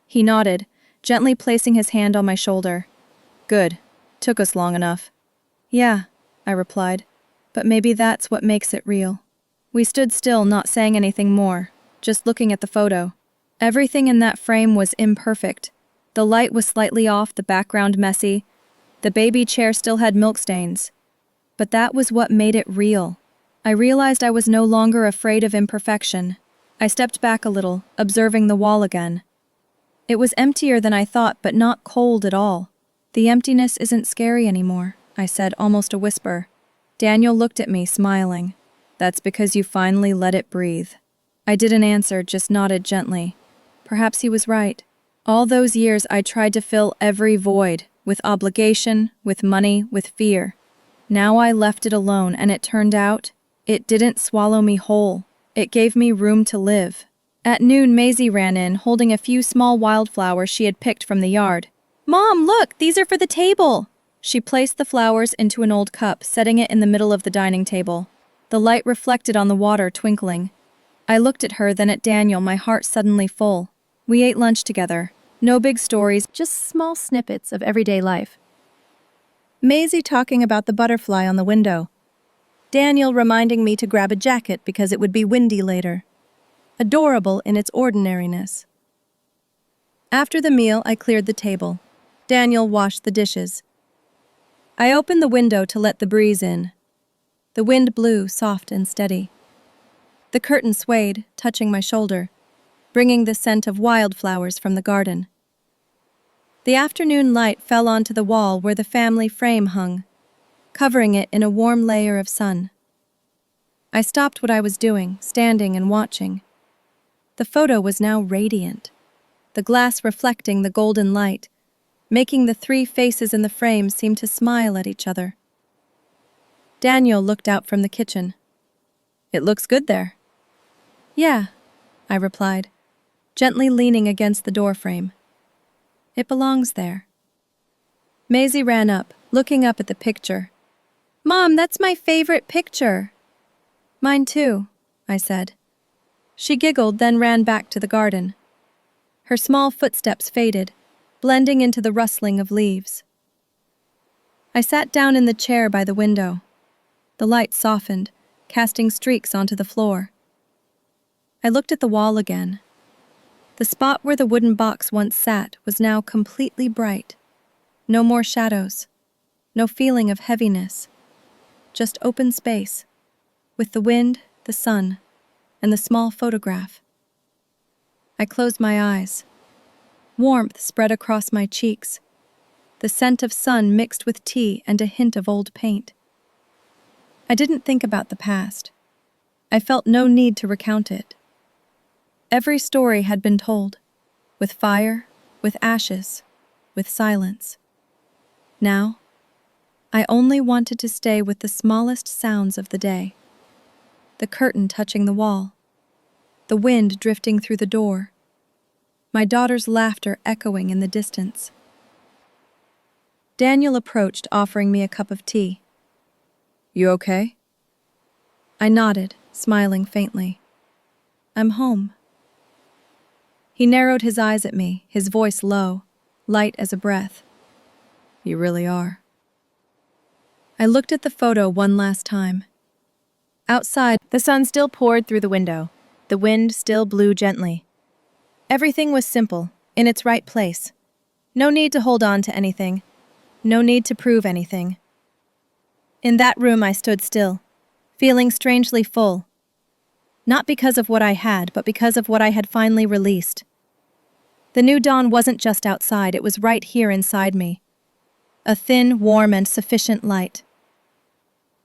He nodded, gently placing his hand on my shoulder. "Good. Took us long enough." "Yeah," I replied, "but maybe that's what makes it real." We stood still, not saying anything more, just looking at the photo. Everything in that frame was imperfect. The light was slightly off, the background messy. The baby chair still had milk stains. But that was what made it real. I realized I was no longer afraid of imperfection. I stepped back a little, observing the wall again. It was emptier than I thought, but not cold at all. "The emptiness isn't scary anymore," I said, almost a whisper. Daniel looked at me, smiling. "That's because you finally let it breathe." I didn't answer, just nodded gently. Perhaps he was right. All those years I tried to fill every void, with obligation, with money, with fear. Now I left it alone, and it turned out, it didn't swallow me whole. It gave me room to live. At noon, Maisie ran in, holding a few small wildflowers she had picked from the yard. "Mom, look, these are for the table!" She placed the flowers into an old cup, setting it in the middle of the dining table. The light reflected on the water, twinkling. I looked at her, then at Daniel, my heart suddenly full. We ate lunch together. No big stories, Just small snippets of everyday life. Maisie talking about the butterfly on the window. Daniel reminding me to grab a jacket because it would be windy later. Adorable in its ordinariness. After the meal, I cleared the table. Daniel washed the dishes. I opened the window to let the breeze in. The wind blew, soft and steady. The curtain swayed, touching my shoulder, bringing the scent of wildflowers from the garden. The afternoon light fell onto the wall where the family frame hung, covering it in a warm layer of sun. I stopped what I was doing, standing and watching. The photo was now radiant, the glass reflecting the golden light, making the three faces in the frame seem to smile at each other. Daniel looked out from the kitchen. "It looks good there." "Yeah," I replied, gently leaning against the doorframe. "It belongs there." Maisie ran up, looking up at the picture. "Mom, that's my favorite picture." "Mine too," I said. She giggled, then ran back to the garden. Her small footsteps faded, blending into the rustling of leaves. I sat down in the chair by the window. The light softened, casting streaks onto the floor. I looked at the wall again. The spot where the wooden box once sat was now completely bright. No more shadows, no feeling of heaviness, just open space, with the wind, the sun, and the small photograph. I closed my eyes. Warmth spread across my cheeks, the scent of sun mixed with tea and a hint of old paint. I didn't think about the past. I felt no need to recount it. Every story had been told, with fire, with ashes, with silence. Now, I only wanted to stay with the smallest sounds of the day. The curtain touching the wall, the wind drifting through the door, my daughter's laughter echoing in the distance. Daniel approached, offering me a cup of tea. "You okay?" I nodded, smiling faintly. "I'm home." He narrowed his eyes at me, his voice low, light as a breath. "You really are." I looked at the photo one last time. Outside, the sun still poured through the window. The wind still blew gently. Everything was simple, in its right place. No need to hold on to anything. No need to prove anything. In that room I stood still, feeling strangely full. Not because of what I had, but because of what I had finally released. The new dawn wasn't just outside, it was right here inside me. A thin, warm, and sufficient light.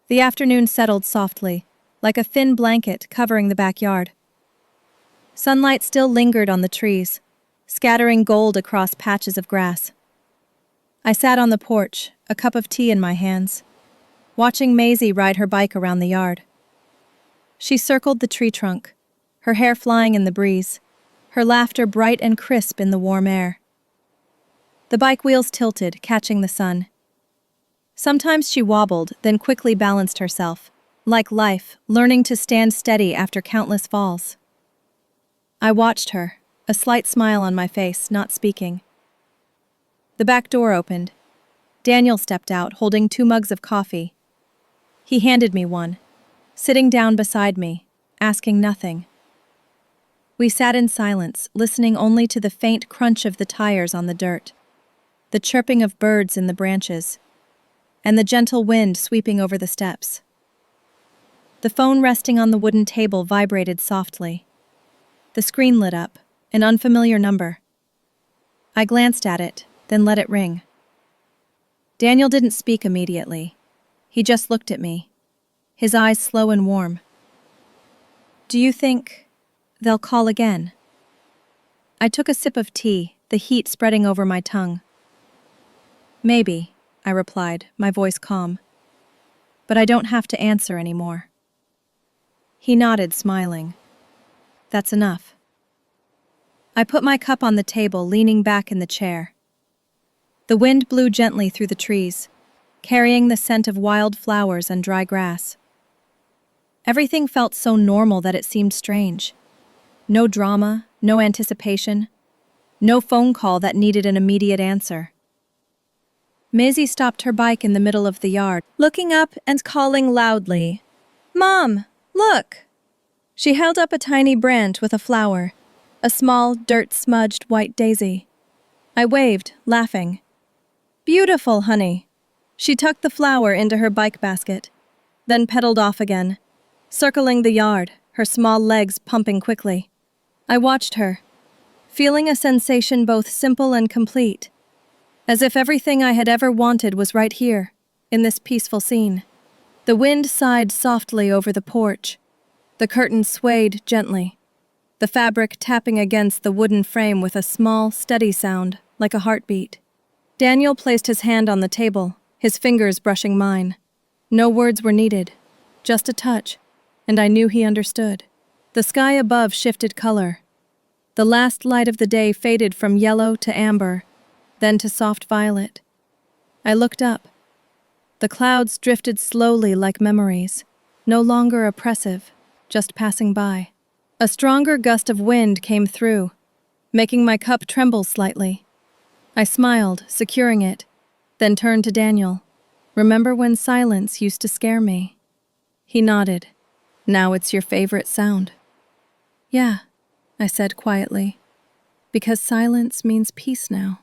The afternoon settled softly, like a thin blanket covering the backyard. Sunlight still lingered on the trees, scattering gold across patches of grass. I sat on the porch, a cup of tea in my hands, watching Maisie ride her bike around the yard. She circled the tree trunk, her hair flying in the breeze, her laughter bright and crisp in the warm air. The bike wheels tilted, catching the sun. Sometimes she wobbled, then quickly balanced herself, like life, learning to stand steady after countless falls. I watched her, a slight smile on my face, not speaking. The back door opened. Daniel stepped out, holding 2 mugs of coffee. He handed me one, sitting down beside me, asking nothing. We sat in silence, listening only to the faint crunch of the tires on the dirt, the chirping of birds in the branches, and the gentle wind sweeping over the steps. The phone resting on the wooden table vibrated softly. The screen lit up, an unfamiliar number. I glanced at it, then let it ring. Daniel didn't speak immediately. He just looked at me, his eyes slow and warm. "Do you think they'll call again?" I took a sip of tea, the heat spreading over my tongue. "Maybe," I replied, my voice calm. "But I don't have to answer anymore." He nodded, smiling. "That's enough." I put my cup on the table, leaning back in the chair. The wind blew gently through the trees, carrying the scent of wild flowers and dry grass. Everything felt so normal that it seemed strange. No drama, no anticipation, no phone call that needed an immediate answer. Maisie stopped her bike in the middle of the yard, looking up and calling loudly, "Mom, look!" She held up a tiny branch with a flower, a small, dirt-smudged white daisy. I waved, laughing. "Beautiful, honey." She tucked the flower into her bike basket, then pedaled off again, circling the yard, her small legs pumping quickly. I watched her, feeling a sensation both simple and complete, as if everything I had ever wanted was right here, in this peaceful scene. The wind sighed softly over the porch. The curtains swayed gently, the fabric tapping against the wooden frame with a small, steady sound, like a heartbeat. Daniel placed his hand on the table, his fingers brushing mine. No words were needed, just a touch, and I knew he understood. The sky above shifted color. The last light of the day faded from yellow to amber, then to soft violet. I looked up. The clouds drifted slowly like memories, no longer oppressive, just passing by. A stronger gust of wind came through, making my cup tremble slightly. I smiled, securing it, then turned to Daniel. "Remember when silence used to scare me?" He nodded. "Now it's your favorite sound." "Yeah," I said quietly, "because silence means peace now."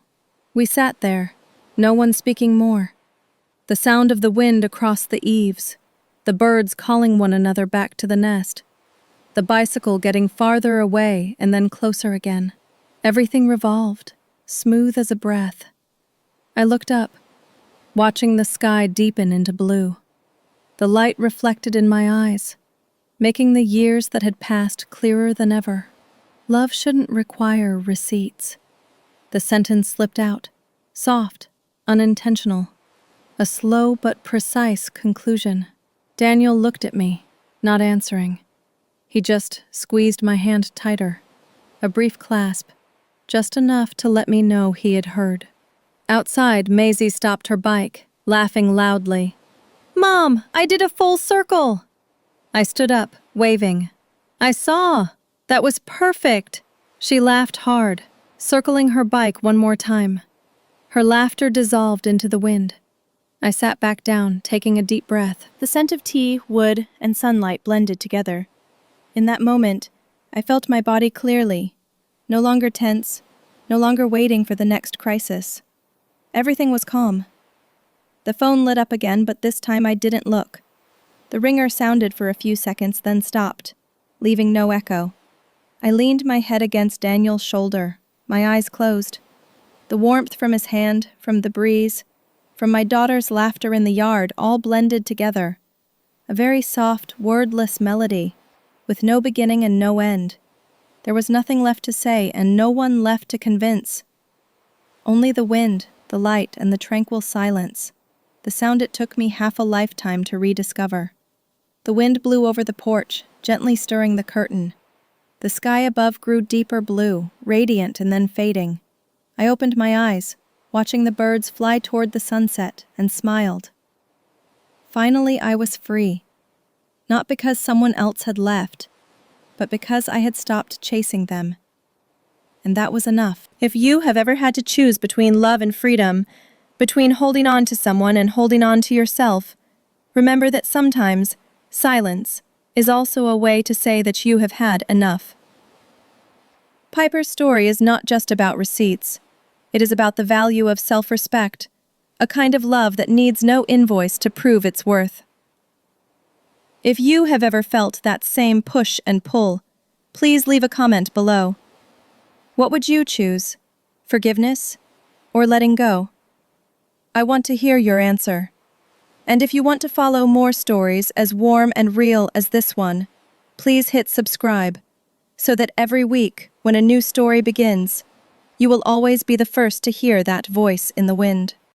We sat there, no one speaking more. The sound of the wind across the eaves, the birds calling one another back to the nest, the bicycle getting farther away and then closer again. Everything revolved, smooth as a breath. I looked up, watching the sky deepen into blue. The light reflected in my eyes, making the years that had passed clearer than ever. Love shouldn't require receipts. The sentence slipped out, soft, unintentional. A slow but precise conclusion. Daniel looked at me, not answering. He just squeezed my hand tighter. A brief clasp, just enough to let me know he had heard. Outside, Maisie stopped her bike, laughing loudly. "Mom, I did a full circle!" I stood up, waving. "I saw! That was perfect!" She laughed hard, circling her bike one more time. Her laughter dissolved into the wind. I sat back down, taking a deep breath. The scent of tea, wood, and sunlight blended together. In that moment, I felt my body clearly, no longer tense, no longer waiting for the next crisis. Everything was calm. The phone lit up again, but this time I didn't look. The ringer sounded for a few seconds, then stopped, leaving no echo. I leaned my head against Daniel's shoulder, my eyes closed. The warmth from his hand, from the breeze, from my daughter's laughter in the yard, all blended together. A very soft, wordless melody, with no beginning and no end. There was nothing left to say, and no one left to convince. Only the wind, the light, and the tranquil silence. the sound it took me half a lifetime to rediscover. The wind blew over the porch, gently stirring the curtain. The sky above grew deeper blue, radiant and then fading. I opened my eyes, watching the birds fly toward the sunset, and smiled. Finally, I was free. Not because someone else had left, but because I had stopped chasing them. And that was enough. If you have ever had to choose between love and freedom, between holding on to someone and holding on to yourself, remember that sometimes silence is also a way to say that you have had enough. Piper's story is not just about receipts. It is about the value of self-respect, a kind of love that needs no invoice to prove its worth. If you have ever felt that same push and pull, please leave a comment below. What would you choose? Forgiveness or letting go? I want to hear your answer. And if you want to follow more stories as warm and real as this one, please hit subscribe so that every week when a new story begins, you will always be the first to hear that voice in the wind.